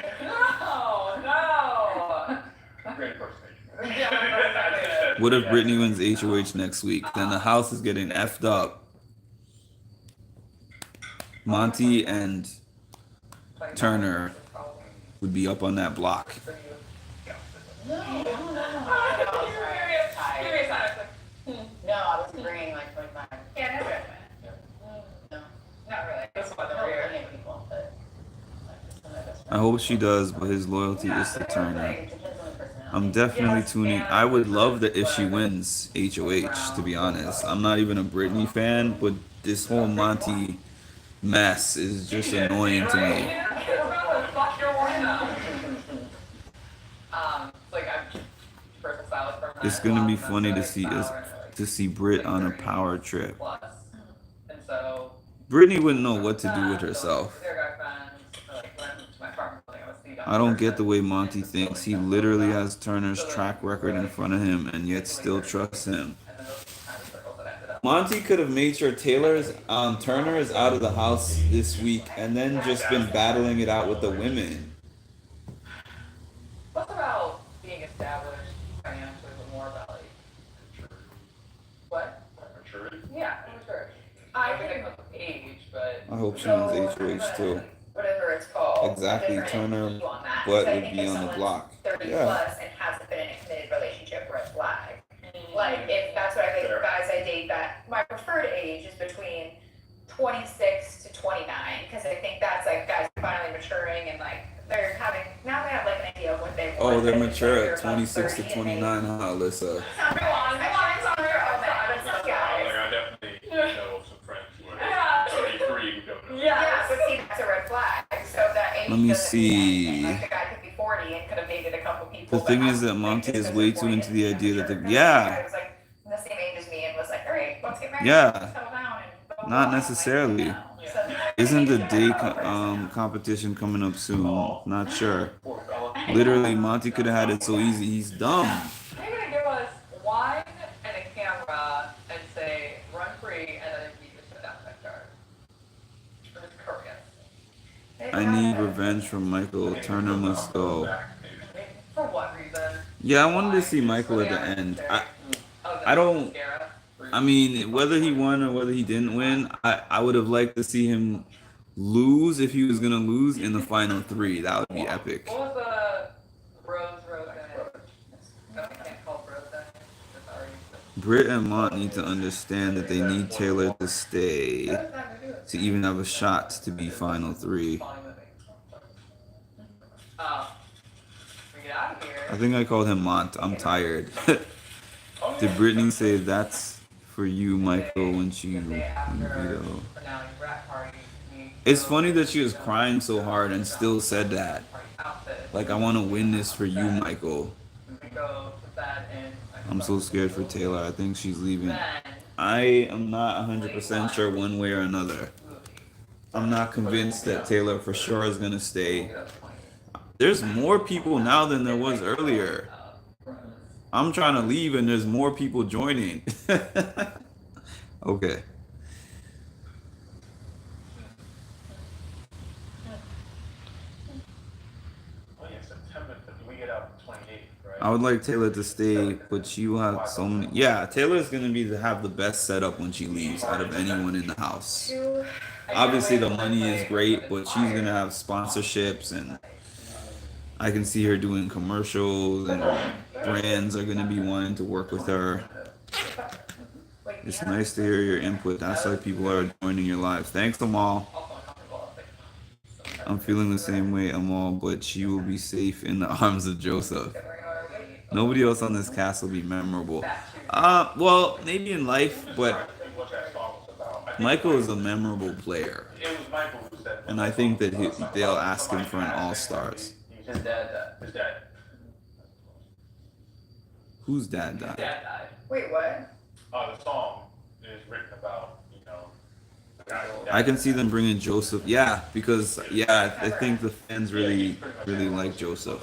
No. Great person. Yeah, What if Brittany wins HOH next week? Then the house is getting effed up. Monty and Turner would be up on that block. No, I was agreeing like 25. Yeah, never. No, not really. That's why I they're don't weird. really hate people, but I hope she does, but his loyalty is to Turner. I'm definitely tuning. I would love that if she wins HOH, to be honest. I'm not even a Britney fan, but this whole Monty mess is just annoying to me. Fuck your winner. Like I'm personal stylist for It's gonna be funny to see Brit on a power trip. Plus. And so Britney wouldn't know what to do with herself. their guy friends, like went to my apartment building, I was the I don't get the way Monty thinks. He literally has Turner's track record in front of him and yet still trusts him. and then those kind of circles that ended up. Monty could have made sure Turner is out of the house this week and then just been battling it out with the women. What's about being established financially, but more about like what? Maturity. Yeah, maturity. I I think it think comes with age, but I hope she wins HOH too. whatever it's called. Exactly, a different Turner view on that. butt So I would think be if on the someone's block. 30 Yeah. plus and hasn't been in a committed relationship, red flag. Like, if that's what I think of guys I date, that my preferred age is between 26 to 29, because I think that's like guys finally maturing and like they're having, now they have like an idea of what they want. Oh, they're and mature they're at above 26 to 30 and they- 29, huh, Alyssa? Some people on, they want it on their own, but some guys. Like I definitely know some friends who are Yeah. 33 who don't know. Yeah, but see, that's a red flag. So that age Let me doesn't mean anything. see. Like the guy could be 40 and could have dated a couple people. The thing but is that I think Monty it's is just way the too point into is the being idea that mature. the yeah. I was like the same age as me and was like, all right, let's get married. Yeah. Let's settle down and blah, blah, Not blah. necessarily. Like, so- Isn't the day competition coming up soon? Not sure. Poor fella. Literally, Monty could have had it so easy. He's dumb. they're gonna give us wine and a camera and say run free, and then we just sit down in the backyard. I'm just curious. I need revenge from Michael. Turner must go. For what reason? Yeah, I wanted to see Michael at the end. I don't. I mean, whether he won or whether he didn't win, I would have liked to see him lose if he was gonna lose in the final three. That would be epic. What was the Rose Day? No, I can't call Rose Day. It's already- Britt and Mont need to understand that they need Taylor to stay to even have a shot to be final three. We get out of here. I think I called him Mont. I'm tired. Did Brittany say that's for you, Michael, when she veto? It's funny that she was crying so hard and still said that. Like, I want to win this for you, Michael. I'm so scared for Taylor. I think she's leaving. I am not 100% sure one way or another. I'm not convinced that Taylor for sure is going to stay. There's more people now than there was earlier. I'm trying to leave and there's more people joining. Okay. Oh yeah, September. We get out 28th, right? I would like Taylor to stay, but you have so many. Yeah, Taylor's gonna be to have the best setup when she leaves out of anyone in the house. Obviously, the money is great, but she's gonna have sponsorships, and I can see her doing commercials, and brands are gonna be wanting to work with her. It's nice to hear your input. That's why people are joining your lives. Thanks, Amal. I'm feeling the same way, Amal, but she will be safe in the arms of Joseph. Nobody else on this cast will be memorable. Well, maybe in life, but What that song was about. Michael is a memorable player, It was Michael who said. and I think that they'll ask him for an All-Stars. His dad died. His dad. Whose dad died? Dad died. Wait, what? The song is written about, the guy who died. I can see them bringing Joseph. Yeah, because I think the fans really like Joseph.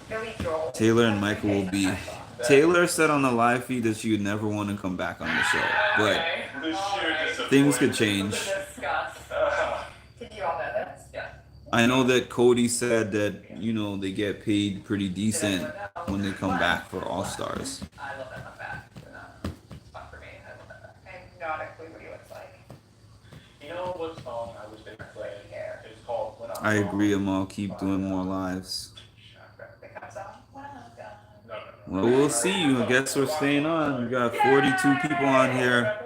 Billy Joel. Taylor and Michael will be. Taylor said on the live feed that she would never want to come back on the show, but Okay. The sheer disappointment. things could change. Discuss. Did you all know this? Yeah. I know that Cody said that they get paid pretty decent when they come back for All Stars. I love that. Not bad. It's fun for me. I love that. I have not a clue what he looks like. You know what song I wish they would play? It's called When I'm I Gone. agree, Amal. Keep doing more lives. The cup song. Wow, God. No. Well, we'll see. I guess we're staying on. We got 42 people on here.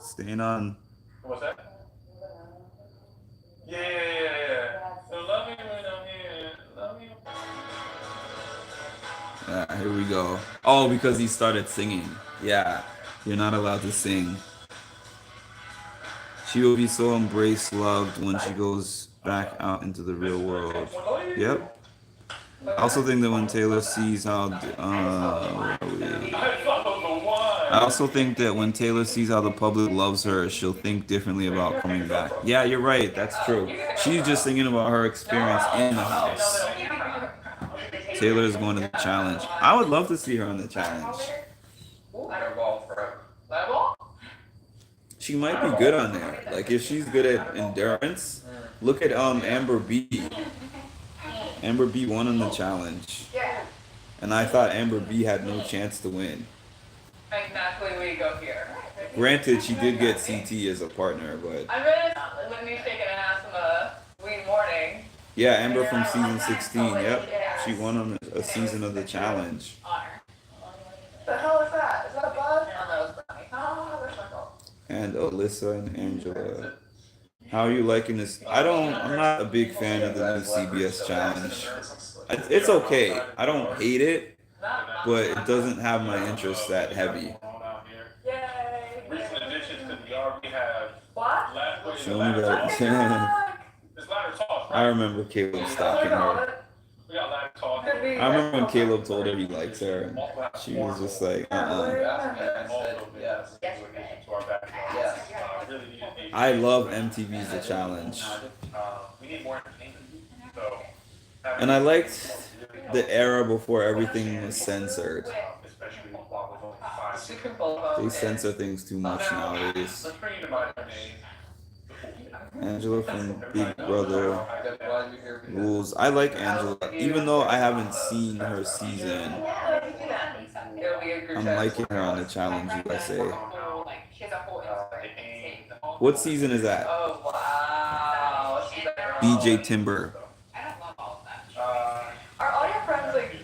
Staying on. What's that? Yeah. So love me when Yeah, here we go. Oh, because he started singing. Yeah, you're not allowed to sing. She will be so embraced, loved when she goes back out into the real world. Yep. I also think that when Taylor sees how, where are we? I also think that when Taylor sees how the public loves her, she'll think differently about coming back. Yeah, you're right. That's true. She's just thinking about her experience in the house. Taylor is going to the challenge. I would love to see her on the challenge. She might be good on there. Like if she's good at endurance, look at Amber B. Amber B won on the challenge. Yeah. And I thought Amber B had no chance to win. Exactly, we go here. Granted, she did get CT as a partner, but I'm gonna let me take an asthma weed morning. yeah, Amber from season 16. Yep, she won on a season of the challenge. Honor. The hell is that? Is that a bug? Oh, no, it's brownie. Oh, there's my fault. And Alyssa and Angela. How are you liking this? I'm not a big fan of the new CBS challenge. It's okay. I don't hate it, but it doesn't have my interest that heavy. Yay! Recent additions to the already have What? Show me that. It's ladder talk, I right? remember Caleb stalking her. We got ladder talk. I remember when Caleb told her he likes her, and she was just like, Yes. I love MTV's The Challenge. We need more entertainment. So, And I liked the era before everything was censored. especially while we're only 5 Super Bowl. They censor things too much nowadays. Let's bring you to my name. Angela from Big Brother I'm glad you're here. rules. I like Angela, even though I haven't seen her season. It'll be a group I'm chat. liking her on the Challenge USA. Like, she has a whole Instagram. What season is that? Oh wow. She's like, BJ Timber. I don't love all of that. are all your friends like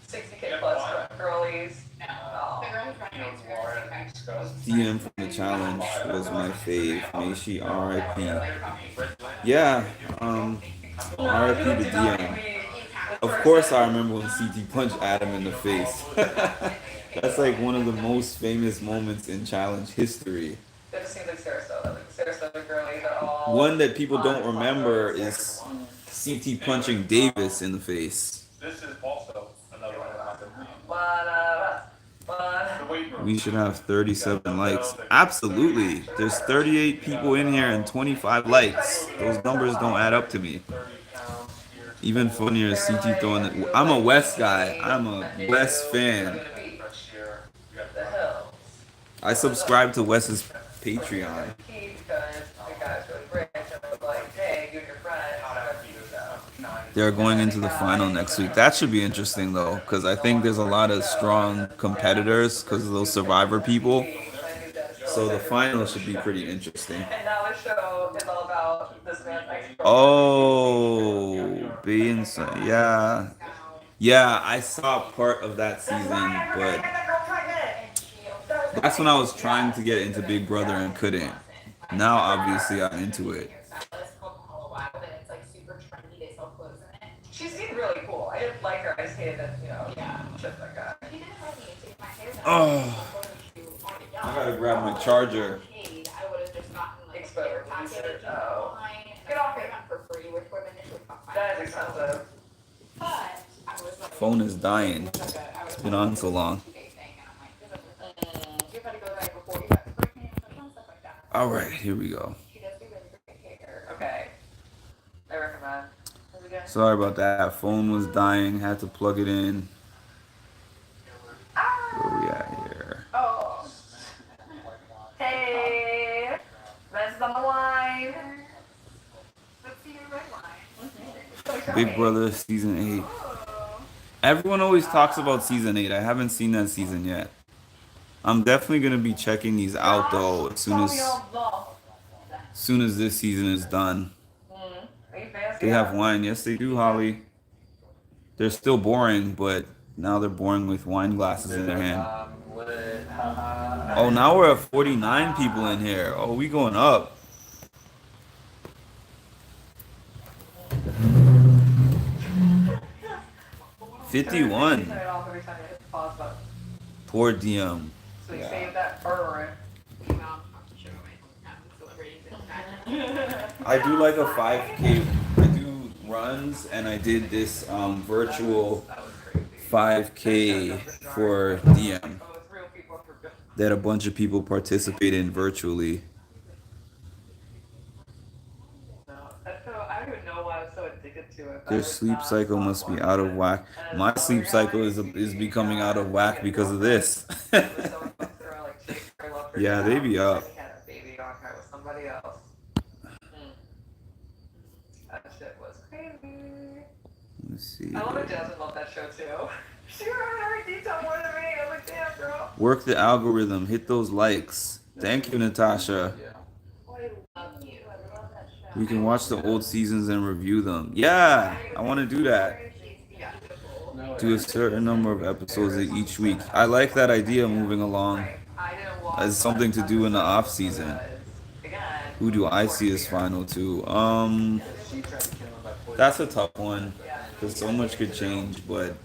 60K plus girlies? No. Oh. The girl who's running Instagram. DM from the Challenge was my fave. May she RIP. Yeah, RIP to DM. Of course I remember when CT punched Adam in the face. That's like one of the most famous moments in challenge history. It just seems like Sarasota. Like Sarasota girlies are all. One that people don't remember is CT punching Davis in the face. This is also another one of my What? The weight room. We should have 37 likes. Absolutely. There's 38 people in here and 25 likes. Those numbers don't add up to me. 30 pounds here. Even funnier is CT throwing it. I'm a West guy. I'm a West fan. Next year, we got The hills. I subscribe to Wes's Patreon. Key because the guy's really rich and was like, hey, you and your friend, They're going into the final next week. That should be interesting though, because I think there's a lot of strong competitors because of those Survivor people. So the final should be pretty interesting. And now the show is all about this man's ex-girlfriend. Oh, being yeah, yeah. I saw part of that season, but that's when I was trying to get into Big Brother and couldn't. Now, obviously, I'm into it. It's called Hollow Wild, and it's like super trendy. They sell clothes in it. She seemed really cool. I didn't like her. I just hated that, Yeah. shit like that. He didn't let me take my hair down. Oh, I gotta grab my charger. I would have just gotten like a Exposed. care package Oh. online and Get off it. for free, which would have initially cost That is expensive. But I was like, Phone is dying. It's been on so long. you gotta go there before you got the first name and stuff like that. All right, here we go. She does do really great hair. Okay. I recommend. What we doing? Sorry about that. Phone was dying. Had to plug it in. Where we at here? Oh. Hey. This is on the line. Let's see your red line. Big Brother season 8. Everyone always talks about season 8. I haven't seen that season yet. I'm definitely gonna be checking these out though as soon as this season is done. Are you fancy? They have wine. Yes, they do, Holly. They're still boring, but now they're boring with wine glasses in their hand. Lit, haha. Oh, now we're at 49 people in here. Oh, we going up. 51. Turn it off every time you hit the pause button. Poor DM. So you Yeah. save that burn. I do like a 5K. I do runs, and I did this virtual 5K for DM Oh, it's real people for good. that a bunch of people participate in virtually. No, that's so, I don't even know why I was so addicted to it. but I Their was sleep not cycle must be out of whack. My sleep cycle is becoming out of whack because of this. Yeah, they be up. Had a baby on her with somebody else. That shit was crazy. Let's see. I love that Jasmine loved that show too. She remembered every detail more than me. I was like, damn, girl. Work the algorithm. Hit those likes. Thank you, Natasha. Yeah. I love you. I love that show. We can watch the old seasons and review them. Yeah, I want to do that. No, Do a certain number of episodes each week. I like that idea moving along. I didn't watch As something to do in the off season. Again, Who do I see as final two? she tried to kill him by poison. That's a tough one because so much could change. But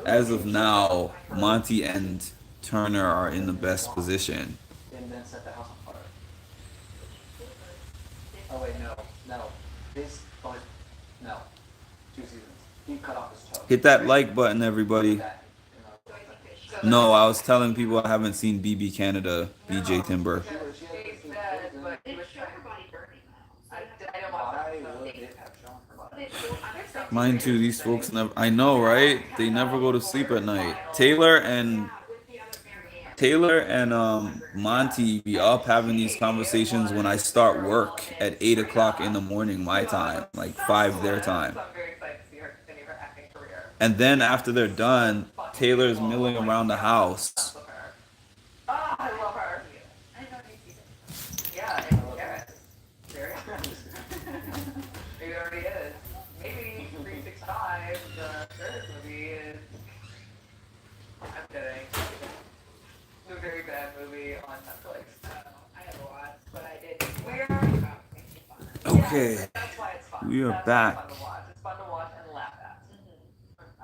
as of now, Monty and Turner are in the best position. And then set the house on fire. Oh wait, no. This, oh, no. 2 seasons. He cut off his toe. Hit that like button, everybody. That, you know, No, I was telling people I haven't seen BB Canada, BJ Timber. she was- she had She this thing- said, but he It was showed her body burning though. I didn't watch Why that. would it have shown her body? Mine too. These folks never. I know, right? They never go to sleep at night. Taylor and Monty be up having these conversations when I start work at 8 o'clock in the morning, my time, like 5 their time. So I'm very excited to see her continue her acting career. And then after they're done, Taylor's milling around the house. Love her. Ah, I love her. I know you see it. Yeah, yeah. Very Maybe it already is. Maybe 365, the third movie is. I'm kidding. It's a very bad movie on Netflix. I have a lot, but I did. We're. Okay, Yeah, that's why it's fun. we are That's why it's back. fun to watch. It's fun to watch and laugh at.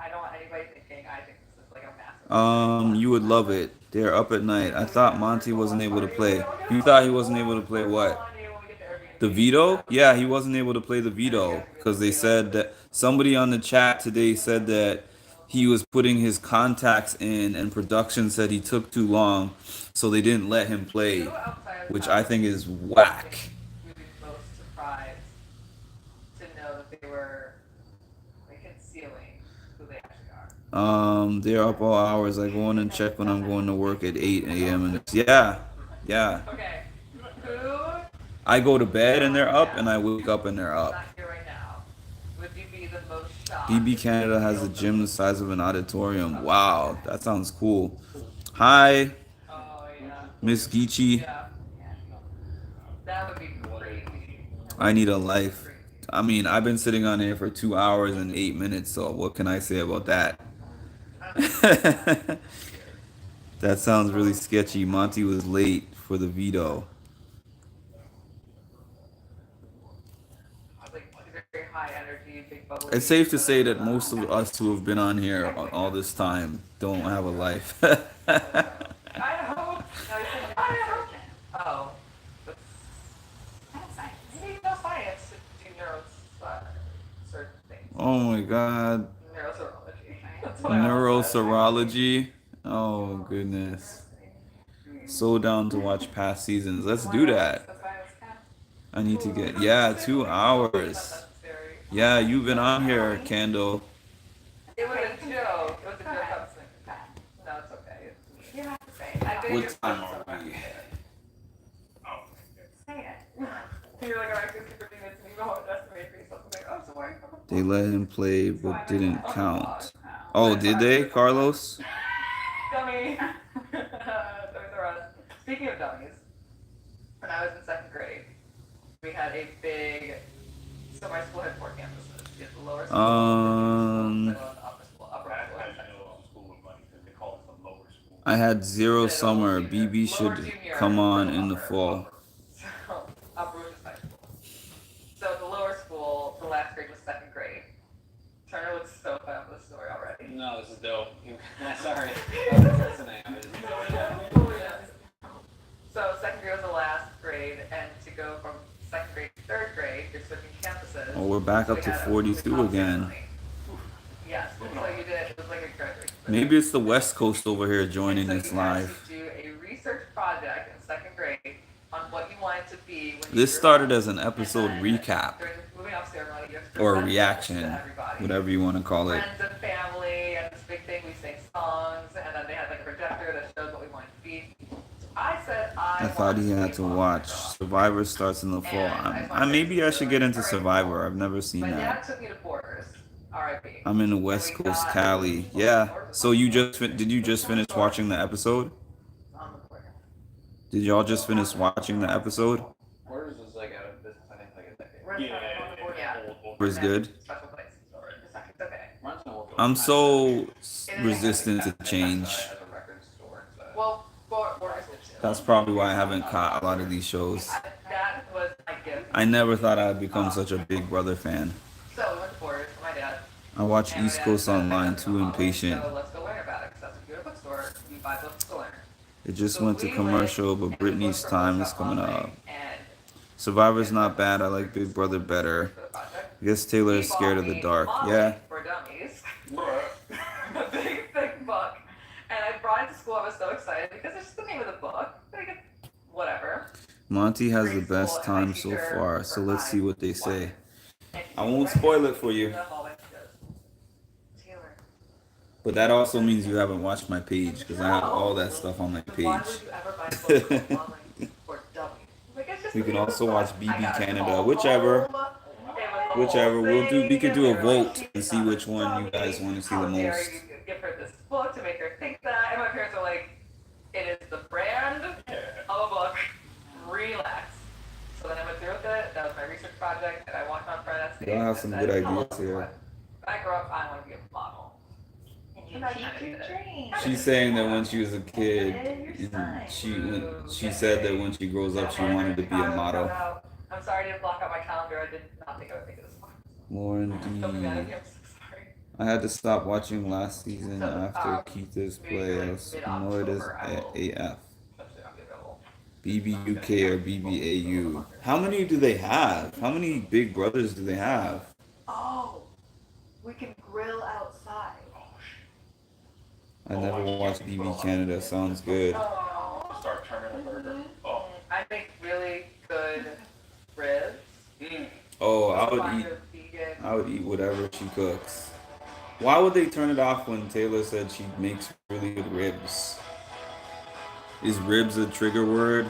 I don't want anybody thinking I think this is like a massive. You would love it. They're up at night. I thought Monty wasn't able to play. You thought he wasn't able to play what? The veto? Yeah, he wasn't able to play the veto because they said that somebody on the chat today said that he was putting his contacts in and production said he took too long, so they didn't let him play, which I think is whack. We'd be most surprised to know that they were like concealing who they actually are. They're up all hours. I go in and check when I'm going to work at 8 a.m. and it's, yeah. Okay. Who I go to bed and they're up, and I wake up and they're is up. not here right now? Would you be the most shocked? BB Canada has a gym the size of an auditorium. Wow, that sounds cool. Hi, Oh yeah. Miss Geechee. Yeah. That would be crazy. I need a life. I mean, I've been sitting on here for 2 hours and 8 minutes, so what can I say about that? That sounds really sketchy. Monty was late for the veto. Like very high energy, big bubbly. It's safe to say that most of us who have been on here all this time don't have a life. I hope. I hope. Oh. Maybe no science to do certain things. Oh my god. Neuroserology. That's what I want. Neuroserology. Oh goodness. So down to watch past seasons. Let's do that. That's why I was kind of I need to get 2 hours. necessary. Yeah, you've been on here, Candle. It was a joke. It was a joke. I was thinking. No, it's okay. You don't have to say it. I think What it's time so are we? Say it. You're like, alright, 15 minutes, and you go home and estimate for yourself. I'm like, oh, sorry. They let him play but didn't count. Oh, did they, Carlos? Dummy. Toys R Us. Speaking of dummies, when I was in second grade, we had a big. So my school had 4 campuses. We had the lower school, the middle school, the upper school, upper school. and high school. School of Money because they call it the lower school. I had 0 summer. BB should come on in the fall. So, upper was just high school. So the lower school, the last grade was second grade. Turner was so fun with the story already. No, this is dope. Sorry. I was listening. So second grade was the last grade, and to go from second grade to third grade, you're switching campuses. Oh, we're back up We to had a 42 kickoff again. ceremony. Yes, so you did, it was like a graduation. Maybe it's the West Coast over here joining So us you had live. to do a research project in second grade on what you wanted to be when you This grew started up. as an episode And then recap during the moving up ceremony, you have to or present this reaction, to everybody. whatever you want to call it. Friends and family, and this big thing, we sang songs, and then they had like a projector that showed what we wanted to be. So I said I thought he had to watch. Survivor starts in the fall. Maybe I should get into Survivor. I've never seen My dad that. took me to Borders, R.I.P. I'm in the West Coast, Cali. Yeah. So did you just finish watching the episode? On the border. Did y'all just finish watching the episode? Borders was like out of business, I think, like a decade. We're Yeah, on the border, yeah. Was good. Special place. It's okay. Runs in a world- I'm so resistant to change. As a record store inside. Well, Borders did too. That's probably why I haven't caught a lot of these shows. That was my gift. I never thought I'd become such a Big Brother fan. So we went to Borders with my dad. I watch And my East dad Coast said, Online, too impatient. So let's go learn about it, because that's if you're at a bookstore, you buy books to learn. It just So went to we commercial, went but and Britney's looked for time books is coming online, up. and Survivor's not bad. I like Big Brother better. for the project. I guess Taylor He is scared bought of the me dark. Modeling Yeah. For Dummies. A big, thick book. And I brought it to school. I was so excited because it's just the name of the book. Like, whatever. Monty has the best time so far, so let's see what they say. I won't spoil it for you, Taylor. but that also means you haven't watched my page because I have all that stuff on my Why page. would you ever buy a book called Modeling for Dummies? Like, it's just We the can name of also the watch book. BB I got it Canada, all whichever. home. It was the Whichever whole we could do a thing. They were vote like, and see which one you guys want to see the How dare most. you give her this book to make her think that? And my parents were like, it is the brand of a book. Relax. So then I went through with it. That was my research project, and I walked on front of that Y'all have stage some and good said, ideas "Hello, here." everyone. When I grow up, I want to be a model. And you keep your dreams. She's saying that when she was a kid, she said that when she grows up, she wanted to be a model. I'm sorry I didn't block out my calendar. I did not think I would make it this far. Lauren Don't be mad at D. me. I'm so sorry. I had to stop watching last season So, after Keith's play. I was annoyed as AF. BBUK or BBAU. How many do they have? How many big brothers do they have? Oh, we can grill outside. I never watched BB Canada. Sounds good. Start turning a burger. Oh. I make really good ribs. Oh, I would Find eat. a vegan. I would eat whatever she cooks. Why would they turn it off when Taylor said she makes really good ribs? Is ribs a trigger word?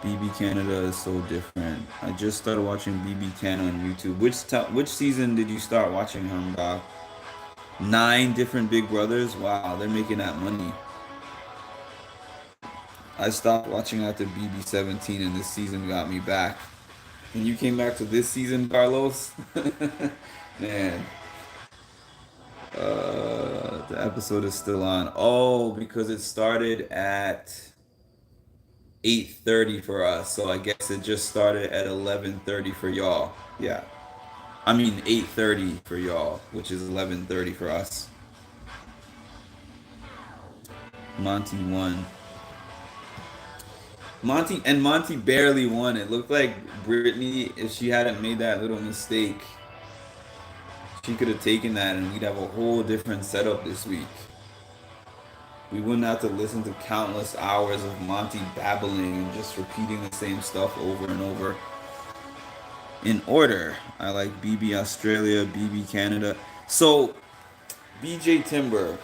BB Canada is so different. I just started watching BB Canada on YouTube. Which season did you start watching, Hamda? 9 different Big Brothers? Wow, they're making that money. I stopped watching after BB 17 and this season got me back. And you came back to this season, Carlos? Man. The episode is still on. Oh, because it started at 8:30 for us. So I guess it just started at 11:30 for y'all. Yeah. I mean 8:30 for y'all, which is 11:30 for us. Monty won. Monty barely won. It looked like Brittany, if she hadn't made that little mistake, she could have taken that and we'd have a whole different setup this week. We wouldn't have to listen to countless hours of Monty babbling and just repeating the same stuff over and over. In order, I like BB Australia, BB Canada. So, BJ Timber,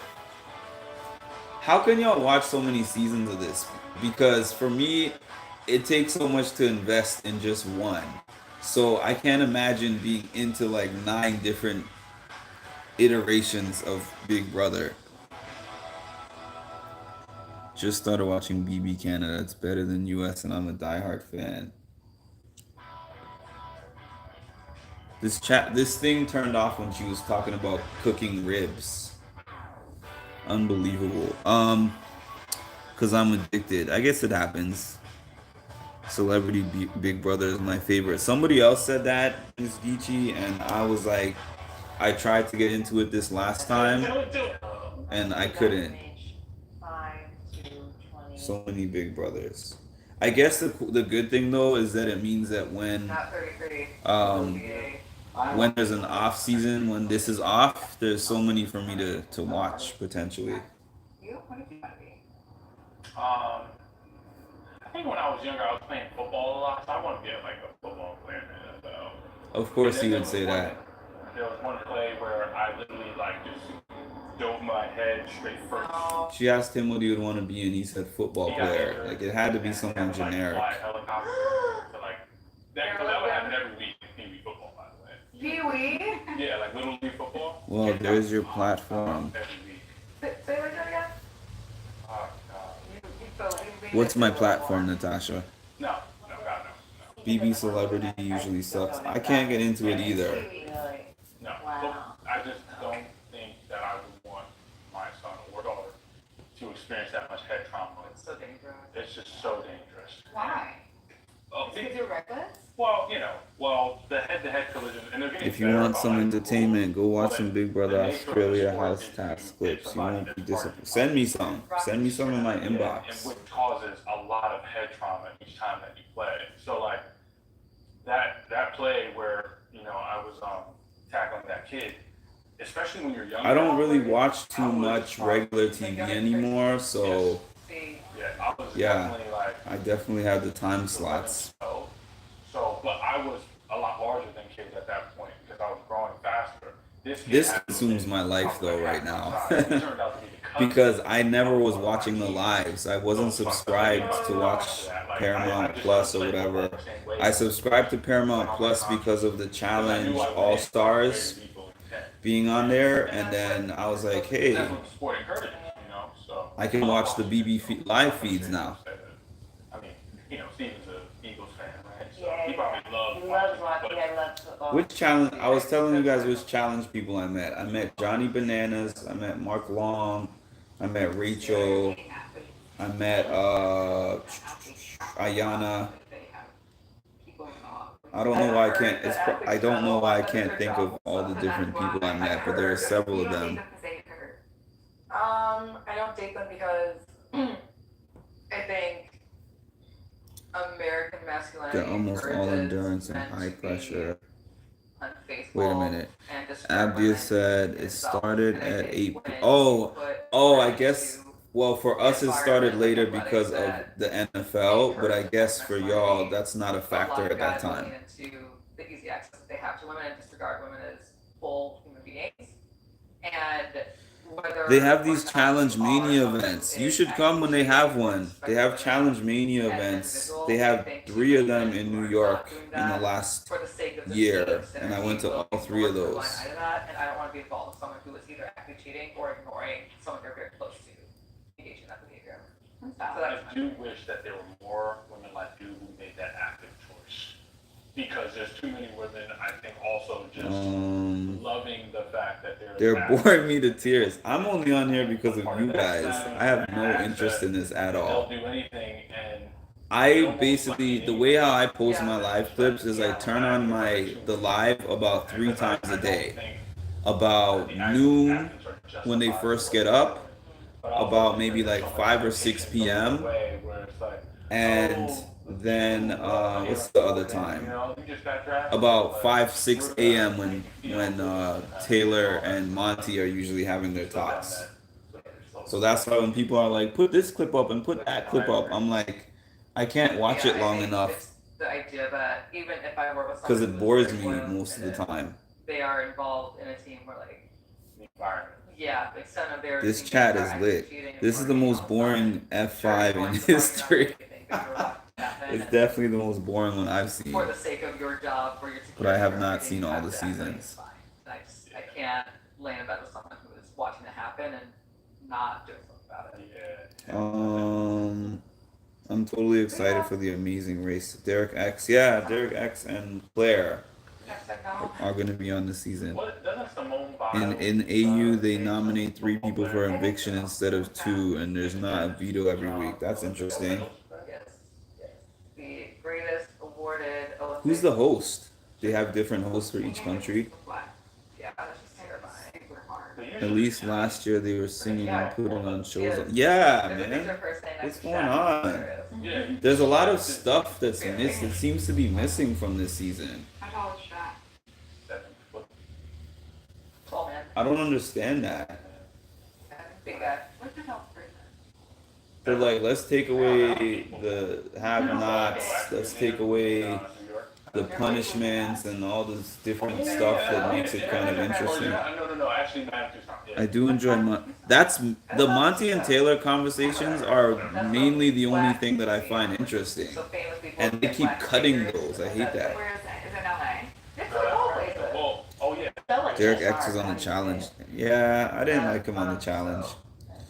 how can y'all watch so many seasons of this? Because for me, it takes so much to invest in just one. So I can't imagine being into like 9 different iterations of Big Brother. Just started watching BB Canada. It's better than US and I'm a diehard fan. This thing turned off when she was talking about cooking ribs. Unbelievable. Cause I'm addicted. I guess it happens. Celebrity Big Brother is my favorite. Somebody else said that, Ms. Geechee, and I was like, I tried to get into it this last time, Do it. and I couldn't. 5 to 20. So many Big Brothers. I guess the good thing though is that it means that when Not 33. when there's an off season, when this is off, there's so many for me to watch potentially. You? What did you want to be? I think when I was younger, I was playing football a lot, so I want to be like a football player in the NFL. Of course, you would say that. There was one play where I literally like just dove my head straight first. She asked him what he would want to be, and he said football He got player. injured. Like it had to be And something like, generic. fly helicopter. So like that would happen every week in Pee Wee football, by the way. Pee-wee? Yeah, like little league football. Well, there's your platform. Every week. Say what again? Oh God. What's my platform, Natasha? No, God, no. BB celebrity usually sucks. I can't get into it either. No. Wow. I just don't think that I would want my son or daughter to experience that much head trauma. It's so dangerous. It's just so dangerous. Why? Oh, Because you're reckless? well, the head-to-head collision, and they're getting If you better want about, some like, entertainment, go watch well, some Big the Brother nature of the Australia sport house is tax to clips. get You won't somebody be that's disappointed. Send me some. Send me some in my and inbox. which causes a lot of head trauma each time that you play. So like that play where I was tackling that kid, especially when you're younger. I don't really watch too much regular TV anymore, so See, Yeah, I was Yeah. definitely like. I definitely have the time slots. So, but I was a lot larger than kids at that point because I was growing faster. Kid This had- consumes my life though right now. He turned out to be the cousin. Because I never was watching the lives. I wasn't subscribed to watch Paramount Plus or whatever. I subscribed to Paramount Plus because of the challenge All Stars being on there, and then I was like, hey, That's what the sport encourages, so. I can watch the live feeds now. I mean, Steven's a Eagles fan, right? So Yeah, he probably loves he loves watching, watching. I love football. Which challenge? I was telling you guys which challenge people I met. I met Johnny Bananas. I met Mark Long. I met Rachel. I met Ayana. I don't know why I can't. I don't know why I can't think of all the different people I met, but there are several of them. I don't date them because I think American masculinity. They're almost all encourages endurance and men to high be pressure. unfaithful Wait a minute. and destroy Abdia women said it himself. started And I at think 8 when p- you Oh, put I men guess. into Well, for us it started later because of the NFL, but I guess for y'all that's not a a lot factor of at that guys lean time. into the easy access that they have to women and disregard women as full human beings. And whether They have or these not Challenge you are Mania someone events. who You is should come when they have actually one. They have Challenge Mania events. They have 3 of them in New York in the last for the sake of the year, sake of and I went to synergy, all 3 of will those. line item that, and I don't want to be involved with someone who is either actively cheating or ignoring someone they're very close to engaging in that behavior. So I that's do wish that there were more women like you who made that active choice. Because there's too many women, I think, also just loving the fact that They're active. boring me to tears. I'm only on here because of you guys. I have no interest in this at all. They'll do anything, and I basically, the way how I post my live clips is I turn on the live about 3 times a day. About noon when they first get up, about maybe like 5 or 6 p.m. and then what's the other time? About 5, 6 a.m. when Taylor and Monty are usually having their talks. So that's why when people are like, put this clip up and put that clip up, I'm like, I can't watch it I long think enough it's the idea that even if I work with because someone it who bores is me very loyal most of the and time. they are involved in a team where like the extent of their This engagement chat are is actually lit. cheating and This is the flirting most all the boring time. F5 Very in boring, history. things that you're allowed to happen, It's and definitely the most boring one I've seen. for the sake of your job, for your But I have security, not everything seen all the has to happen, seasons. it's fine. I can't lay in bed with someone who is watching it happen and not doing something about it. I'm totally excited for the Amazing Race. Derek X, yeah, Derek X and Claire are going to be on the season. In AU, they nominate 3 people for eviction instead of 2, and there's not a veto every week. That's interesting. Yes. The greatest awarded Olympic. Who's the host? They have different hosts for each country. Yeah, that's just At least last year they were singing and putting on shows. If Yeah, it makes man. her first name What's next to going Shaq, on? there it is. Yeah. There's a lot of stuff that's missing. It seems to be missing from this season. How tall is Shaq? Tall man, I don't understand that. big guy. What's the health person? They're like, let's take away the have-nots. Let's take away the punishments and all this different stuff that makes it kind of interesting. No, actually, Matt just not. I do enjoy that's the Monty and Taylor conversations are mainly the only thing that I find interesting, So famous people. and they get keep black cutting fingers. those. I hate that. Where is it? Is it in LA? It's like all places. Well, oh yeah. Felt like Derek Cheshire, X is on the honestly. challenge. Yeah, I didn't like him on the challenge.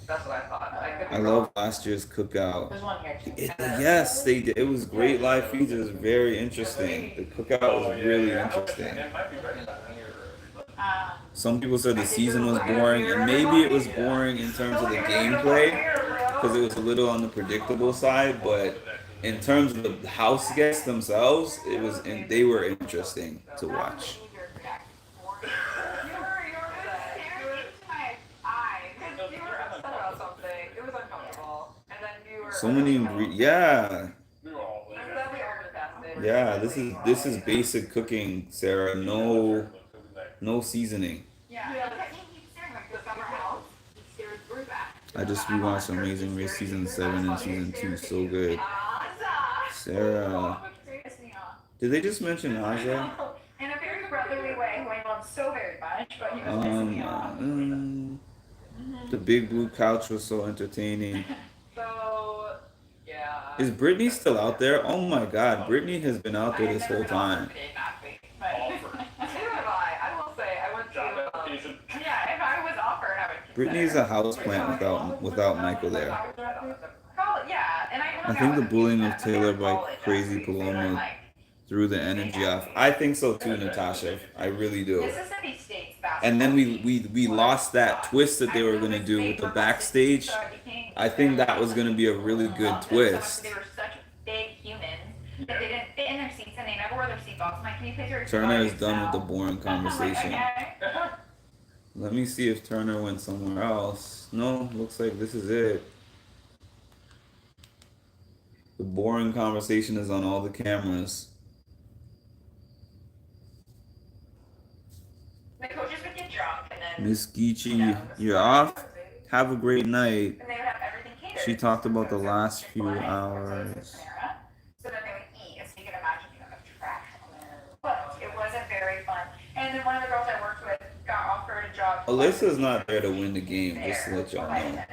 That's what I thought. I could be I wrong. love last year's cookout. There's one here too. Yes, they did. It was great live feeds. It was very interesting. The cookout was really interesting. It might be right. Some people said the season was boring, and maybe it was boring in terms of the gameplay because it was a little on the predictable side. But in terms of the house guests themselves, it was they were interesting to watch. Staring into my eyes. You were upset about something. It was uncomfortable. And then you were. So many yeah, We were all I'm glad we all moved past it. yeah. This is basic cooking, Sarah. No seasoning. Yeah. I keep staring like the summer house. He stares through that. I just rewatched Amazing Race season 7 and season 2. So good. Sarah, did they just mention Aja? In a very brotherly way, who I love so very much, but he was pissing me off. The big blue couch was so entertaining. So, yeah. Is Brittany still out there? Oh my God, Brittany has been out there this whole time. Neither have I. I will say, I went Job to. application. Yeah, if I was offered, I would. Brittany's a houseplant without Michael there. Yeah, and I think the bullying of Taylor by Crazy Paloma threw the energy off. I think so too, Natasha. I really do. Mississippi State's basketball. And then we lost that twist that they were gonna do with the backstage. I think that was gonna be a really good twist. They were such big humans that they didn't fit in their seats and they never wore their seatbelts. I'm like, can you please wear your Turner is seatbelt done with now? the boring conversation. Okay. Let me see if Turner went somewhere else. No, looks like this is it. The boring conversation is on all the cameras. The coaches would get drunk and then. Miss Geechee, you're off? Have a great night. And they would have everything catered. She talked about the So last few Chick-fil-A, hours. So then they would eat, and so you can imagine you have trash on there. But it wasn't very fun. And then one of the girls I worked with got offered a job. Alyssa's not there to win the game, just to let y'all know.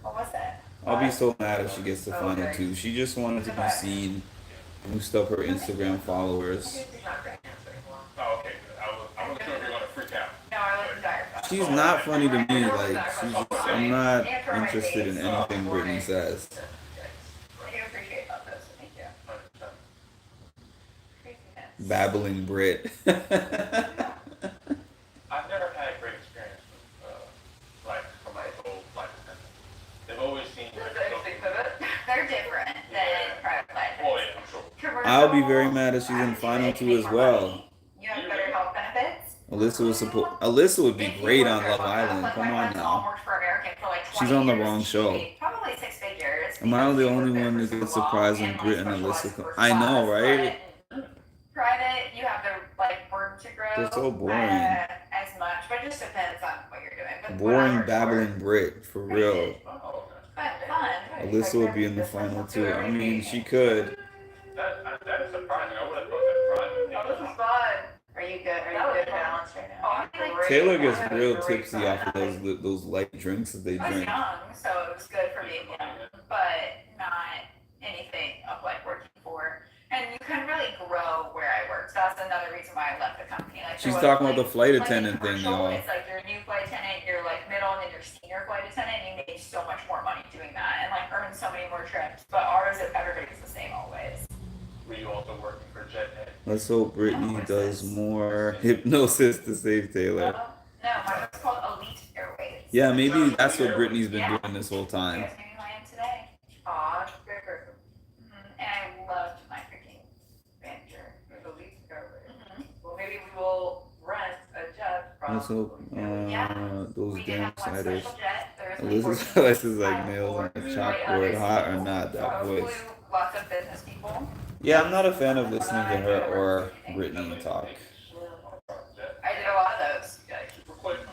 What was that? I'll be so mad if she gets the final two. She just wanted to be seen, boost up her Instagram followers. Oh, okay. I wasn't sure if you were gonna freak out. No, I like dire. She's not funny to me. Like, I'm not interested in anything Brittany says. I do appreciate those. Thank you. Craziness. Babbling Brit. I've never had a great experience with, like, from my old flight attendants. They've always seemed like. Interesting pivot. They're different than private flight Oh, attendants. yeah, I'm sure. I'll be very mad if she's in final two as well. You have better health benefits. Alyssa would be great on Love Island. Come on now. She's on the wrong show. Probably 6 figures. Am I the only one that gets surprised when Brit and Alyssa come? I know, right? Private, you have the room to grow. They're so boring. As much, but it just depends on what you're doing. But Boring whatever. babbling Brit, for real. Oh, okay. But fun. Alyssa would be in the final two. I mean, she could. That is surprising. I would have thought that private. Oh, this is fun. Are you good? Are you good balanced right now? Oh, I'm great. Taylor gets real tipsy off of those light drinks that they I was drink. young, so it was good for being young, but not anything of working for. And you couldn't really grow where I worked. So that's another reason why I left the company. She's talking about the flight attendant thing, though. It's like you're a new flight attendant, you're middle, and then you're senior flight attendant. And you make so much more money doing that, and earn so many more trips. But ours, everybody's the same always. Were you also working for JetNet? Let's hope Brittany does more hypnosis to save Taylor. No, mine was called Elite Airways. Yeah, maybe that's what Brittany's been doing this whole You time. guys knew who I am today. Aw, great person. And I loved my freaking manager. The least Well, maybe we will rent a jet from Let's hope those We did damn have one ciders. special jet. There was Elizabeth like is like nails on a chalkboard, hot or not, that voice. Lots of business people. Yeah, I'm not a fan of listening to her or Brittany talk. I did a lot of those.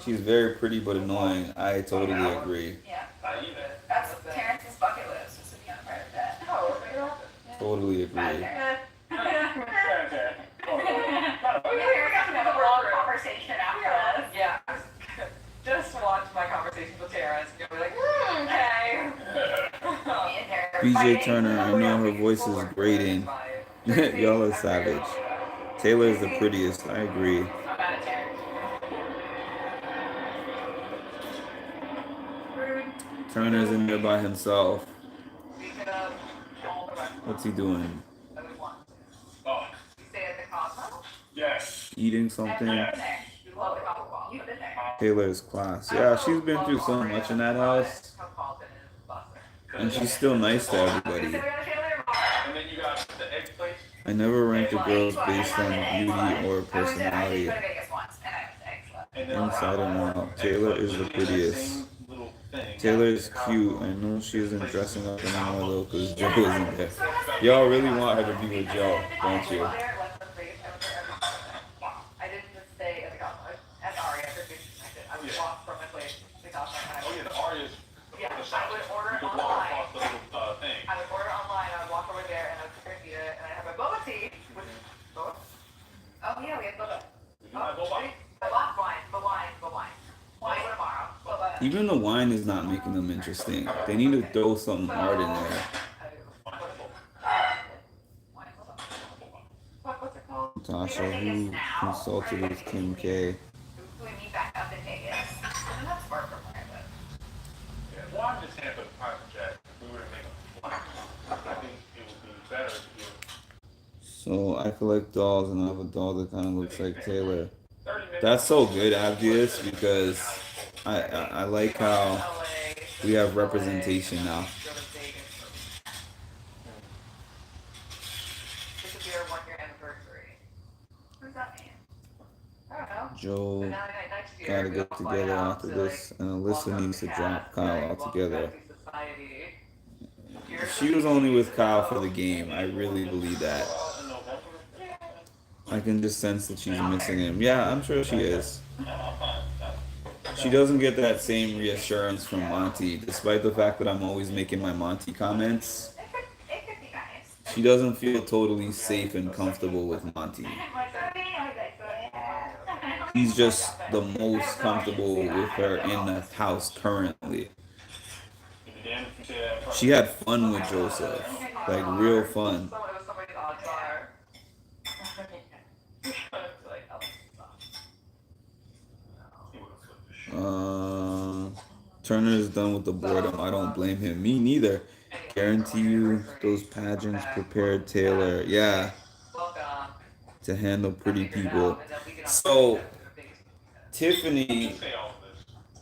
She's very pretty but annoying. I totally agree. Yeah. That's Terrence's bucket list, is to be on a private jet. Oh, look at that. Totally agree. We were gonna have a long conversation after this. Yeah. Just watch my conversations with Terrence and you'll be like, okay. Me and her BJ fighting. Turner, I know her voice is grating. Y'all are savage. Taylor is the prettiest. I agree. I'm out of Terrence. Rude. Turner's in there by himself. We could all the rest What's he doing? that we want. Oh, We stay at the Cosmo. yes. Eating I've something? been there. You love the Cosmo Ball. You've been there. Taylor's class. Yeah, she's been through so much in that house. Cosmopolitan is busting. And she's still nice to everybody. And then you got the egg place. I never ranked the girls based on beauty or I went to personality. Vegas once, and I was excellent. And then Inside and out. Taylor is the prettiest. Taylor is cute. I know she isn't dressing up anymore though, because Joe isn't there. Y'all really want her to be with Joe, don't you? I didn't just stay at the Cosmo. As Aria, for being connected. I would walk from my place to the Cosmo. And I Oh would, yeah, the Arias. yeah, I would order The walk online. across the little thing. I would order online. I would walk over there and I would sit there and eat it. And I have my boba tea with boba. Oh, yeah, we have boba. You do my boba? The black wine, the wine, the wine. Wine tomorrow. Boba. Even the wine is not making them interesting. They need to throw something hard in there. Wine boba. What's it called? Tasha, who consulted with Kim K. We meet back up in Vegas. And that's far from where I live. Yeah, well, I'm just saying for the private jet, we were to make a flight. I think it would be better to do So I collect dolls and I have a doll that kind of looks like Taylor. 30 minutes. That's so good, Abdius, because I like how we have representation now. Go to Vegas. This would be our 1 year anniversary. What does that mean? I don't know. Joe But now next year, gotta we get all fly together out after to, this, and Alyssa welcome needs to the drop cast, Kyle welcome altogether. Fantasy Society. She was only with Kyle for the game. I really believe that. I can just sense that she's missing him. Yeah, I'm sure she is. She doesn't get that same reassurance from Monty, despite the fact that I'm always making my Monty comments. It could be nice. She doesn't feel totally safe and comfortable with Monty. He's just the most comfortable with her in the house currently. She had fun with Joseph, like real fun. It was somebody's odd bar. Like, oh, Turner's done with the boredom. I don't blame him. Me neither. Guarantee you, those pageants prepared Taylor, yeah, welcome. to handle pretty Figure it people. out, and then we get on So, the biggest- Tiffany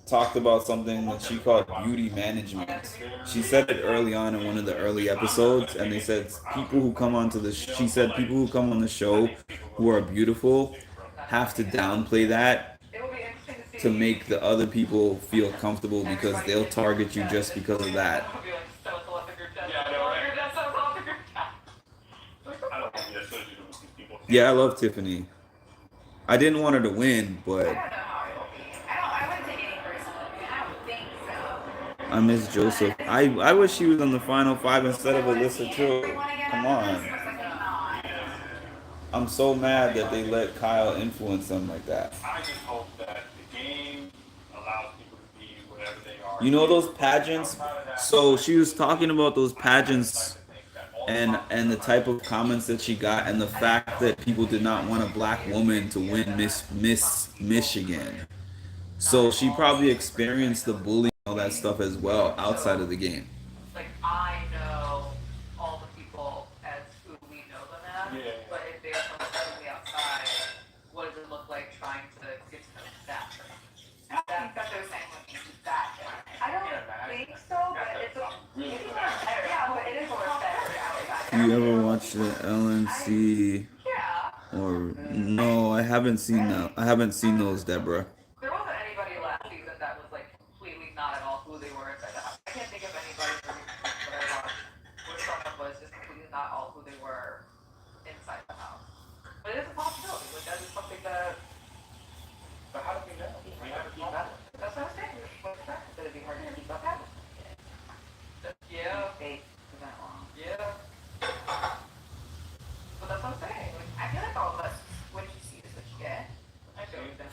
talked about something that she called beauty management. She said it early on in one of the early episodes, and they said people who come onto the she said people who come on the show who are beautiful have to downplay that It will be interesting to see. to make the other people feel comfortable because they'll target you just because of that. It'll be like, so it's a lot of group chat. Yeah, I know, right? Group chat, so it's a lot of group chat. I don't think that's what you do with these people. Yeah, I love Tiffany. I didn't want her to win, I but don't know how it will be. I wouldn't take any personally. I don't think so. I miss Joseph. I wish she was on the final five instead of Alyssa too. Everyone again Come after on. this looks like they're not. I'm so mad that they let Kyle influence them like that. I just hope that the game allows people to be whatever they are. You know those pageants? So she was talking about those pageants and the type of comments that she got and the fact that people did not want a black woman to win Miss Michigan. So she probably experienced the bullying and all that stuff as well outside of the game. Like, I know all the people as who we know them as, Yeah. but if they're from the outside, what does it look like trying to get to know that person? I don't think that those things would be that different. I don't think so, but it's a, Yeah, but it is a little better outside. You ever watch the LNC Yeah. or no? I haven't seen that. I haven't seen those, Deborah.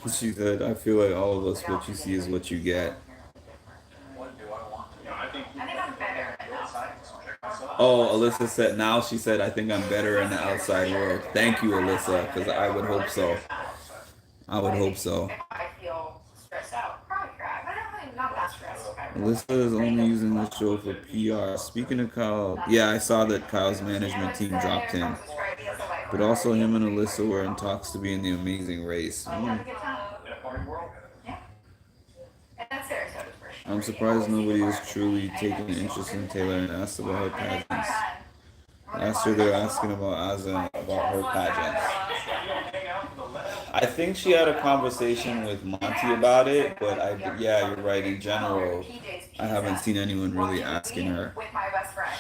She said, "I feel like all of us, what you see is what you get." What do I want to You know, I think I think I'm better at that. Oh, Alyssa said, now she said, "I think I'm better in the outside world." Thank you, Alyssa, because I would hope so. I would hope so. If I feel stressed out, probably cry. But I'm really not that stressed. Alyssa is only using the show for PR. Speaking of Kyle, yeah, I saw that Kyle's management team dropped him. But also him and Alyssa were in talks to be in the Amazing Race. Have a good time. Yeah. And that's Sarasota's version. I'm surprised nobody is truly taking an interest in Taylor and asked about her pageants. Last year they were asking about Aza about her pageants. I think she had a conversation with Monty about it, but yeah, you're right. In general, I haven't seen anyone really asking her. With my best friends.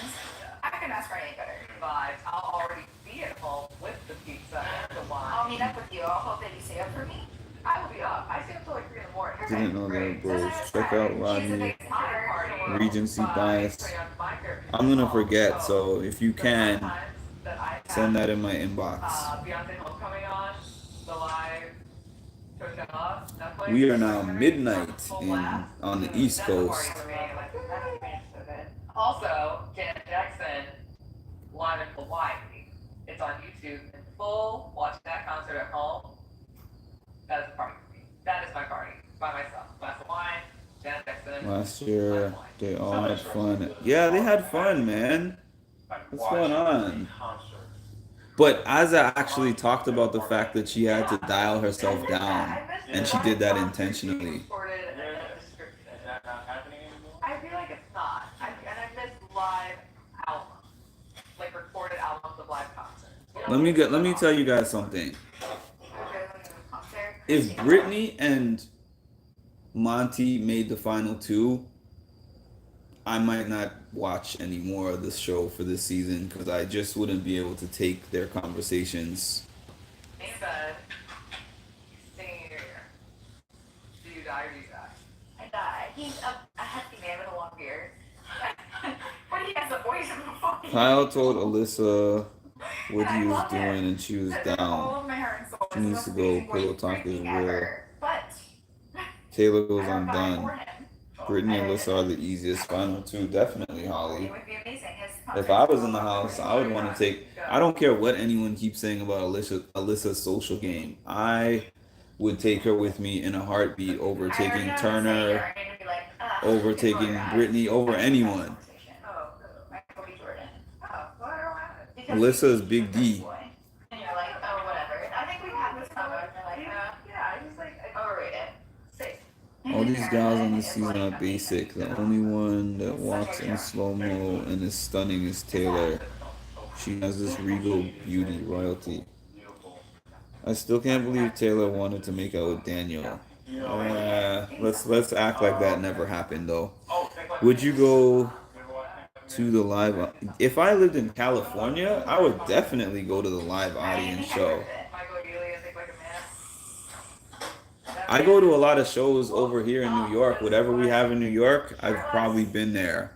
I couldn't ask for any better. Vibes. I'll already be at home with the pizza and the wine. I'll meet up with you. I'll hope that you stay up for me. I will be up. I stay up till like 3 in the morning. Didn't know they were bros. Check out Rodney, Regency Bias. I'm gonna forget, so if you can, send that in my inbox. Beyonce Homecoming on the live Coachella Netflix. We are now midnight on the East Coast. Also, Janet Jackson live in Hawaii. It's on YouTube in full. Watch that concert at home. That is a party for me. That is my party by myself. Glass of wine, Janet Jackson. Last year, they all had fun. Yeah, they had fun, man. What's going on? But Aza actually talked about the fact that she had to dial herself down, and she did that intentionally. I feel like it's not. And I miss live albums, like recorded albums of live concerts. Let me tell you guys something. If Brittany and Monty made the final two, I might not watch any more of this show for this season because I just wouldn't be able to take their conversations. He said, singing in your ear. Do you die or do you die? I die. He's a hefty man with a long beard. But he has the voice of a fucking. Kyle told Alyssa what he was doing and she was All down. of my heart and soul She is needs the to go. sweetest Pillow voice talk is thing real. ever. But Taylor goes, I "I'm would die for done." him. Brittany and Alyssa are the easiest. Final two, definitely Holly. It would be amazing. His If I was in the house, I would want to take. I don't care what anyone keeps saying about Alyssa's social game. I would take her with me in a heartbeat over taking Turner, over taking Brittany, over anyone. Oh, Michael B. Jordan. Oh, well, I don't have it. Because Alyssa is he's Big a D. boy. And you're like, oh, whatever. I think we've had this convo, and you're like, Yeah, he's like, overrated. safe. All these gals on this season are basic. The only one that walks in slow-mo and is stunning is Taylor. She has this regal beauty, royalty. I still can't believe Taylor wanted to make out with Daniel. Let's act like that never happened though. Would you go to the live? If I lived in California, I would definitely go to the live audience show. Michael Ealy, I think like a man. I go to a lot of shows over here in New York. Whatever we have in New York, I've probably been there.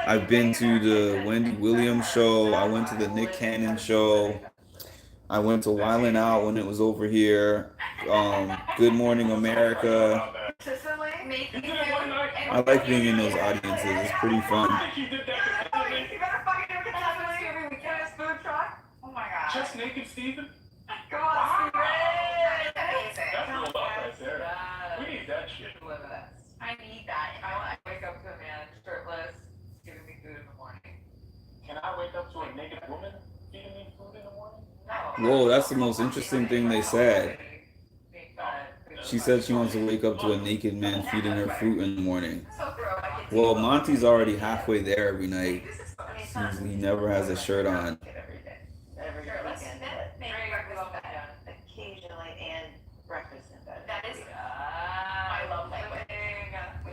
I've been to the Wendy Williams show. I went to the Nick Cannon show. I went to Wildin' Out when it was over here. Good Morning America. I like being in those audiences. It's pretty fun. Oh my god. Just naked Steven? Come on, Steven. That's real love right there. We need that shit. I need that. I want to wake up to a man shirtless, giving me food in the morning. Can I wake up to a naked woman feeding me food in the morning? No. Whoa, that's the most interesting thing they said. She said she wants to wake up to a naked man feeding her fruit in the morning. Well, Monty's already halfway there every night. He never has a shirt on. every weekend, but occasionally and breakfast in bed. That is my love language.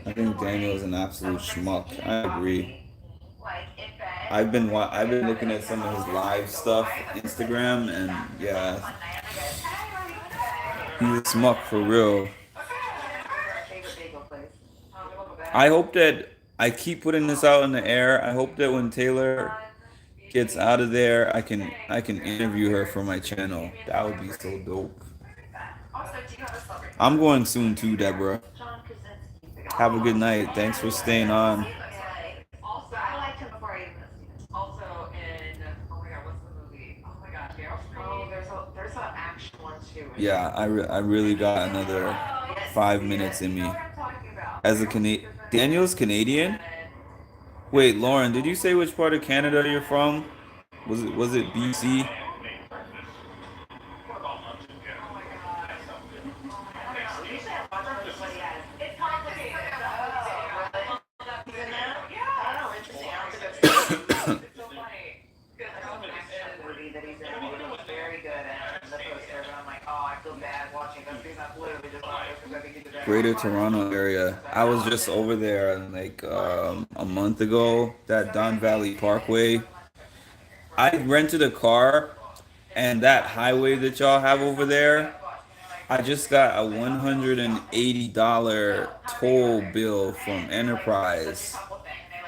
I think Daniel's an absolute schmuck. I agree. Like in bed. I've been looking at some of his live stuff, Instagram, and yeah, he's a schmuck for real. I hope that I keep putting this out in the air. I hope that when Taylor gets out of there, I can interview her for my channel. That would be so dope. Also, I'm going soon too, Deborah. Have a good night. Thanks for staying on. Also, I liked him before I even listened. Also in, oh my god, what's the movie? Oh my god, Meryl Streep. Oh, there's an action one too. Yeah, I really got another 5 minutes in me. You know what I'm talking about. As a Daniel's Canadian? Wait, Lauren, did you say which part of Canada you're from? Was it BC? It's complicated. Movie that he's in, he was very good at the poster, but I'm like, oh, I feel bad watching this because I'm literally just watching this because I think he's a better Greater actor. Toronto area. I was just over there like a month ago. That Don Valley Parkway. I rented a car, and that highway that y'all have over there, I just got a $180 toll bill from Enterprise,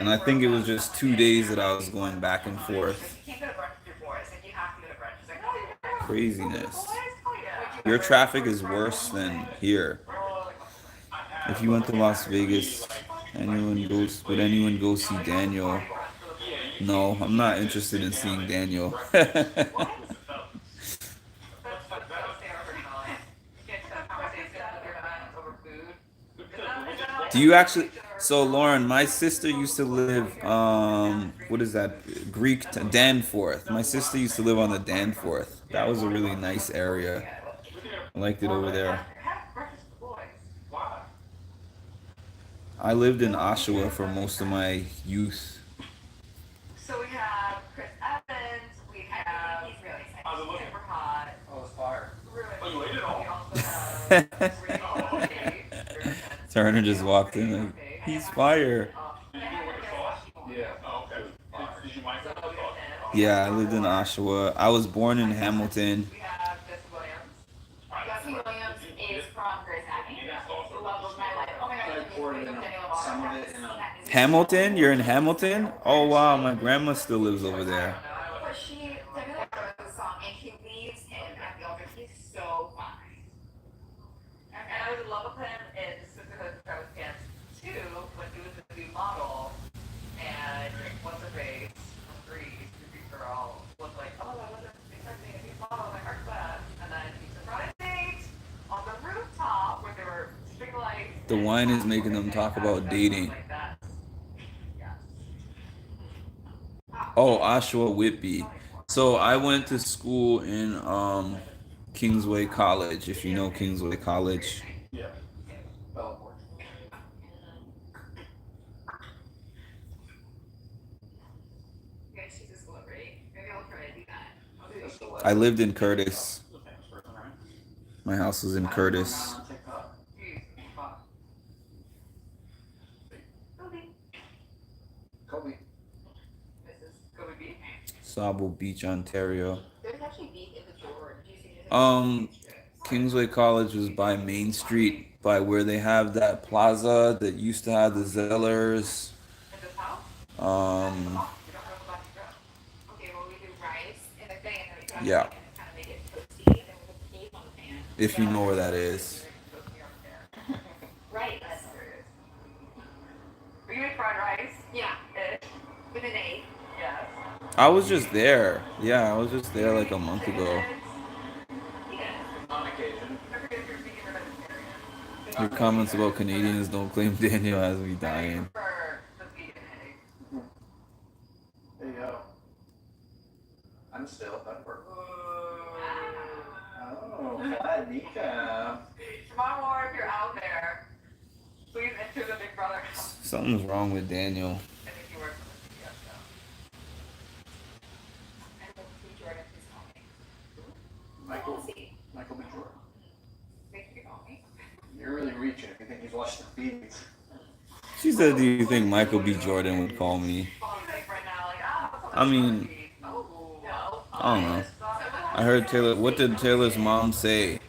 and I think it was just 2 days that I was going back and forth. You can't go to brunch with your boys, like you have to go to brunch. It's like, oh, you're there. Craziness. Your traffic is worse than here. If you went to Las Vegas, would anyone go see Daniel? No, I'm not interested in seeing Daniel. Do you actually? So Lauren, my sister used to live. What is that? Danforth. My sister used to live on the Danforth. That was a really nice area. I liked it over there. I lived in Oshawa for most of my youth. So we have Chris Evans, we have Super Hot, Oh, it's fire. Oh, you ate it all? we also have Rachel Tate. Turner just walked in like, he's fire. Yeah. Oh, okay. Did you mind that? Yeah, I lived in Oshawa. I was born in Hamilton. We have Jesse Williams. Jesse Williams is from Grey's Anatomy. The love of my life. Oh my I god, recorded some of it in a. Hamilton? You're in Hamilton? Oh wow, my grandma still lives over there. but she, Demi Lovato wrote the song and she leaves him at the altar. He's so fine. And I was in love with him in Sisterhood of Travis Pants 2 when he was a new model. And what's her face from Greece, the Greek girl, was like, oh, I wasn't expecting a new model. I'm like, heard that. And then he surprised date on the rooftop where there were string lights. The wine is making them talk about dating. Like that. Yeah. Oh, Oshawa Whitby. So I went to school in Kingsway College, if you know Kingsway College. Yeah. Belfort. You guys, she's a celebrity. Maybe I'll try to do that. I lived in Curtis. My house was in Curtis. On TikTok. Kobe. Mrs. Kobe B. Sable Beach, Ontario. There's actually beef in the George. Do you see this? Kingsway College was by Main Street, by where they have that plaza that used to have the Zellers. In this house? Um, You don't have a bunch of drugs. Okay, well we do rice in the thing and then we try Yeah. to kind of make it toasty and then we put beef on the pan. if you know where that is. Rice. Are you make fried rice? Yeah, Ish. with an egg. Yes. I was just there. Yeah, I was just there like a month ago. On occasion. Your comments about Canadians don't claim Daniel as me dying. For the vegan egg. There you go. I'm still at work. Oh, glad Nika. Tomorrow morning, if you're out there, please enter the Big Brother house. Something's wrong with Daniel. I think you work for the CBS now. And then see Jordan, please call me. Michael. We'll see. Michael B. Jordan. Make sure you call me. You're really reaching if you think he's watching the feeds. She said, "Do you think Michael B. Jordan would call me?" Right now, like, what's I mean, oh, no. I don't know. I heard Taylor. What did Taylor's mom say?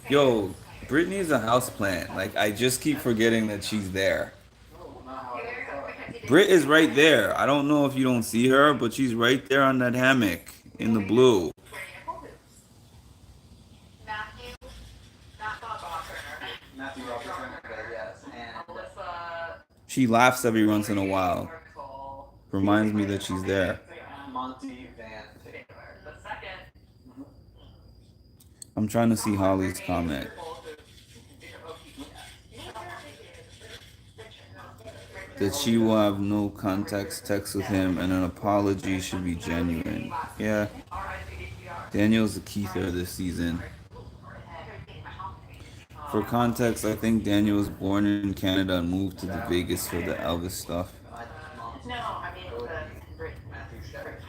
Yo, Brittany's a houseplant. Like, I just keep forgetting that she's there. Oh, not how I thought. Britt is right there. I don't know if you don't see her, but she's right there on that hammock in the blue. She laughs every once in a while. Reminds me that she's there. Monty Van Tick. The second. I'm trying to see Holly's comment. That she will have no context text with him and an apology should be genuine. Yeah. Daniel's the key there this season. For context, I think Daniel was born in Canada and moved to the Vegas for the Elvis stuff. No, I mean, Matthew Shepard.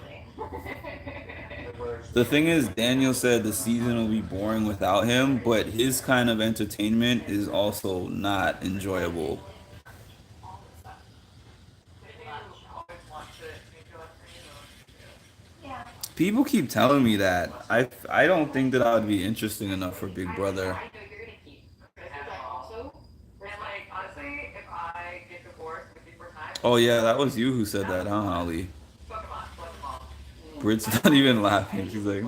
The thing is, Daniel said the season will be boring without him, but his kind of entertainment is also not enjoyable. People keep telling me that. I don't think that I would be interesting enough for Big Brother. Oh yeah, that was you who said that, huh, Holly? Brit's not even laughing. She's like,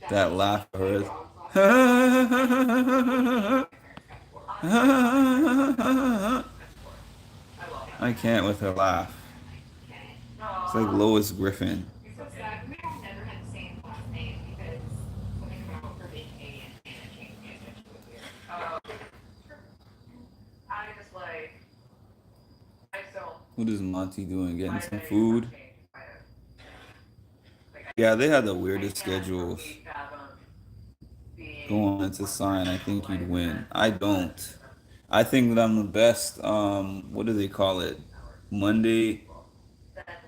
that laugh of hers. I can't with her laugh. It's like Lois Griffin. What is Monty doing? Getting some food? Yeah, they had the weirdest schedules. Go on, it's a sign. I think you'd win. I don't. I think that I'm the best. What do they call it? Monday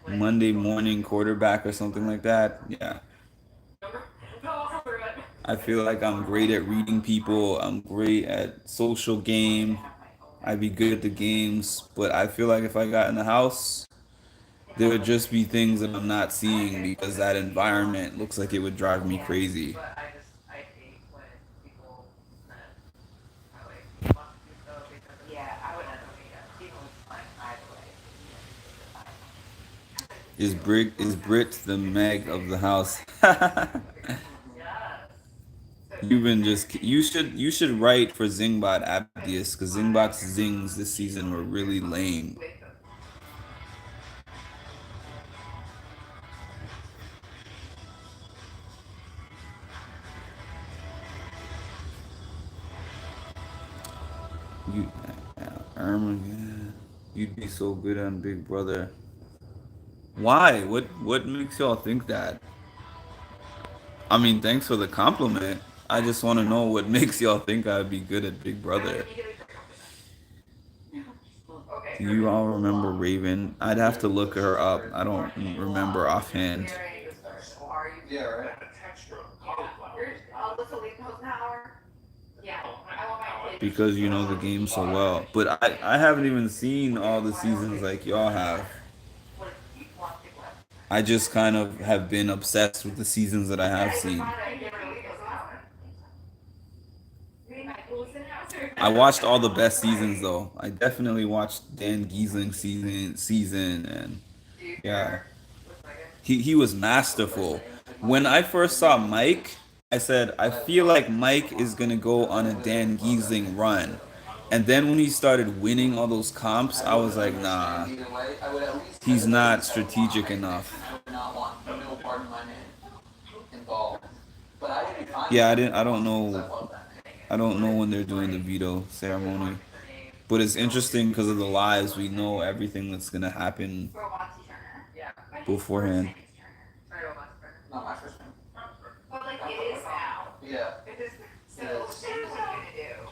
morning quarterback or something like that. Yeah. I feel like I'm great at reading people. I'm great at social game. I'd be good at the games, but I feel like if I got in the house, there would just be things that I'm not seeing because that environment looks like it would drive me crazy. Is Brit the Meg of the house? You should write for Zingbot Abdius because Zingbot's zings this season were really lame. You'd be so good on Big Brother. Why? What makes y'all think that? I mean, thanks for the compliment. I just want to know what makes y'all think I'd be good at Big Brother. Do you all remember Raven? I'd have to look her up. I don't remember offhand. Yeah, right. Because you know the game so well. But I haven't even seen all the seasons like y'all have. I just kind of have been obsessed with the seasons that I have seen. I watched all the best seasons though. I definitely watched Dan Giesling's season and yeah. He was masterful. When I first saw Mike, I said, I feel like Mike is gonna go on a Dan Giesling run. And then when he started winning all those comps, I was like, nah, he's not strategic enough. Yeah, I don't know when they're doing the veto ceremony. But it's interesting because of the lives. We know everything that's gonna happen beforehand. Not my first name. But like it is now. Yeah. It is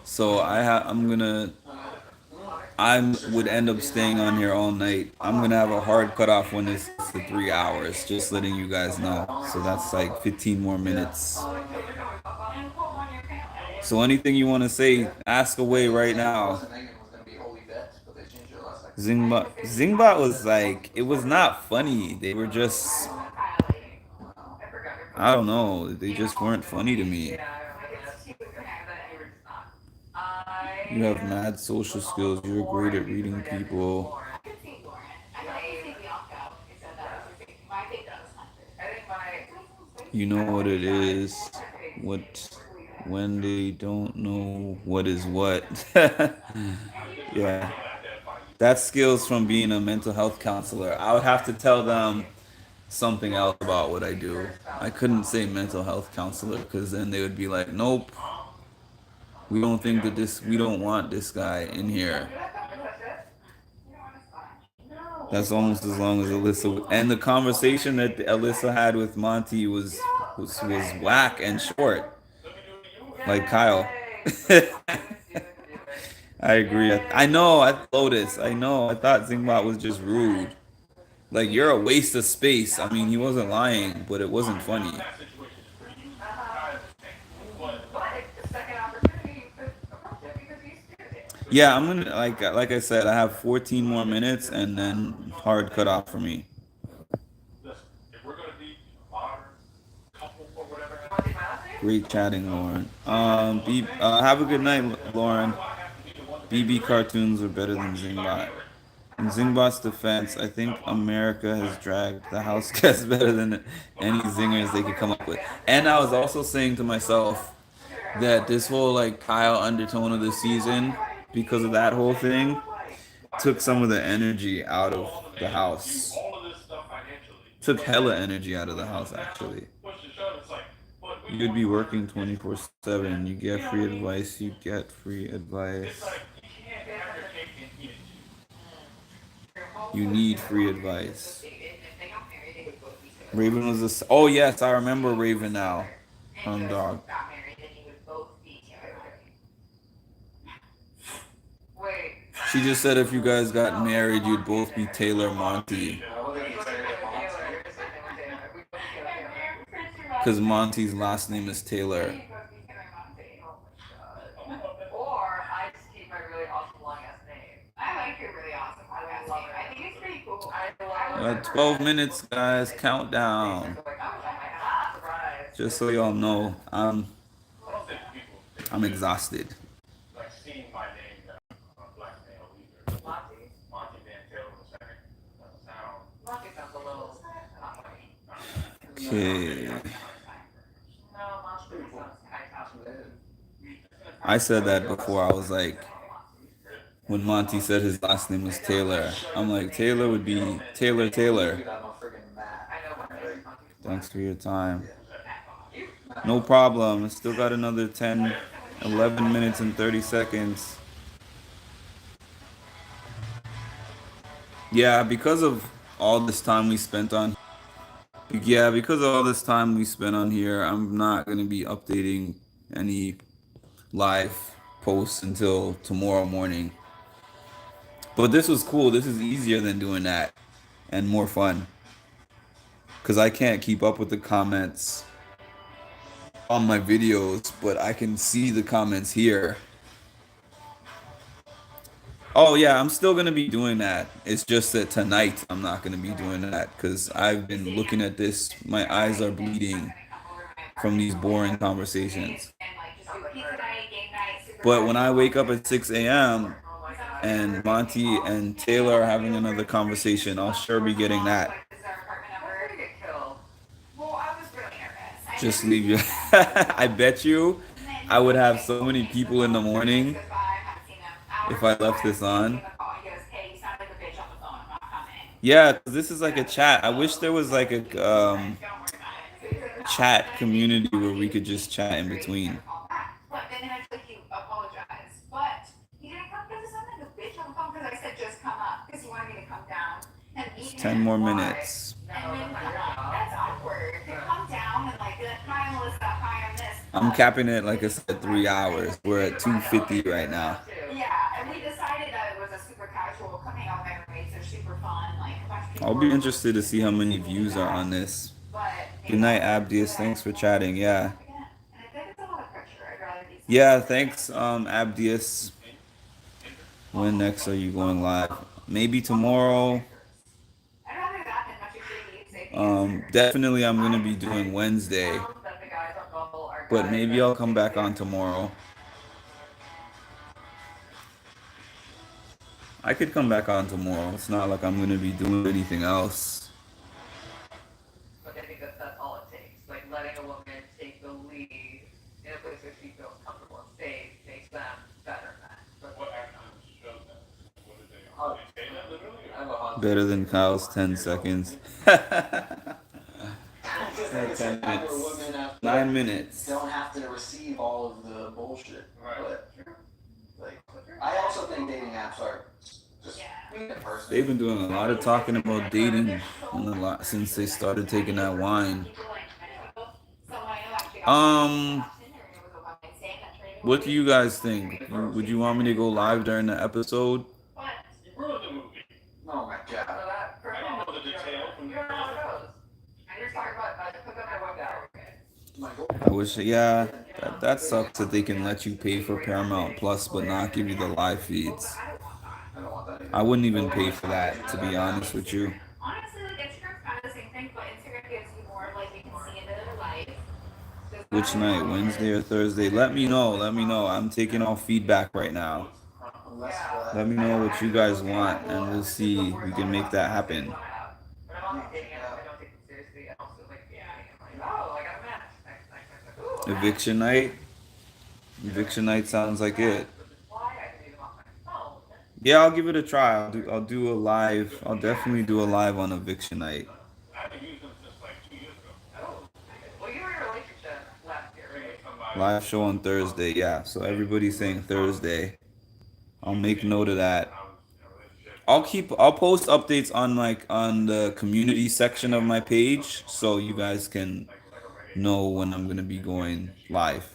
so what are you gonna do? So I would end up staying on here all night. I'm gonna have a hard cutoff when it's to 3 hours. Just letting you guys know. So that's like 15 more minutes. So anything you want to say, ask away right now. Zingbot was like, it was not funny. They were just, I don't know. They just weren't funny to me. You have mad social skills. You're great at reading people. You know what it is. when they don't know what is what. Yeah. That's skills from being a mental health counselor. I would have to tell them something else about what I do. I couldn't say mental health counselor because then they would be like, nope, we don't want this guy in here. That's almost as long as Alyssa. And the conversation that Alyssa had with Monty was whack and short, like Kyle. I agree. I know. Lotus. I know. I thought Zingbot was just rude. Like, you're a waste of space. I mean, he wasn't lying, but it wasn't funny. Yeah, I'm gonna like I said, I have 14 more minutes and then hard cut off for me. Great chatting, Lauren. Have a good night, Lauren. BB cartoons are better than Zingbot. In Zingbot's defense, I think America has dragged the house guests better than any zingers they could come up with. And I was also saying to myself that this whole like Kyle undertone of the season, because of that whole thing, took some of the energy out of the house. Took hella energy out of the house, actually. You'd be working 24/7. You get free advice. You get free advice. You need free advice. Raven was a. Oh yes, I remember Raven now. Dog. She just said if you guys got married, you'd both be Taylor Monty. Because Monty's last name is Taylor. Or I just keep my really awesome long ass name. I like your really awesome long ass name. I think it's pretty cool. 12 minutes, guys. Countdown. Just so y'all know, I'm exhausted. Like seeing my name on black male leader. Monty Van Taylor II. Doesn't sound. Monty sounds a little. Okay. I said that before. I was like, when Monty said his last name was Taylor, I'm like, Taylor would be Taylor. Thanks for your time. No problem. I still got another 10, 11 minutes and 30 seconds. Yeah, because of all this time we spent on here, I'm not going to be updating any live posts until tomorrow morning. But this was cool. This is easier than doing that and more fun. Because I can't keep up with the comments on my videos, but I can see the comments here. Oh yeah, I'm still going to be doing that. It's just that tonight I'm not going to be doing that because I've been looking at this. My eyes are bleeding from these boring conversations. But when I wake up at 6 a.m. and Monty and Taylor are having another conversation, I'll sure be getting that. Just leave you. I bet you I would have so many people in the morning if I left this on. Yeah, this is like a chat. I wish there was like a chat community where we could just chat in between. 10 more minutes. I'm capping it, like I said, 3 hours. We're at 2:50 right now. Yeah, and we decided that it was a super casual coming out memory, so super fun. Like a bunch of people. I'll be interested to see how many views are on this. Good night, Abdius. Thanks for chatting. Yeah. Yeah, thanks, Abdius. When next are you going live? Maybe tomorrow. Definitely I'm gonna be doing Wednesday. But maybe I'll come back on tomorrow. I could come back on tomorrow. It's not like I'm gonna be doing anything else. But I think that's all it takes. Like letting a woman take the lead in a place where she feels better than Kyle's 10 seconds. It's 10 where minutes. women have 9 minutes. don't have to receive all of the bullshit. Right. But like, I also think dating apps are just me personally. They've been doing a lot of talking about dating and a lot since they started taking that wine. What do you guys think? Would you want me to go live during the episode? You ruined the movie. Oh my god. I didn't know the details. You don't know how it goes. And you're talking about hook up my website. I wish, yeah, that sucks that they can let you pay for Paramount Plus but not give you the live feeds. I don't want that either. I wouldn't even pay for that, to be honest with you. Honestly, like Instagram's kind of the same thing, but Instagram gives you more, like you can see into their life. Which night, Wednesday or Thursday? Let me know. I'm taking all feedback right now. Let me know what you guys want, and we'll see if we can make that happen. But I'm also dating apps, I don't take them seriously. I'm also like, I'm like, oh, I got a match. Ooh, a match. Eviction night? Eviction night sounds like it. Why I can do them on my phone. Yeah, I'll give it a try. I'll do a live. I'll definitely do a live on eviction night. I haven't used them since like 2 years ago. Oh, well, you were in a relationship last year, right? Live show on Thursday, yeah. So everybody's saying Thursday. I'll make note of that. I'll post updates on the community section of my page so you guys can know when I'm gonna be going live.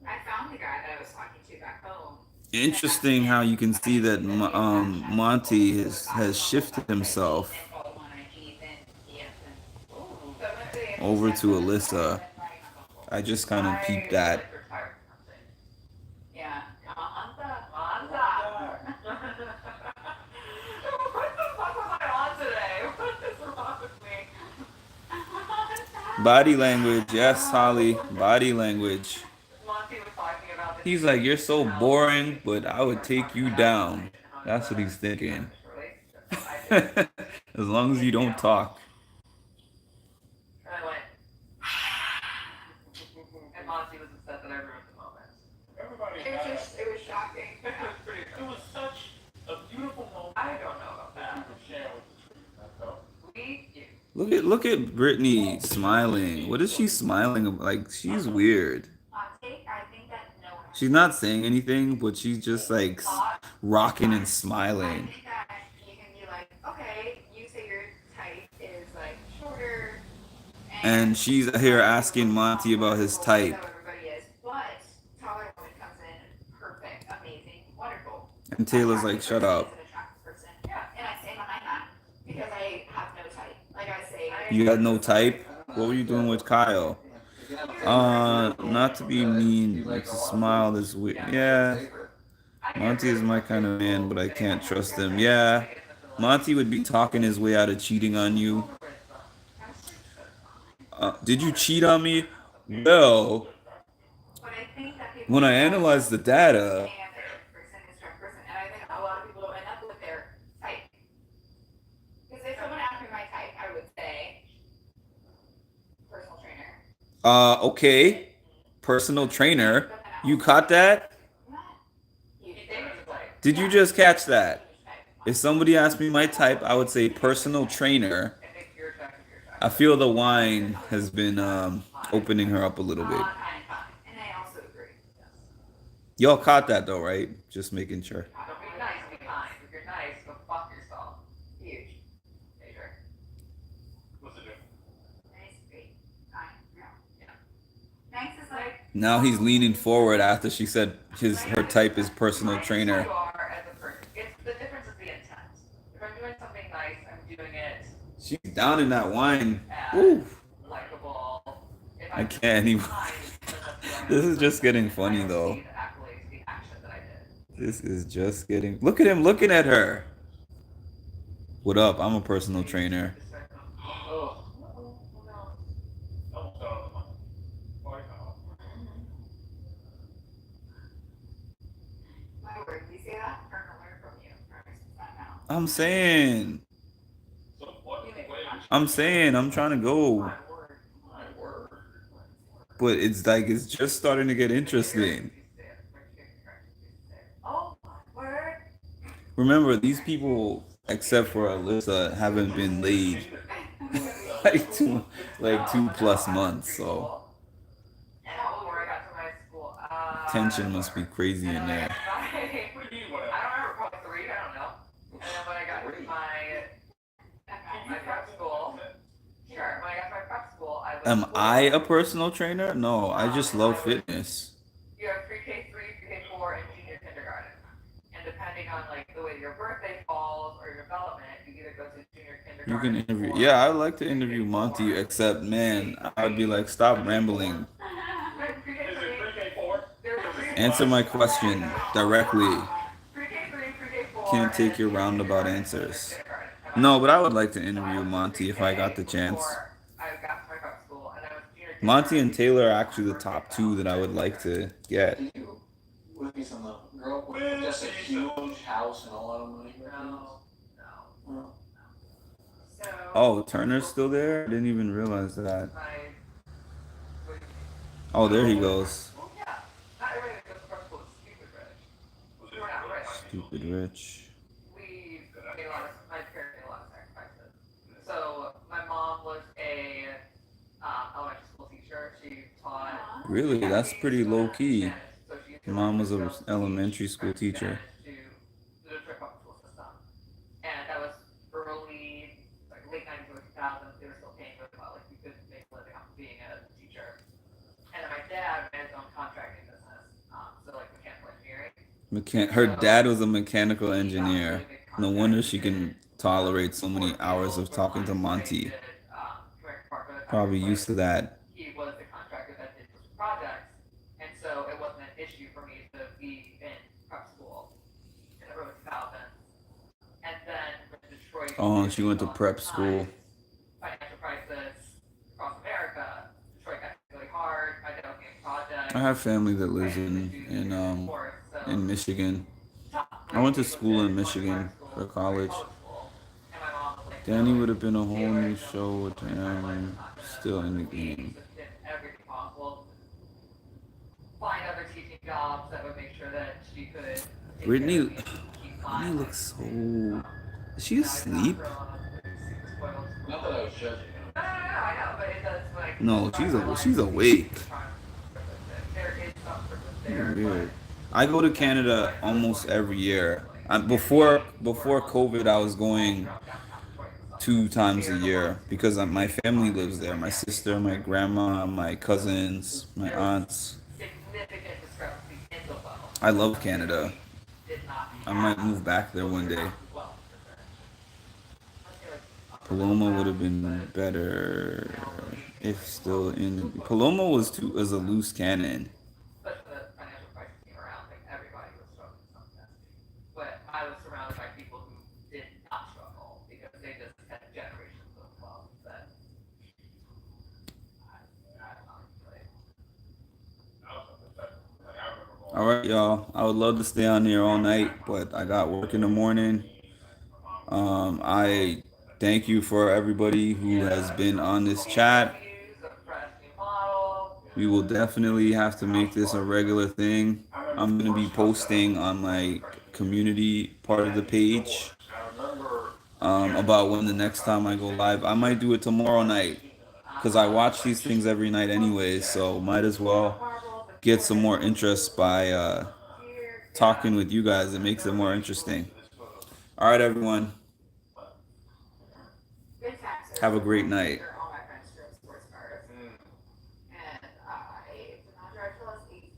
I found the guy that I was talking to back home. Interesting how you can see that Monty has shifted himself over to Alyssa. I just kind of peeped that. Yeah. What the fuck was I on today? What is wrong with me? Body language, yes, Holly. Body language. Monty was talking about this. He's like, you're so boring, but I would take you down. That's what he's thinking. As long as you don't talk. And I went, and Monty was upset that I ruined the moment. Everybody It was shocking. It was pretty It was such a beautiful moment. I don't know about that. People share with the truth. That's all. Look at Brittany smiling. What is she smiling about? Like, she's weird. I think that no one. She's not saying anything, but she's just like rocking and I smiling. think that you can be like, okay, you say your type is like shorter. And she's here asking Monty about his type. That's how everybody is, but taller woman comes in, perfect, amazing, wonderful. And Taylor's like, shut up. An attractive person. Yeah, and I stand behind that because I have no type. Like I say, You got no type? What were you doing with Kyle? Not to be mean, but to smile is weird. Yeah, Monty is my kind of man, but I can't trust him. Yeah, Monty would be talking his way out of cheating on you. Did you cheat on me? Well, but I think that people when I analyze the data, and the person is strong person, and I think a lot of people don't end up with their type. Because if someone asked me my type, I would say personal trainer. Okay, personal trainer. You caught that? Did you just catch that? If somebody asked me my type, I would say personal trainer. I feel the wine has been opening her up a little bit. And I also agree. Y'all caught that though, right? Just making sure. Don't be nice, be kind. If you're nice, go fuck yourself. Huge. Major. What's the difference? Nice, great, kind, yeah. Nice is like, Now he's leaning forward after she said her type is personal Nice trainer. You are as a person. It's the difference is the intent. If I'm doing something nice, I'm doing it She's down in that wine. as Woo. likable. If I I'm can't even. kind, then that's what I'm This is doing. just getting I funny don't though. see the accolades, the action that I did. This is just getting. Look at him looking at her. What up? I'm a personal trainer. Oh. Almost out of the money. Why not? my word, you see that? I'm gonna learn from you. Now. I'm saying. So what way? I'm trying to go. My word. But it's like it's just starting to get interesting. Remember, these people, except for Alyssa, haven't been laid like 2+ months. So And before I got to my school, tension must be crazy in there. I don't remember, probably 3, I don't know. And then when I got to my prep school, sure, when I got to my prep school, I was. Am I a personal trainer? No, I just love fitness. You have pre-K3, pre-K4, and junior kindergarten. And depending on like the way your birthday falls or your development, you either go to junior You kindergarten. can interview. Yeah, I'd like to interview Monty, except man, I'd be like, stop rambling. Is it pre-K4? Answer my question directly. Pre-K3, pre-K4. Can't take your roundabout answers. No, but I would like to interview Monty if I got the chance. I got to my prep school, and I was junior Monty and Taylor are actually the top 2 that I would like to get. Did you with me some girl with just a huge house and a lot of money? No. Well, So. Oh, Turner's still there? I didn't even realize that. My. Oh, there he goes. Well, yeah. Not everybody that goes to prep school is stupid rich. We're not rich. Stupid rich. We made a lot of, my parents made a lot of sacrifices. So my mom was a elementary school teacher. She taught. Really? That's pretty low key. So she used to Mom was go an to elementary school teacher. To the Detroit public school system. And that was early, like late 90s, early 2000s. They were still paying really well. Like you could make a living off of being a teacher. And then my dad ran his own contracting business. So like mechanical engineering. Her dad was a mechanical engineer. No wonder she can tolerate so many hours of talking to Monty. Probably used to that. He was the contractor that did those projects, and so it wasn't an issue for me to be in prep school in the early 2000s. And then when Detroit. Oh, she went to prep school. Financial crisis across America. Detroit got hit really hard. My dad was getting projects. I have family that lives in Michigan. I went to school in Michigan for college. Danny would have been a whole new show with him still in the game. Everything possible. Find other teaching jobs that would make sure that she could. Brittany looks so. Is she asleep? not that I was judging. I know, but it does like. No, she's awake. There is some purpose there. Weird. I go to Canada almost every year. Before COVID, I was going 2 times a year because my family lives there. My sister, my grandma, my cousins, my aunts. Significant discrepancy in the level. I love Canada. Did not. I might move back there one day. Paloma would have been better if still in. Paloma was a loose cannon. But the financial crisis came around, like everybody was struggling with something. But I was surrounded by people who did not struggle because they just had generations of wealth that I don't know, like, All right, y'all. I would love to stay on here all night, but I got work in the morning. I thank you for everybody who has been on this chat. We will definitely have to make this a regular thing. I'm going to be posting on my community part of the page about when the next time I go live. I might do it tomorrow night because I watch these things every night anyways, so might as well get some more interest by talking with you guys. It makes it more interesting. All right, everyone. Have a great night.